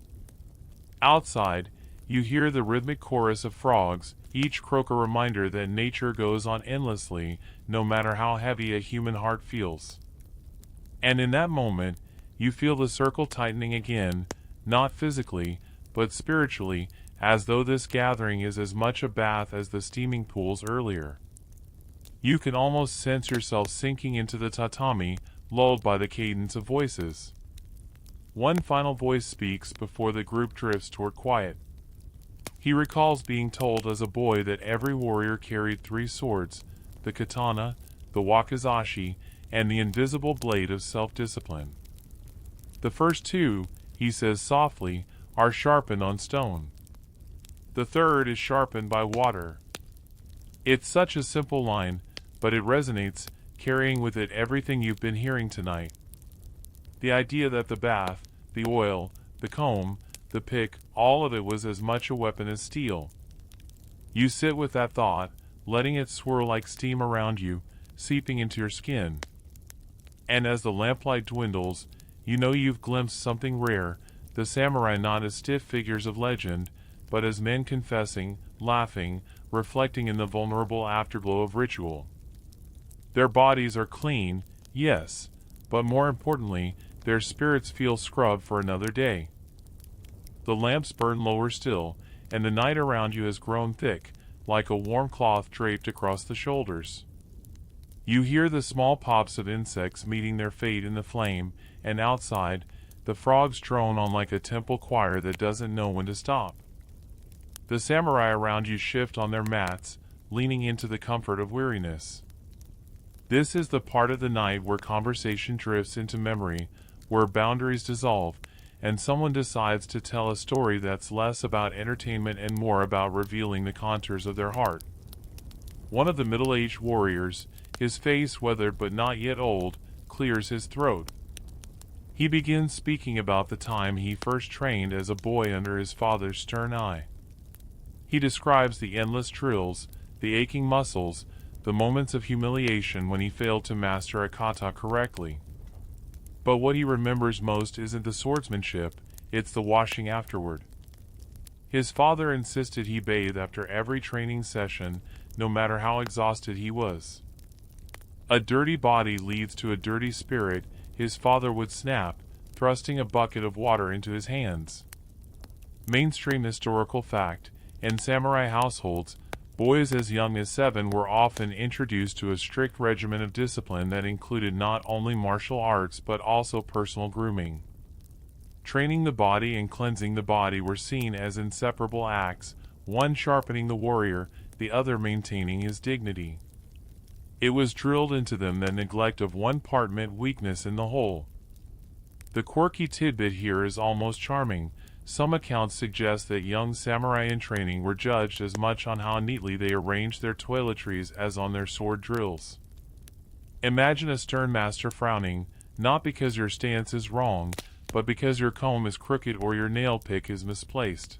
Outside, you hear the rhythmic chorus of frogs, each croak a reminder that nature goes on endlessly, no matter how heavy a human heart feels. And in that moment, you feel the circle tightening again, not physically, but spiritually, as though this gathering is as much a bath as the steaming pools earlier. You can almost sense yourself sinking into the tatami, lulled by the cadence of voices. One final voice speaks before the group drifts toward quiet. He recalls being told as a boy that every warrior carried 3 swords, the katana, the wakizashi, and the invisible blade of self-discipline. The first 2, he says softly, are sharpened on stone. The third is sharpened by water. It's such a simple line, but it resonates, carrying with it everything you've been hearing tonight. The idea that the bath, the oil, the comb, the pick, all of it was as much a weapon as steel. You sit with that thought, letting it swirl like steam around you, seeping into your skin. And as the lamplight dwindles, you know you've glimpsed something rare, the samurai not as stiff figures of legend, but as men confessing, laughing, reflecting in the vulnerable afterglow of ritual. Their bodies are clean, yes, but more importantly, their spirits feel scrubbed for another day. The lamps burn lower still, and the night around you has grown thick, like a warm cloth draped across the shoulders. You hear the small pops of insects meeting their fate in the flame, and outside, the frogs drone on like a temple choir that doesn't know when to stop. The samurai around you shift on their mats, leaning into the comfort of weariness. This is the part of the night where conversation drifts into memory, where boundaries dissolve, and someone decides to tell a story that's less about entertainment and more about revealing the contours of their heart. One of the middle-aged warriors, his face weathered but not yet old, clears his throat. He begins speaking about the time he first trained as a boy under his father's stern eye. He describes the endless drills, the aching muscles, the moments of humiliation when he failed to master a kata correctly. But what he remembers most isn't the swordsmanship, it's the washing afterward. His father insisted he bathe after every training session, no matter how exhausted he was. A dirty body leads to a dirty spirit, his father would snap, thrusting a bucket of water into his hands. Mainstream historical fact, in samurai households, boys as young as 7 were often introduced to a strict regimen of discipline that included not only martial arts but also personal grooming. Training the body and cleansing the body were seen as inseparable acts, one sharpening the warrior, the other maintaining his dignity. It was drilled into them that neglect of one part meant weakness in the whole. The quirky tidbit here is almost charming. Some accounts suggest that young samurai in training were judged as much on how neatly they arranged their toiletries as on their sword drills. Imagine a stern master frowning, not because your stance is wrong, but because your comb is crooked or your nail pick is misplaced.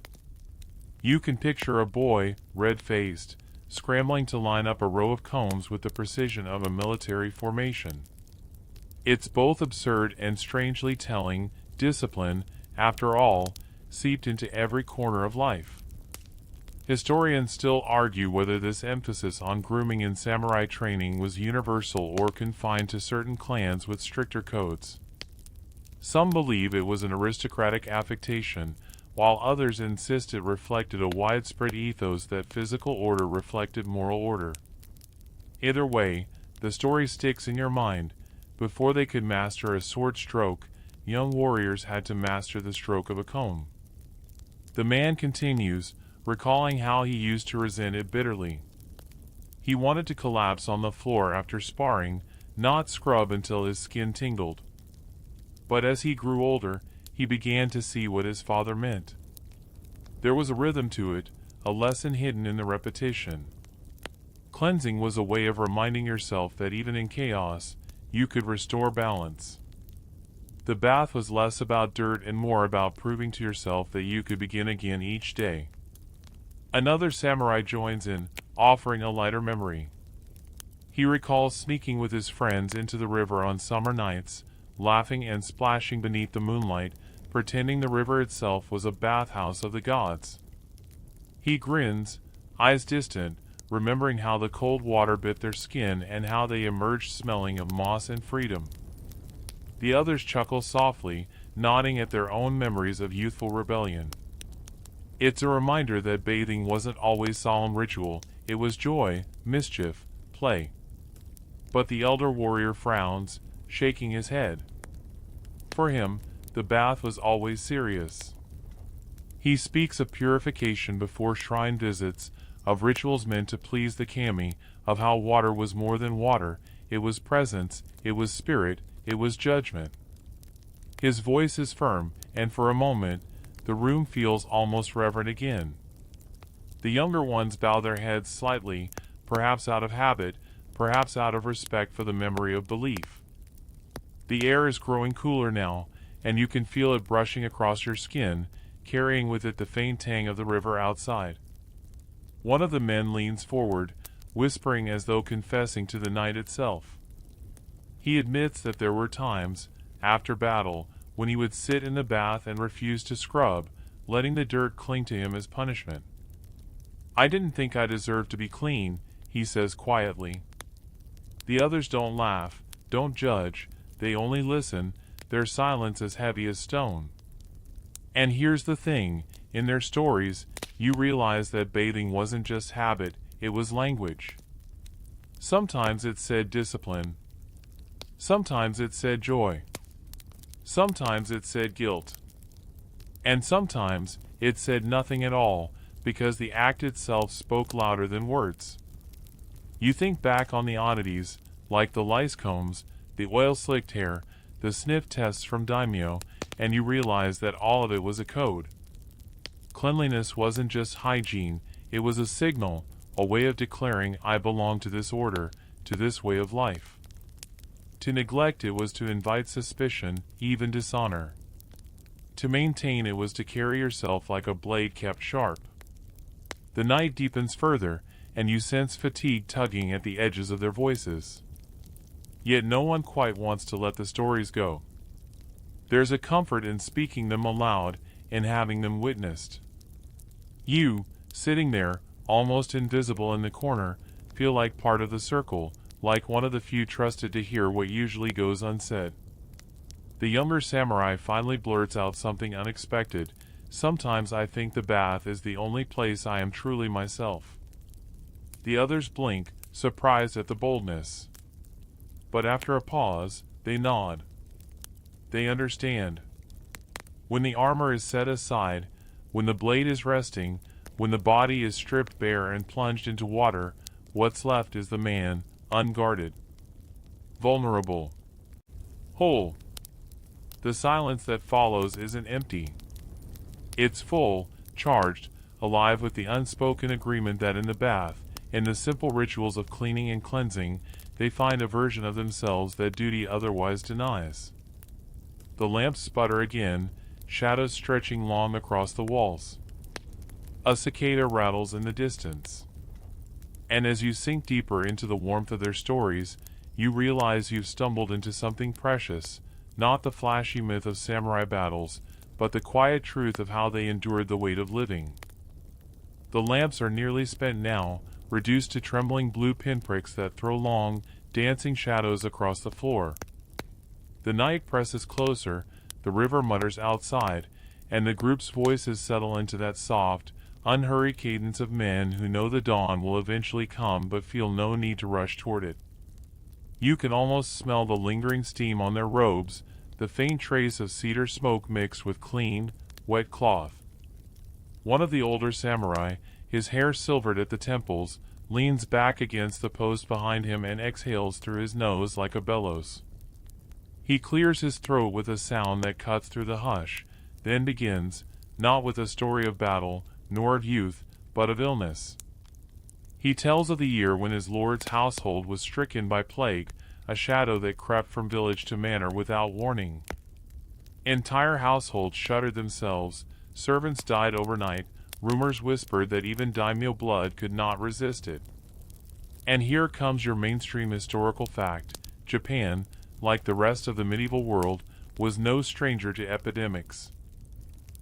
You can picture a boy, red-faced, scrambling to line up a row of combs with the precision of a military formation. It's both absurd and strangely telling. Discipline, after all, seeped into every corner of life. Historians still argue whether this emphasis on grooming in samurai training was universal or confined to certain clans with stricter codes. Some believe it was an aristocratic affectation, while others insist it reflected a widespread ethos that physical order reflected moral order. Either way, the story sticks in your mind. Before they could master a sword stroke, young warriors had to master the stroke of a comb. The man continues, recalling how he used to resent it bitterly. He wanted to collapse on the floor after sparring, not scrub until his skin tingled. But as he grew older, he began to see what his father meant. There was a rhythm to it, a lesson hidden in the repetition. Cleansing was a way of reminding yourself that even in chaos, you could restore balance. The bath was less about dirt and more about proving to yourself that you could begin again each day. Another samurai joins in, offering a lighter memory. He recalls sneaking with his friends into the river on summer nights, laughing and splashing beneath the moonlight, pretending the river itself was a bathhouse of the gods. He grins, eyes distant, remembering how the cold water bit their skin and how they emerged smelling of moss and freedom. The others chuckle softly, nodding at their own memories of youthful rebellion. It's a reminder that bathing wasn't always solemn ritual, it was joy, mischief, play. But the elder warrior frowns, shaking his head. For him, the bath was always serious. He speaks of purification before shrine visits, of rituals meant to please the kami, of how water was more than water, it was presence, it was spirit, it was judgment. His voice is firm, and for a moment, the room feels almost reverent again. The younger ones bow their heads slightly, perhaps out of habit, perhaps out of respect for the memory of belief. The air is growing cooler now, and you can feel it brushing across your skin, carrying with it the faint tang of the river outside. One of the men leans forward, whispering as though confessing to the night itself. He admits that there were times, after battle, when he would sit in the bath and refuse to scrub, letting the dirt cling to him as punishment. "I didn't think I deserved to be clean," he says quietly. The others don't laugh, don't judge, they only listen, their silence as heavy as stone. And here's the thing, in their stories, you realize that bathing wasn't just habit, it was language. Sometimes it said discipline. Sometimes it said joy. Sometimes it said guilt. And sometimes it said nothing at all, because the act itself spoke louder than words. You think back on the oddities, like the lice combs, the oil-slicked hair, the sniff tests from daimyo, and you realize that all of it was a code. Cleanliness wasn't just hygiene, it was a signal, a way of declaring I belong to this order, to this way of life. To neglect it was to invite suspicion, even dishonor. To maintain it was to carry yourself like a blade kept sharp. The night deepens further, and you sense fatigue tugging at the edges of their voices. Yet no one quite wants to let the stories go. There's a comfort in speaking them aloud, in having them witnessed. You, sitting there, almost invisible in the corner, feel like part of the circle, like one of the few trusted to hear what usually goes unsaid. The younger samurai finally blurts out something unexpected. "Sometimes I think the bath is the only place I am truly myself." The others blink, surprised at the boldness. But after a pause, they nod. They understand. When the armor is set aside, when the blade is resting, when the body is stripped bare and plunged into water, what's left is the man, unguarded, vulnerable, whole. The silence that follows isn't empty. It's full, charged, alive with the unspoken agreement that in the bath, in the simple rituals of cleaning and cleansing, they find a version of themselves that duty otherwise denies. The lamps sputter again, shadows stretching long across the walls. A cicada rattles in the distance. And as you sink deeper into the warmth of their stories, you realize you've stumbled into something precious, not the flashy myth of samurai battles, but the quiet truth of how they endured the weight of living. The lamps are nearly spent now, reduced to trembling blue pinpricks that throw long, dancing shadows across the floor. The night presses closer, the river mutters outside, and the group's voices settle into that soft, unhurried cadence of men who know the dawn will eventually come but feel no need to rush toward it. You can almost smell the lingering steam on their robes, the faint trace of cedar smoke mixed with clean, wet cloth. One of the older samurai, his hair silvered at the temples, leans back against the post behind him and exhales through his nose like a bellows. He clears his throat with a sound that cuts through the hush, then begins, not with a story of battle, nor of youth, but of illness. He tells of the year when his lord's household was stricken by plague, a shadow that crept from village to manor without warning. Entire households shuttered themselves, servants died overnight, rumors whispered that even daimyo blood could not resist it. And here comes your mainstream historical fact: Japan, like the rest of the medieval world, was no stranger to epidemics.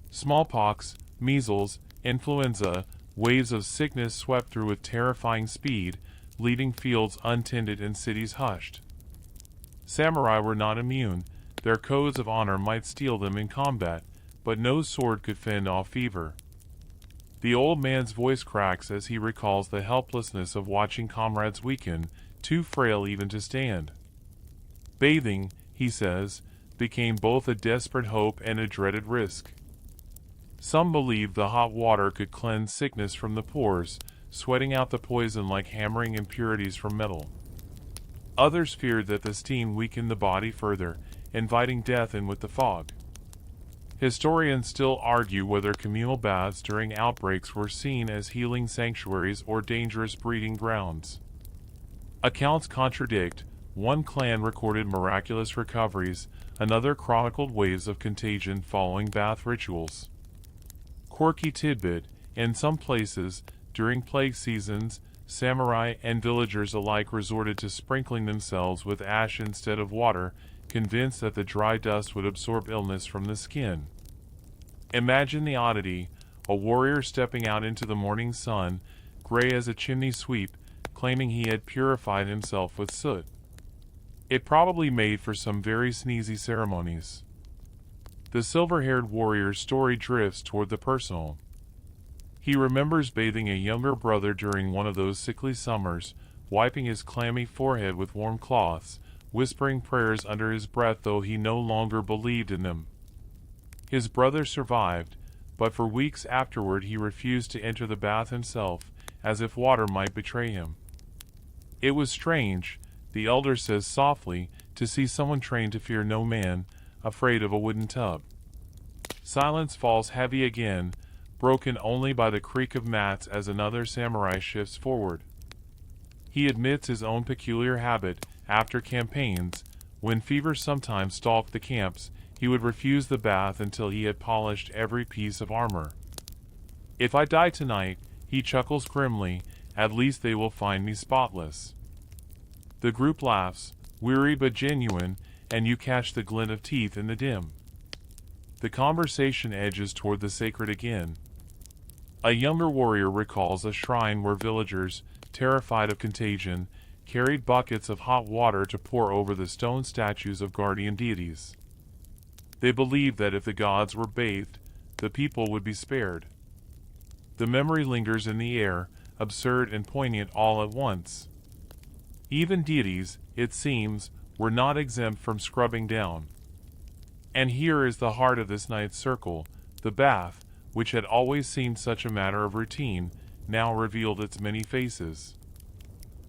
Smallpox, measles, influenza, waves of sickness swept through with terrifying speed, leaving fields untended and cities hushed. Samurai were not immune. Their codes of honor might steel them in combat, but no sword could fend off fever. The old man's voice cracks as he recalls the helplessness of watching comrades weaken, too frail even to stand. Bathing, he says, became both a desperate hope and a dreaded risk. Some believed the hot water could cleanse sickness from the pores, sweating out the poison like hammering impurities from metal. Others feared that the steam weakened the body further, inviting death in with the fog. Historians still argue whether communal baths during outbreaks were seen as healing sanctuaries or dangerous breeding grounds. Accounts contradict. One clan recorded miraculous recoveries, another chronicled waves of contagion following bath rituals. Quirky tidbit: in some places, during plague seasons, samurai and villagers alike resorted to sprinkling themselves with ash instead of water, convinced that the dry dust would absorb illness from the skin. Imagine the oddity: a warrior stepping out into the morning sun, gray as a chimney sweep, claiming he had purified himself with soot. It probably made for some very sneezy ceremonies. The silver-haired warrior's story drifts toward the personal. He remembers bathing a younger brother during one of those sickly summers, wiping his clammy forehead with warm cloths, whispering prayers under his breath though he no longer believed in them. His brother survived, but for weeks afterward he refused to enter the bath himself, as if water might betray him. It was strange, the elder says softly, to see someone trained to fear no man, afraid of a wooden tub. Silence falls heavy again, broken only by the creak of mats as another samurai shifts forward. He admits his own peculiar habit: after campaigns, when fever sometimes stalked the camps, he would refuse the bath until he had polished every piece of armor. "If I die tonight," he chuckles grimly, "at least they will find me spotless." The group laughs, weary but genuine, and you catch the glint of teeth in the dim. The conversation edges toward the sacred again. A younger warrior recalls a shrine where villagers, terrified of contagion, carried buckets of hot water to pour over the stone statues of guardian deities. They believed that if the gods were bathed, the people would be spared. The memory lingers in the air, absurd and poignant all at once. Even deities, it seems, were not exempt from scrubbing down. And here is the heart of this night's circle: the bath, which had always seemed such a matter of routine, now revealed its many faces.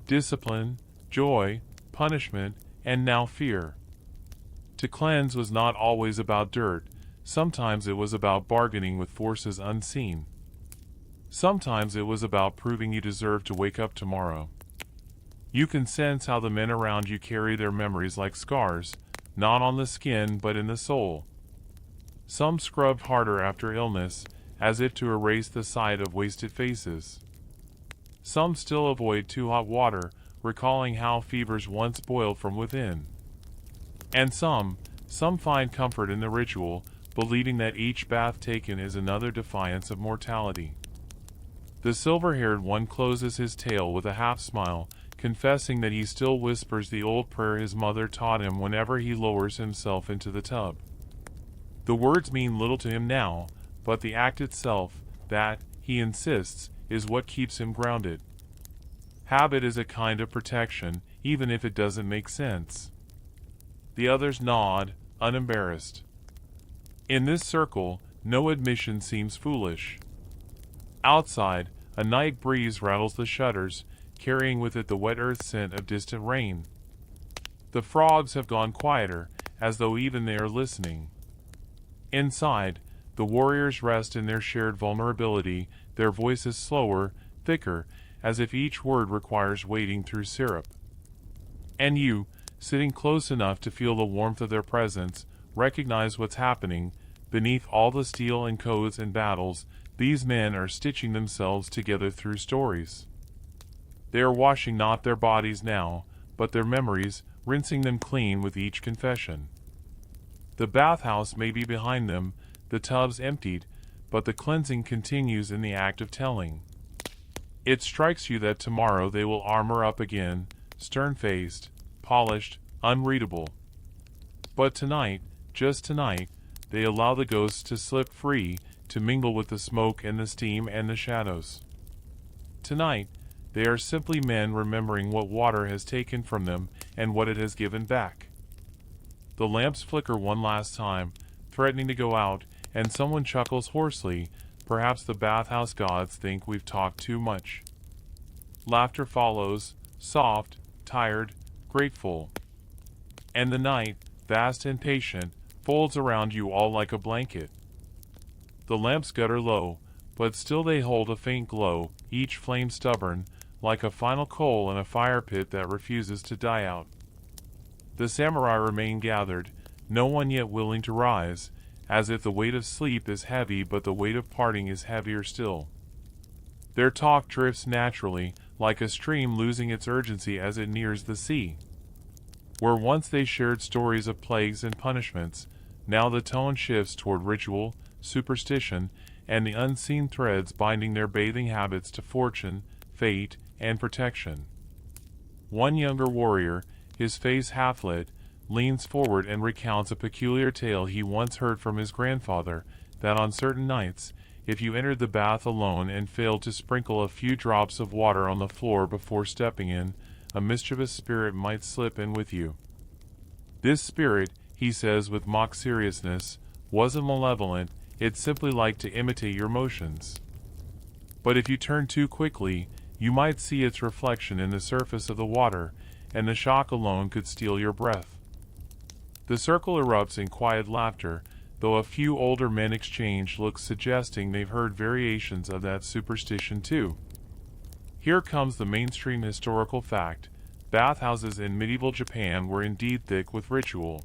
Discipline, joy, punishment, and now fear. To cleanse was not always about dirt, sometimes it was about bargaining with forces unseen. Sometimes it was about proving you deserved to wake up tomorrow. You can sense how the men around you carry their memories like scars, not on the skin but in the soul. Some scrubbed harder after illness, as if to erase the sight of wasted faces. Some still avoid too hot water, recalling how fevers once boiled from within. And some find comfort in the ritual, believing that each bath taken is another defiance of mortality. The silver-haired one closes his tale with a half-smile, confessing that he still whispers the old prayer his mother taught him whenever he lowers himself into the tub. The words mean little to him now, but the act itself, that, he insists, is what keeps him grounded. Habit is a kind of protection, even if it doesn't make sense. The others nod, unembarrassed. In this circle, no admission seems foolish. Outside, a night breeze rattles the shutters, carrying with it the wet earth scent of distant rain. The frogs have gone quieter, as though even they are listening. Inside, the warriors rest in their shared vulnerability, their voices slower, thicker, as if each word requires wading through syrup. And you, sitting close enough to feel the warmth of their presence, recognize what's happening. Beneath all the steel and codes and battles, these men are stitching themselves together through stories. They are washing not their bodies now, but their memories, rinsing them clean with each confession. The bathhouse may be behind them, the tubs emptied, but the cleansing continues in the act of telling. It strikes you that tomorrow they will armor up again, stern-faced, polished, unreadable. But tonight, just tonight, they allow the ghosts to slip free, to mingle with the smoke and the steam and the shadows. Tonight, they are simply men remembering what water has taken from them and what it has given back. The lamps flicker one last time, threatening to go out, and someone chuckles hoarsely. Perhaps the bathhouse gods think we've talked too much. Laughter follows, soft, tired, grateful. And the night, vast and patient, folds around you all like a blanket. The lamps gutter low, but still they hold a faint glow, each flame stubborn, like a final coal in a fire pit that refuses to die out. The samurai remain gathered, no one yet willing to rise, as if the weight of sleep is heavy but the weight of parting is heavier still. Their talk drifts naturally, like a stream losing its urgency as it nears the sea. Where once they shared stories of plagues and punishments, now the tone shifts toward ritual, superstition, and the unseen threads binding their bathing habits to fortune, fate, and protection. One younger warrior, his face half-lit, leans forward and recounts a peculiar tale he once heard from his grandfather, that on certain nights, if you entered the bath alone and failed to sprinkle a few drops of water on the floor before stepping in, a mischievous spirit might slip in with you. This spirit, he says with mock seriousness, wasn't malevolent, it simply liked to imitate your motions. But if you turned too quickly, you might see its reflection in the surface of the water, and the shock alone could steal your breath. The circle erupts in quiet laughter, though a few older men exchange looks suggesting they've heard variations of that superstition too. Here comes the mainstream historical fact: bathhouses in medieval Japan were indeed thick with ritual.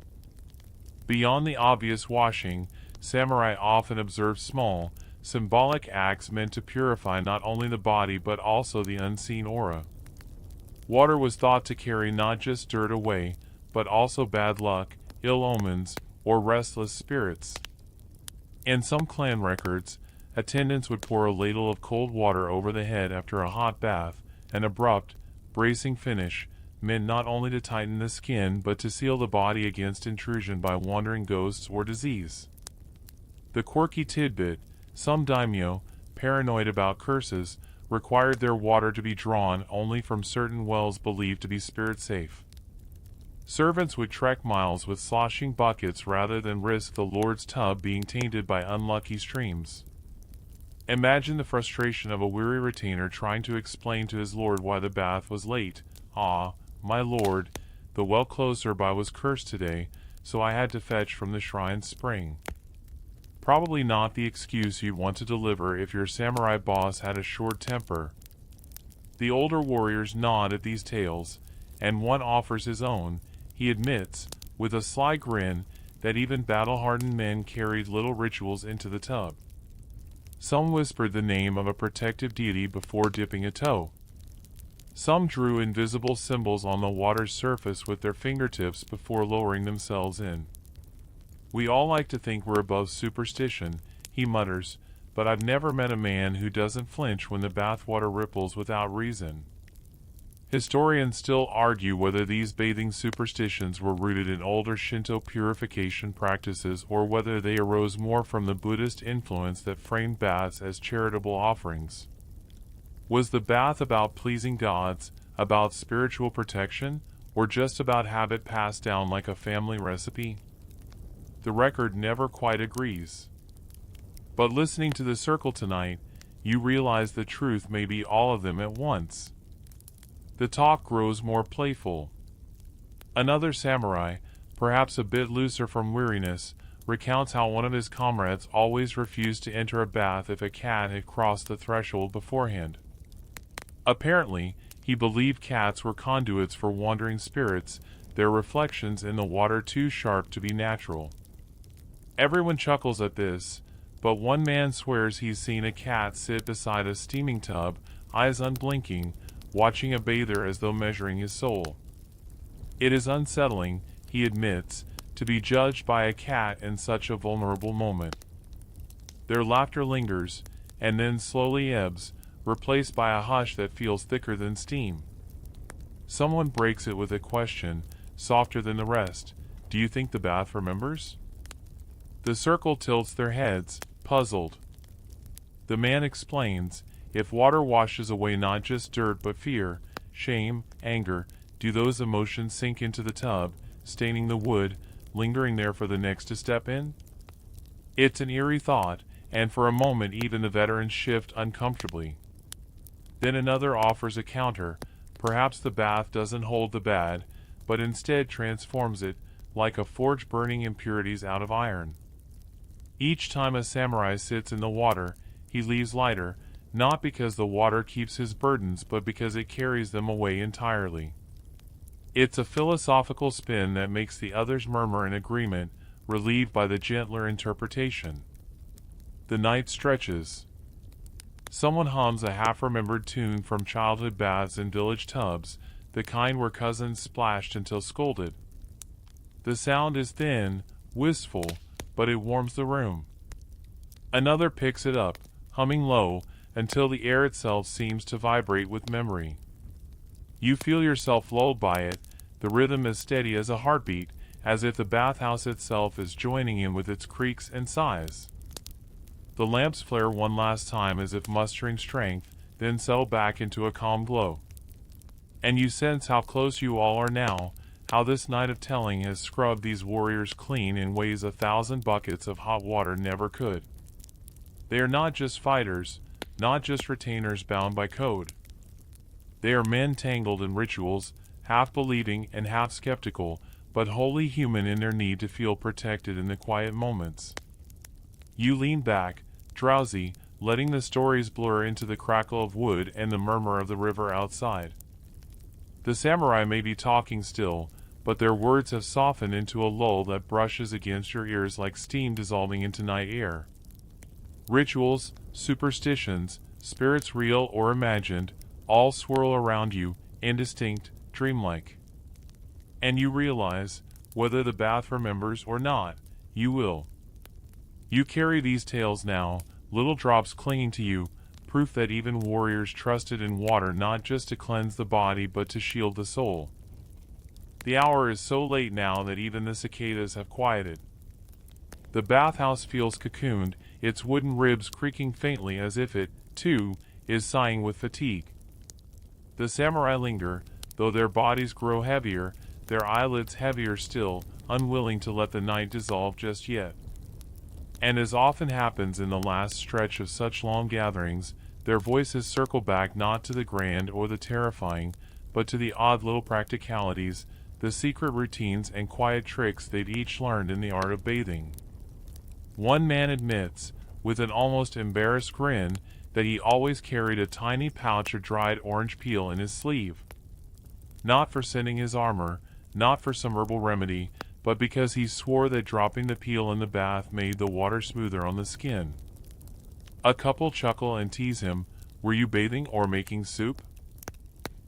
Beyond the obvious washing, samurai often observed small, symbolic acts meant to purify not only the body but also the unseen aura. Water was thought to carry not just dirt away, but also bad luck, ill omens, or restless spirits. In some clan records, attendants would pour a ladle of cold water over the head after a hot bath, an abrupt, bracing finish, meant not only to tighten the skin but to seal the body against intrusion by wandering ghosts or disease. The quirky tidbit: some daimyo, paranoid about curses, required their water to be drawn only from certain wells believed to be spirit-safe. Servants would trek miles with sloshing buckets rather than risk the Lord's tub being tainted by unlucky streams. Imagine the frustration of a weary retainer trying to explain to his lord why the bath was late. "Ah, my lord, the well closed by was cursed today, so I had to fetch from the shrine's spring." Probably not the excuse you'd want to deliver if your samurai boss had a short temper. The older warriors nod at these tales, and one offers his own. He admits, with a sly grin, that even battle-hardened men carried little rituals into the tub. Some whispered the name of a protective deity before dipping a toe. Some drew invisible symbols on the water's surface with their fingertips before lowering themselves in. "We all like to think we're above superstition," he mutters, but I've never met a man who doesn't flinch when the bathwater ripples without reason. Historians still argue whether these bathing superstitions were rooted in older Shinto purification practices or whether they arose more from the Buddhist influence that framed baths as charitable offerings. Was the bath about pleasing gods, about spiritual protection, or just about habit passed down like a family recipe? The record never quite agrees. But listening to the circle tonight, you realize the truth may be all of them at once. The talk grows more playful. Another samurai, perhaps a bit looser from weariness, recounts how one of his comrades always refused to enter a bath if a cat had crossed the threshold beforehand. Apparently, he believed cats were conduits for wandering spirits, their reflections in the water too sharp to be natural. Everyone chuckles at this, but one man swears he's seen a cat sit beside a steaming tub, eyes unblinking, watching a bather as though measuring his soul. It is unsettling, he admits, to be judged by a cat in such a vulnerable moment. Their laughter lingers, and then slowly ebbs, replaced by a hush that feels thicker than steam. Someone breaks it with a question, softer than the rest. Do you think the bath remembers? The circle tilts their heads, puzzled. The man explains, if water washes away not just dirt but fear, shame, anger, do those emotions sink into the tub, staining the wood, lingering there for the next to step in? It's an eerie thought, and for a moment even the veterans shift uncomfortably. Then another offers a counter. Perhaps the bath doesn't hold the bad, but instead transforms it, like a forge burning impurities out of iron. Each time a samurai sits in the water, he leaves lighter, not because the water keeps his burdens but because it carries them away entirely. It's a philosophical spin that makes the others murmur in agreement, relieved by the gentler interpretation. The night stretches. Someone hums a half-remembered tune from childhood baths in village tubs, the kind where cousins splashed until scolded. The sound is thin, wistful, but it warms the room. Another picks it up, humming low, until the air itself seems to vibrate with memory. You feel yourself lulled by it, the rhythm as steady as a heartbeat, as if the bathhouse itself is joining in with its creaks and sighs. The lamps flare one last time as if mustering strength, then settle back into a calm glow. And you sense how close you all are now, how this night of telling has scrubbed these warriors clean in ways 1,000 buckets of hot water never could. They are not just fighters, not just retainers bound by code. They are men tangled in rituals, half believing and half skeptical, but wholly human in their need to feel protected in the quiet moments. You lean back, drowsy, letting the stories blur into the crackle of wood and the murmur of the river outside. The samurai may be talking still, but their words have softened into a lull that brushes against your ears like steam dissolving into night air. Rituals, superstitions, spirits real or imagined, all swirl around you, indistinct, dreamlike. And you realize, whether the bath remembers or not, you will. You carry these tales now, little drops clinging to you, proof that even warriors trusted in water not just to cleanse the body but to shield the soul. The hour is so late now that even the cicadas have quieted. The bathhouse feels cocooned, its wooden ribs creaking faintly as if it, too, is sighing with fatigue. The samurai linger, though their bodies grow heavier, their eyelids heavier still, unwilling to let the night dissolve just yet. And as often happens in the last stretch of such long gatherings, their voices circle back not to the grand or the terrifying, but to the odd little practicalities, the secret routines and quiet tricks they'd each learned in the art of bathing. One man admits, with an almost embarrassed grin, that he always carried a tiny pouch of dried orange peel in his sleeve. Not for sending his armor, not for some herbal remedy, but because he swore that dropping the peel in the bath made the water smoother on the skin. A couple chuckle and tease him, "Were you bathing or making soup?"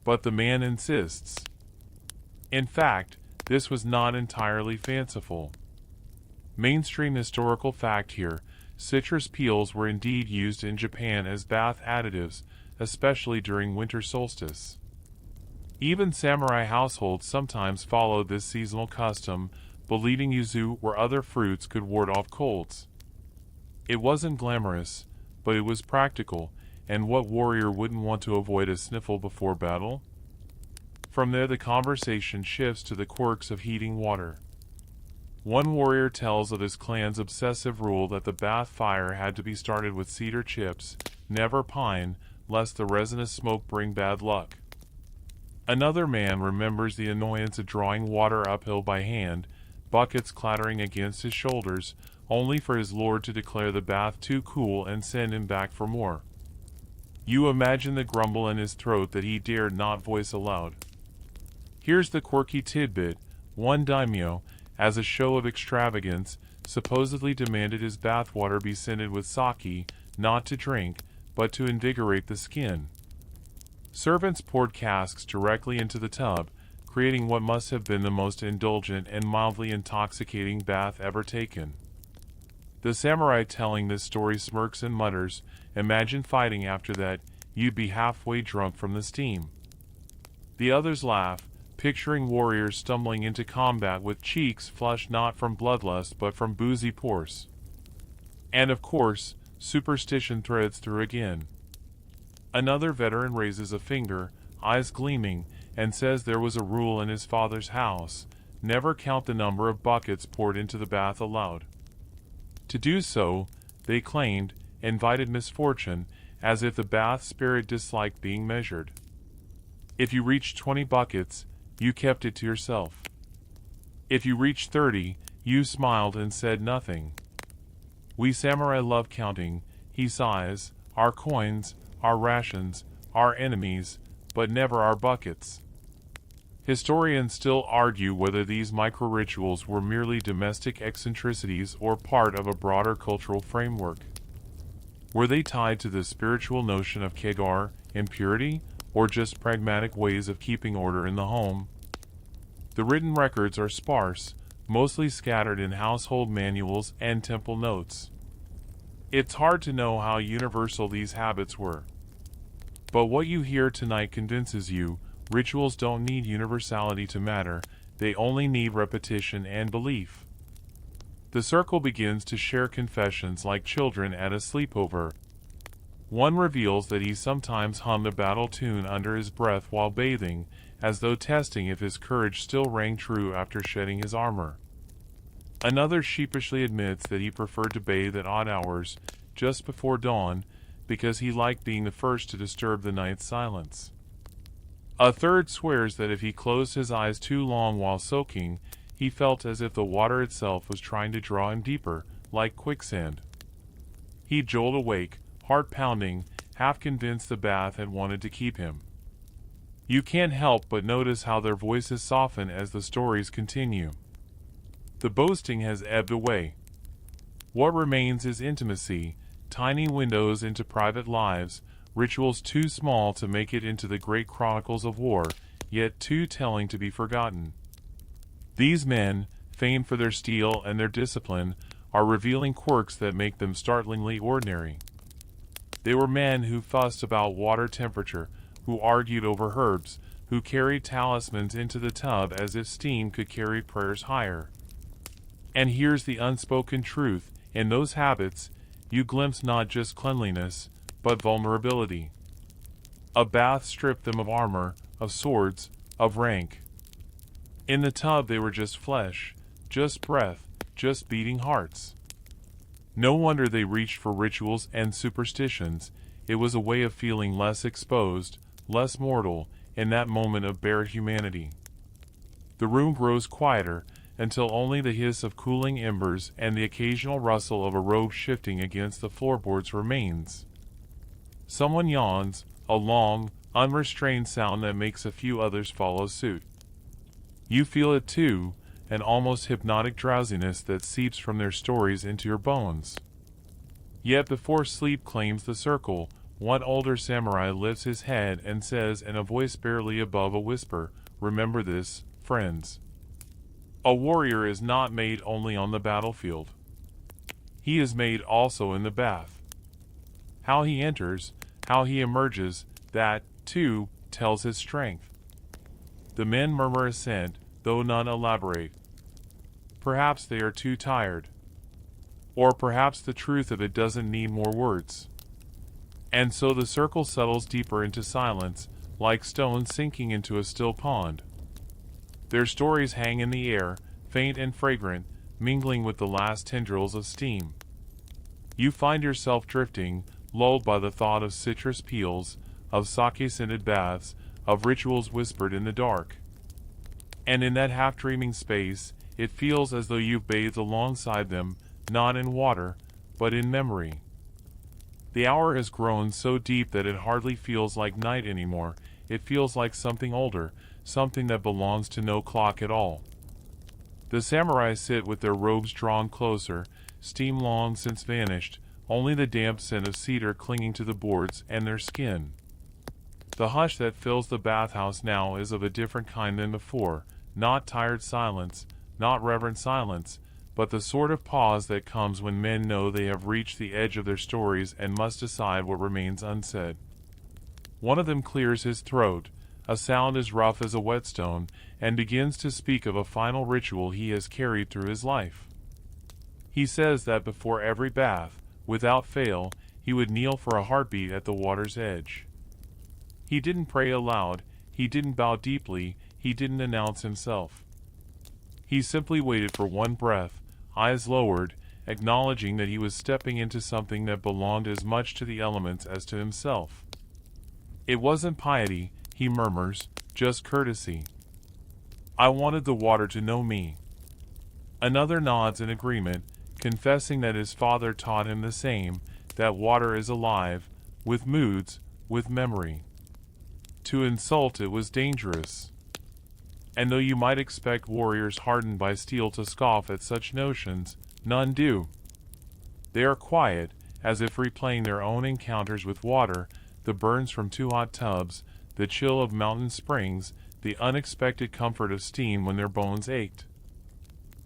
But the man insists. In fact, this was not entirely fanciful. Mainstream historical fact here, citrus peels were indeed used in Japan as bath additives, especially during winter solstice. Even samurai households sometimes followed this seasonal custom, believing yuzu or other fruits could ward off colds. It wasn't glamorous, but it was practical, and what warrior wouldn't want to avoid a sniffle before battle? From there the conversation shifts to the quirks of heating water. One warrior tells of his clan's obsessive rule that the bath fire had to be started with cedar chips, never pine, lest the resinous smoke bring bad luck. Another man remembers the annoyance of drawing water uphill by hand, buckets clattering against his shoulders, only for his lord to declare the bath too cool and send him back for more. You imagine the grumble in his throat that he dared not voice aloud. Here's the quirky tidbit: one daimyo, as a show of extravagance, supposedly demanded his bathwater be scented with sake, not to drink, but to invigorate the skin. Servants poured casks directly into the tub, creating what must have been the most indulgent and mildly intoxicating bath ever taken. The samurai telling this story smirks and mutters, "Imagine fighting after that, you'd be halfway drunk from the steam." The others laugh, picturing warriors stumbling into combat with cheeks flushed not from bloodlust but from boozy pores. And of course, superstition threads through again. Another veteran raises a finger, eyes gleaming, and says there was a rule in his father's house: never count the number of buckets poured into the bath aloud. To do so, they claimed, invited misfortune, as if the bath spirit disliked being measured. If you reached 20 buckets, you kept it to yourself. If you reached 30, you smiled and said nothing. "We samurai love counting," he sighs, "our coins, our rations, our enemies, but never our buckets." Historians still argue whether these micro-rituals were merely domestic eccentricities or part of a broader cultural framework. Were they tied to the spiritual notion of kegar, impurity, or just pragmatic ways of keeping order in the home? The written records are sparse, mostly scattered in household manuals and temple notes. It's hard to know how universal these habits were. But what you hear tonight convinces you, rituals don't need universality to matter, they only need repetition and belief. The circle begins to share confessions like children at a sleepover. One reveals that he sometimes hummed a battle tune under his breath while bathing, as though testing if his courage still rang true after shedding his armor. Another sheepishly admits that he preferred to bathe at odd hours, just before dawn, because he liked being the first to disturb the night's silence. A third swears that if he closed his eyes too long while soaking, he felt as if the water itself was trying to draw him deeper, like quicksand. He'd jolt awake, heart pounding, half convinced the bath had wanted to keep him. You can't help but notice how their voices soften as the stories continue. The boasting has ebbed away. What remains is intimacy, tiny windows into private lives, rituals too small to make it into the great chronicles of war, yet too telling to be forgotten. These men, famed for their steel and their discipline, are revealing quirks that make them startlingly ordinary. They were men who fussed about water temperature, who argued over herbs, who carried talismans into the tub as if steam could carry prayers higher. And here's the unspoken truth: in those habits, you glimpse not just cleanliness, but vulnerability. A bath stripped them of armor, of swords, of rank. In the tub they were just flesh, just breath, just beating hearts. No wonder they reached for rituals and superstitions. It was a way of feeling less exposed, less mortal, in that moment of bare humanity. The room grows quieter, until only the hiss of cooling embers and the occasional rustle of a robe shifting against the floorboards remains. Someone yawns, a long, unrestrained sound that makes a few others follow suit. You feel it too, an almost hypnotic drowsiness that seeps from their stories into your bones. Yet before sleep claims the circle, one older samurai lifts his head and says in a voice barely above a whisper, "Remember this, friends. A warrior is not made only on the battlefield. he is made also in the bath. How he enters, how he emerges, that, too, tells his strength. The men murmur assent, though none elaborate. Perhaps they are too tired. Or perhaps the truth of it doesn't need more words. And so the circle settles deeper into silence, like stones sinking into a still pond. Their stories hang in the air, faint and fragrant, mingling with the last tendrils of steam. You find yourself drifting, lulled by the thought of citrus peels, of sake-scented baths, of rituals whispered in the dark. And in that half-dreaming space, it feels as though you've bathed alongside them, not in water, but in memory. The hour has grown so deep that it hardly feels like night anymore. It feels like something older, something that belongs to no clock at all. The samurai sit with their robes drawn closer, steam long since vanished, only the damp scent of cedar clinging to the boards and their skin. The hush that fills the bathhouse now is of a different kind than before, not tired silence, not reverent silence, but the sort of pause that comes when men know they have reached the edge of their stories and must decide what remains unsaid. One of them clears his throat, a sound as rough as a whetstone, and begins to speak of a final ritual he has carried through his life. He says that before every bath, without fail, he would kneel for a heartbeat at the water's edge. He didn't pray aloud, he didn't bow deeply, he didn't announce himself. He simply waited for one breath, eyes lowered, acknowledging that he was stepping into something that belonged as much to the elements as to himself. It wasn't piety, he murmurs, just courtesy. I wanted the water to know me. Another nods in agreement, confessing that his father taught him the same, that water is alive, with moods, with memory. To insult it was dangerous. And though you might expect warriors hardened by steel to scoff at such notions, none do. They are quiet, as if replaying their own encounters with water, the burns from too hot tubs, the chill of mountain springs, the unexpected comfort of steam when their bones ached.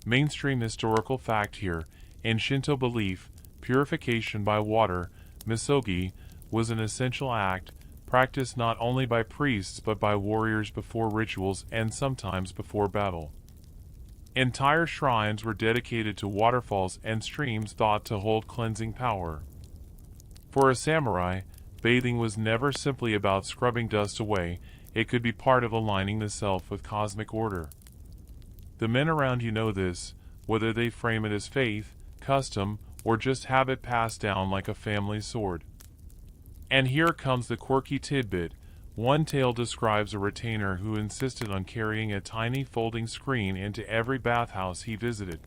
Mainstream historical fact here, in Shinto belief, purification by water, misogi, was an essential act, practiced not only by priests but by warriors before rituals and sometimes before battle. Entire shrines were dedicated to waterfalls and streams thought to hold cleansing power. For a samurai, bathing was never simply about scrubbing dust away, it could be part of aligning the self with cosmic order. The men around you know this, whether they frame it as faith, custom, or just have it passed down like a family sword. And here comes the quirky tidbit. One tale describes a retainer who insisted on carrying a tiny folding screen into every bathhouse he visited.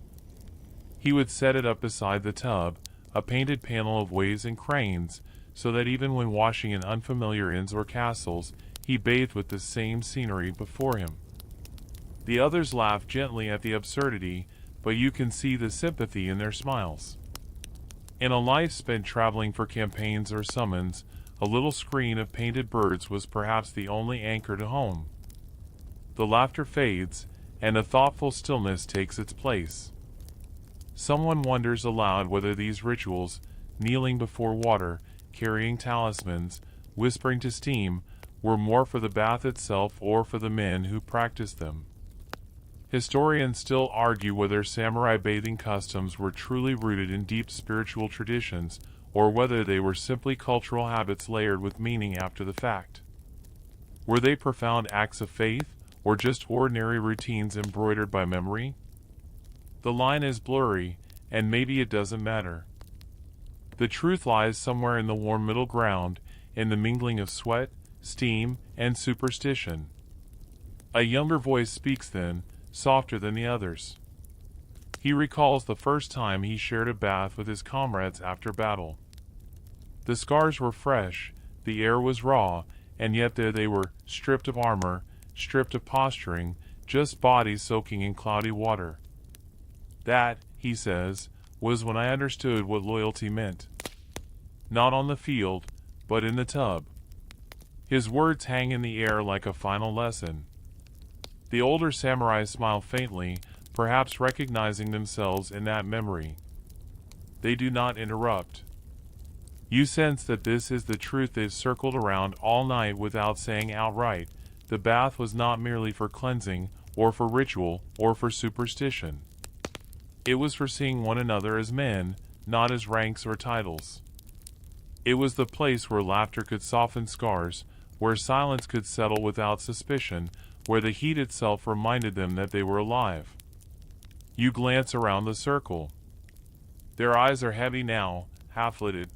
He would set it up beside the tub, a painted panel of waves and cranes, so that even when washing in unfamiliar inns or castles, he bathed with the same scenery before him. The others laugh gently at the absurdity, but you can see the sympathy in their smiles. In a life spent traveling for campaigns or summons, a little screen of painted birds was perhaps the only anchor to home. The laughter fades, and a thoughtful stillness takes its place. Someone wonders aloud whether these rituals, kneeling before water, carrying talismans, whispering to steam, were more for the bath itself or for the men who practiced them. Historians still argue whether samurai bathing customs were truly rooted in deep spiritual traditions, or whether they were simply cultural habits layered with meaning after the fact. Were they profound acts of faith, or just ordinary routines embroidered by memory? The line is blurry, and maybe it doesn't matter. The truth lies somewhere in the warm middle ground, in the mingling of sweat, steam, and superstition. A younger voice speaks then, softer than the others. He recalls the first time he shared a bath with his comrades after battle. The scars were fresh, the air was raw, and yet there they were, stripped of armor, stripped of posturing, just bodies soaking in cloudy water. That, he says, was when I understood what loyalty meant. Not on the field, but in the tub. His words hang in the air like a final lesson. The older samurai smile faintly, perhaps recognizing themselves in that memory. They do not interrupt. You sense that this is the truth they've circled around all night without saying outright. The bath was not merely for cleansing, or for ritual, or for superstition. It was for seeing one another as men, not as ranks or titles. It was the place where laughter could soften scars, where silence could settle without suspicion, where the heat itself reminded them that they were alive. You glance around the circle. Their eyes are heavy now, half-lidded.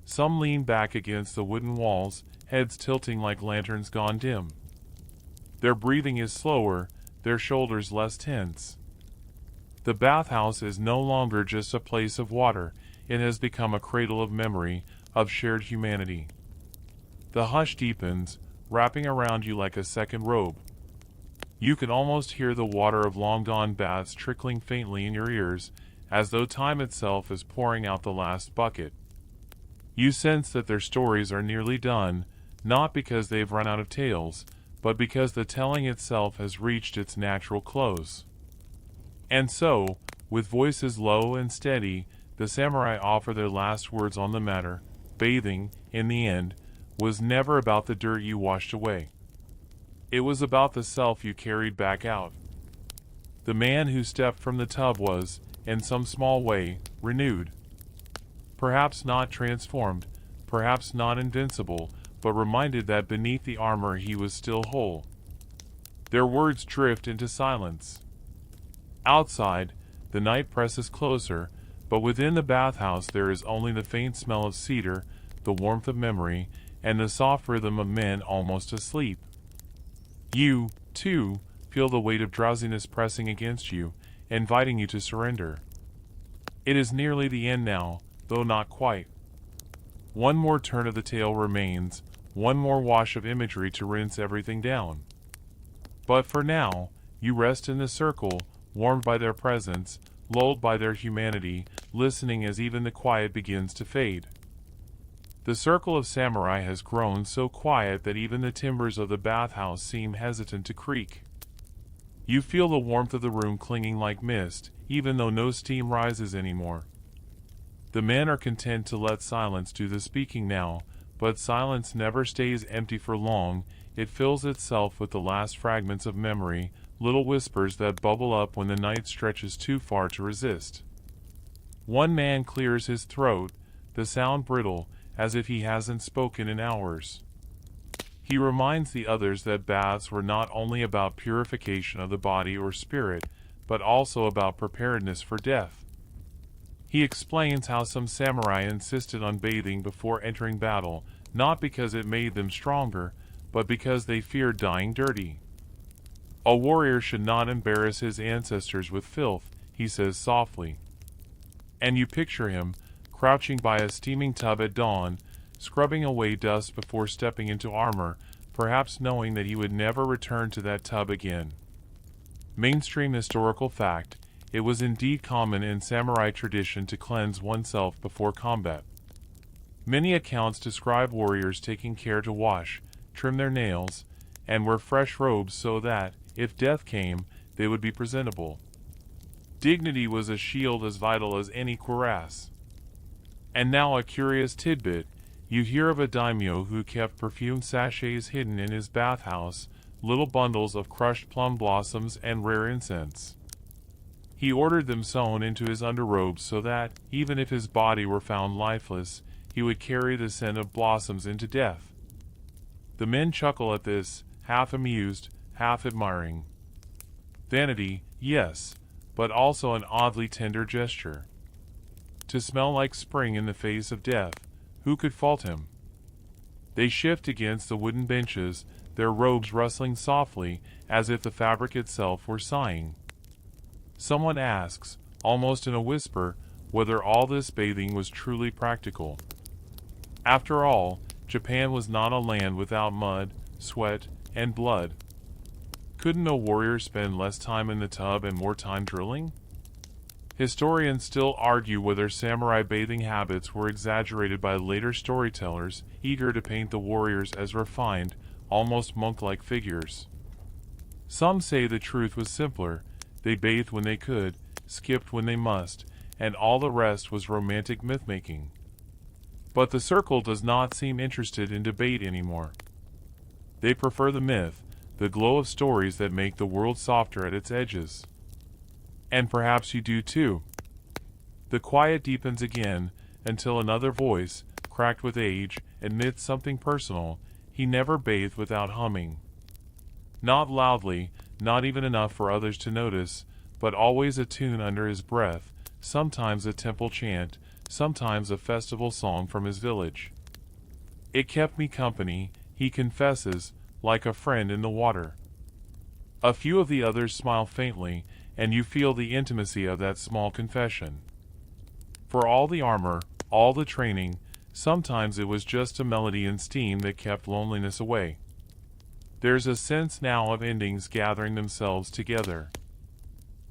Some lean back against the wooden walls, heads tilting like lanterns gone dim. Their breathing is slower, their shoulders less tense. The bathhouse is no longer just a place of water, it has become a cradle of memory, of shared humanity. The hush deepens, wrapping around you like a second robe. You can almost hear the water of long-gone baths trickling faintly in your ears, as though time itself is pouring out the last bucket. You sense that their stories are nearly done, not because they've run out of tales, but because the telling itself has reached its natural close. And so, with voices low and steady, the samurai offer their last words on the matter. Bathing, in the end, was never about the dirt you washed away. It was about the self you carried back out. The man who stepped from the tub was, in some small way, renewed. Perhaps not transformed, perhaps not invincible, but reminded that beneath the armor he was still whole. Their words drift into silence. Outside, the night presses closer, but within the bathhouse there is only the faint smell of cedar, the warmth of memory, and the soft rhythm of men almost asleep. You, too, feel the weight of drowsiness pressing against you, inviting you to surrender. It is nearly the end now, though not quite. One more turn of the tale remains, one more wash of imagery to rinse everything down. But for now, you rest in the circle, warmed by their presence, lulled by their humanity, listening as even the quiet begins to fade. The circle of samurai has grown so quiet that even the timbers of the bathhouse seem hesitant to creak. You feel the warmth of the room clinging like mist, even though no steam rises anymore. The men are content to let silence do the speaking now, but silence never stays empty for long. It fills itself with the last fragments of memory, little whispers that bubble up when the night stretches too far to resist. One man clears his throat, the sound brittle, as if he hasn't spoken in hours. He reminds the others that baths were not only about purification of the body or spirit, but also about preparedness for death. He explains how some samurai insisted on bathing before entering battle, not because it made them stronger, but because they feared dying dirty. A warrior should not embarrass his ancestors with filth, he says softly. And you picture him, crouching by a steaming tub at dawn, scrubbing away dust before stepping into armor, perhaps knowing that he would never return to that tub again. Mainstream historical fact, it was indeed common in samurai tradition to cleanse oneself before combat. Many accounts describe warriors taking care to wash, trim their nails, and wear fresh robes so that, if death came, they would be presentable. Dignity was a shield as vital as any cuirass. And now a curious tidbit, you hear of a daimyo who kept perfumed sachets hidden in his bathhouse, little bundles of crushed plum blossoms and rare incense. He ordered them sewn into his underrobes so that, even if his body were found lifeless, he would carry the scent of blossoms into death. The men chuckle at this, half amused, half admiring. Vanity, yes, but also an oddly tender gesture. To smell like spring in the face of death, who could fault him? They shift against the wooden benches, their robes rustling softly, as if the fabric itself were sighing. Someone asks, almost in a whisper, whether all this bathing was truly practical. After all, Japan was not a land without mud, sweat, and blood. Couldn't a warrior spend less time in the tub and more time drilling? Historians still argue whether samurai bathing habits were exaggerated by later storytellers, eager to paint the warriors as refined, almost monk-like figures. Some say the truth was simpler. They bathed when they could, skipped when they must, and all the rest was romantic myth-making. But the circle does not seem interested in debate anymore. They prefer the myth, the glow of stories that make the world softer at its edges. And perhaps you do too. The quiet deepens again, until another voice, cracked with age, admits something personal. He never bathed without humming. Not loudly, not even enough for others to notice, but always a tune under his breath, sometimes a temple chant, sometimes a festival song from his village. It kept me company, he confesses, like a friend in the water. A few of the others smile faintly, and you feel the intimacy of that small confession. For all the armor, all the training, sometimes it was just a melody and steam that kept loneliness away. There's a sense now of endings gathering themselves together.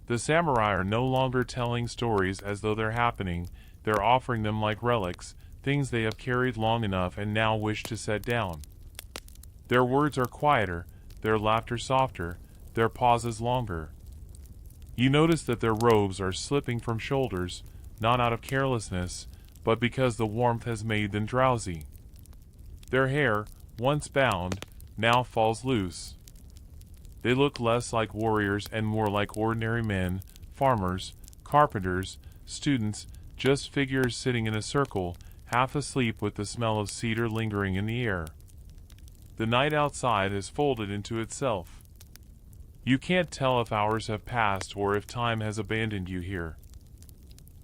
The samurai are no longer telling stories as though they're happening, they're offering them like relics, things they have carried long enough and now wish to set down. Their words are quieter, their laughter softer, their pauses longer. You notice that their robes are slipping from shoulders, not out of carelessness, but because the warmth has made them drowsy. Their hair, once bound, now falls loose. They look less like warriors and more like ordinary men, farmers, carpenters, students, just figures sitting in a circle, half asleep with the smell of cedar lingering in the air. The night outside has folded into itself. You can't tell if hours have passed or if time has abandoned you here.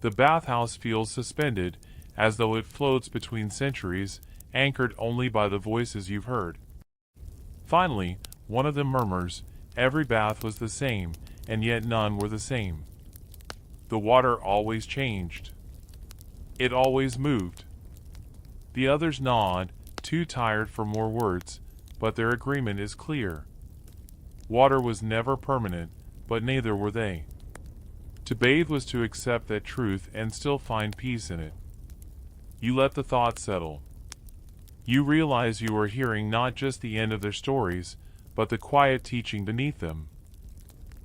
The bathhouse feels suspended, as though it floats between centuries, anchored only by the voices you've heard. Finally, one of them murmurs, every bath was the same, and yet none were the same. The water always changed. It always moved. The others nod, too tired for more words, but their agreement is clear. Water was never permanent, but neither were they. To bathe was to accept that truth and still find peace in it. You let the thought settle. You realize you are hearing not just the end of their stories, but the quiet teaching beneath them.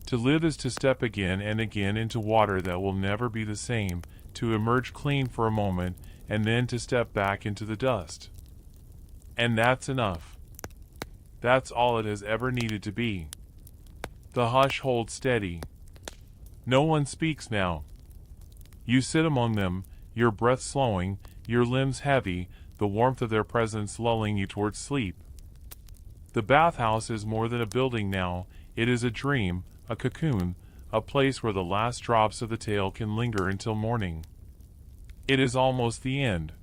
To live is to step again and again into water that will never be the same, to emerge clean for a moment, and then to step back into the dust. And that's enough. That's all it has ever needed to be. The hush holds steady. No one speaks now. You sit among them, your breath slowing, your limbs heavy, the warmth of their presence lulling you towards sleep. The bathhouse is more than a building now, it is a dream, a cocoon, a place where the last drops of the tale can linger until morning. It is almost the end.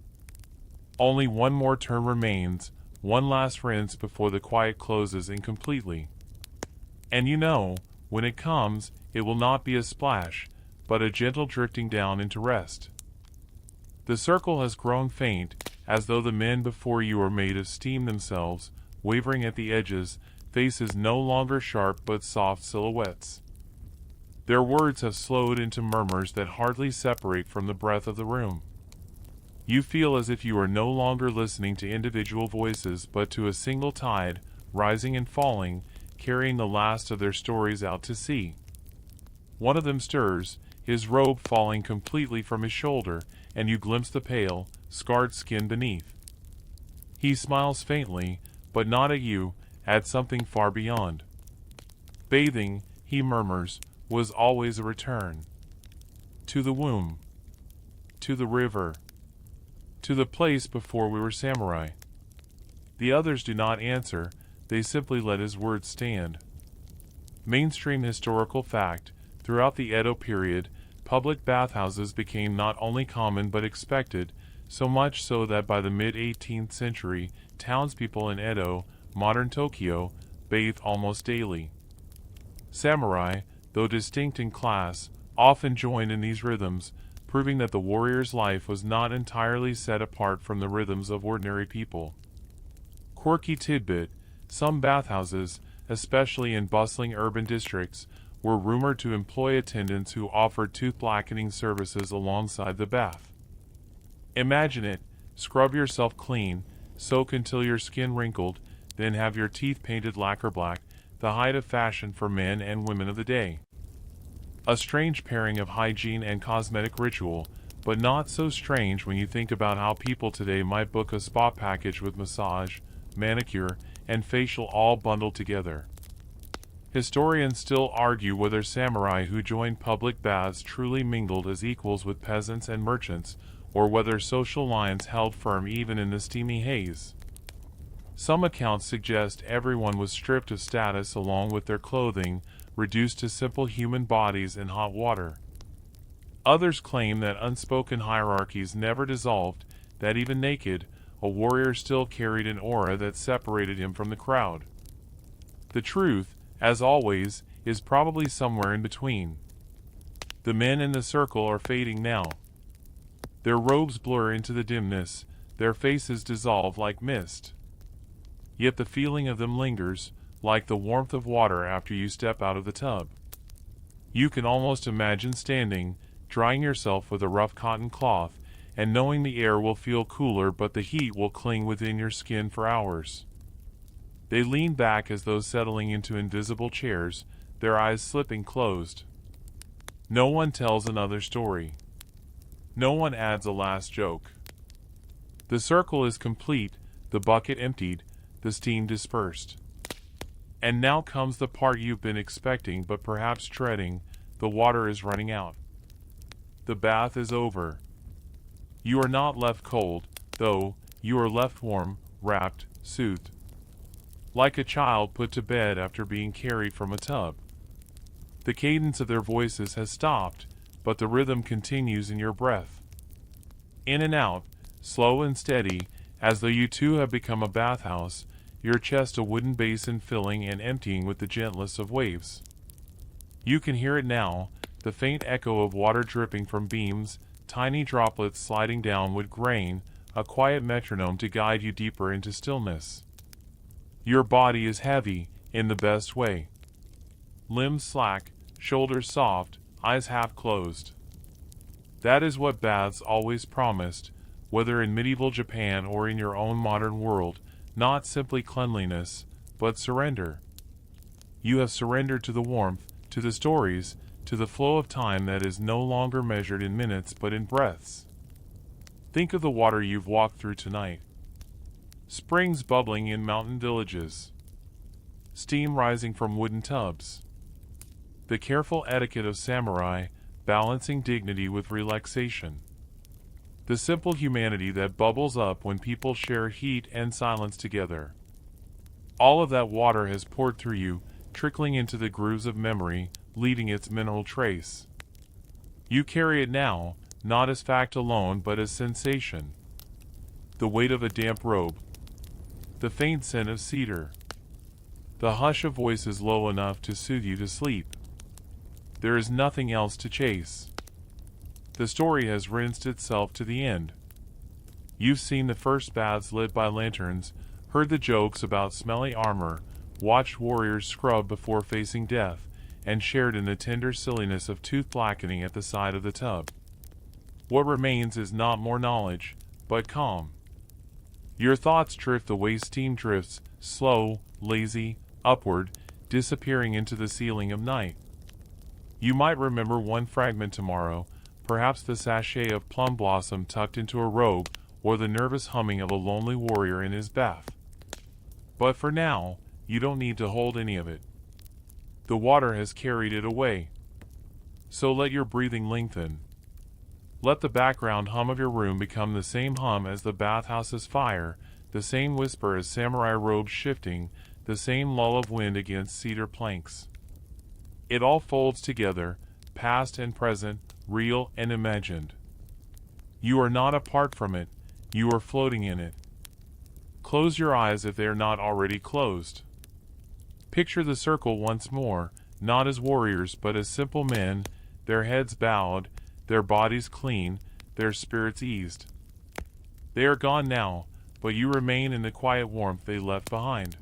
Only one more turn remains, one last rinse before the quiet closes incompletely. And you know, when it comes, it will not be a splash, but a gentle drifting down into rest. The circle has grown faint, as though the men before you are made of steam themselves, wavering at the edges, faces no longer sharp but soft silhouettes. Their words have slowed into murmurs that hardly separate from the breath of the room. You feel as if you are no longer listening to individual voices but to a single tide, rising and falling, carrying the last of their stories out to sea. One of them stirs, his robe falling completely from his shoulder, and you glimpse the pale, scarred skin beneath. He smiles faintly, but not at you, at something far beyond. Bathing, he murmurs, was always a return. To the womb. To the river. To the place before we were samurai. The others do not answer, they simply let his words stand. Mainstream historical fact, throughout the Edo period, public bathhouses became not only common but expected, so much so that by the mid-18th century, townspeople in Edo, modern Tokyo, bathed almost daily. Samurai, though distinct in class, often joined in these rhythms, proving that the warrior's life was not entirely set apart from the rhythms of ordinary people. Quirky tidbit, some bathhouses, especially in bustling urban districts, were rumored to employ attendants who offered tooth-blackening services alongside the bath. Imagine it, scrub yourself clean, soak until your skin wrinkled, then have your teeth painted lacquer black, the height of fashion for men and women of the day. A strange pairing of hygiene and cosmetic ritual, but not so strange when you think about how people today might book a spa package with massage, manicure, and facial all bundled together. Historians still argue whether samurai who joined public baths truly mingled as equals with peasants and merchants, or whether social lines held firm even in the steamy haze. Some accounts suggest everyone was stripped of status along with their clothing, reduced to simple human bodies in hot water. Others claim that unspoken hierarchies never dissolved, that even naked, a warrior still carried an aura that separated him from the crowd. The truth, as always, is probably somewhere in between. The men in the circle are fading now. Their robes blur into the dimness, their faces dissolve like mist. Yet the feeling of them lingers, like the warmth of water after you step out of the tub. You can almost imagine standing, drying yourself with a rough cotton cloth, and knowing the air will feel cooler but the heat will cling within your skin for hours. They lean back as though settling into invisible chairs, their eyes slipping closed. No one tells another story. No one adds a last joke. The circle is complete, the bucket emptied, the steam dispersed. And now comes the part you've been expecting but perhaps dreading. The water is running out. The bath is over. You are not left cold, though, you are left warm, wrapped, soothed. Like a child put to bed after being carried from a tub. The cadence of their voices has stopped, but the rhythm continues in your breath. In and out, slow and steady, as though you too have become a bathhouse, your chest a wooden basin filling and emptying with the gentlest of waves. You can hear it now, the faint echo of water dripping from beams, tiny droplets sliding down wood grain, a quiet metronome to guide you deeper into stillness. Your body is heavy, in the best way. Limbs slack, shoulders soft, eyes half closed. That is what baths always promised, whether in medieval Japan or in your own modern world, not simply cleanliness, but surrender. You have surrendered to the warmth, to the stories, to the flow of time that is no longer measured in minutes but in breaths. Think of the water you've walked through tonight. Springs bubbling in mountain villages. Steam rising from wooden tubs. The careful etiquette of samurai, balancing dignity with relaxation. The simple humanity that bubbles up when people share heat and silence together. All of that water has poured through you, trickling into the grooves of memory, leaving its mineral trace. You carry it now, not as fact alone but as sensation. The weight of a damp robe. The faint scent of cedar. The hush of voices low enough to soothe you to sleep. There is nothing else to chase. The story has rinsed itself to the end. You've seen the first baths lit by lanterns, heard the jokes about smelly armor, watched warriors scrub before facing death, and shared in the tender silliness of tooth blackening at the side of the tub. What remains is not more knowledge, but calm. Your thoughts drift the way steam drifts, slow, lazy, upward, disappearing into the ceiling of night. You might remember one fragment tomorrow, perhaps the sachet of plum blossom tucked into a robe, or the nervous humming of a lonely warrior in his bath. But for now, you don't need to hold any of it. The water has carried it away. So let your breathing lengthen. Let the background hum of your room become the same hum as the bathhouse's fire, the same whisper as samurai robes shifting, the same lull of wind against cedar planks. It all folds together, past and present, real and imagined. You are not apart from it, you are floating in it. Close your eyes if they are not already closed. Picture the circle once more, not as warriors but as simple men, their heads bowed, their bodies clean, their spirits eased. They are gone now, but you remain in the quiet warmth they left behind.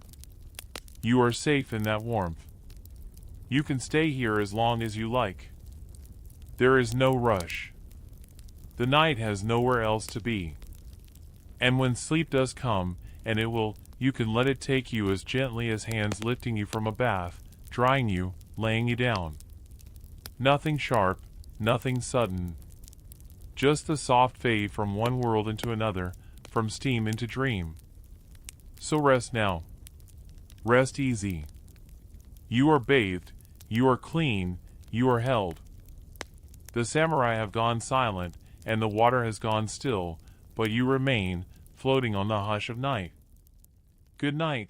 You are safe in that warmth. You can stay here as long as you like. There is no rush. The night has nowhere else to be. And when sleep does come, and it will, you can let it take you as gently as hands lifting you from a bath, drying you, laying you down. Nothing sharp, nothing sudden. Just the soft fade from one world into another, from steam into dream. So rest now. Rest easy. You are bathed, you are clean, you are held. The samurai have gone silent, and the water has gone still, but you remain, floating on the hush of night. Good night.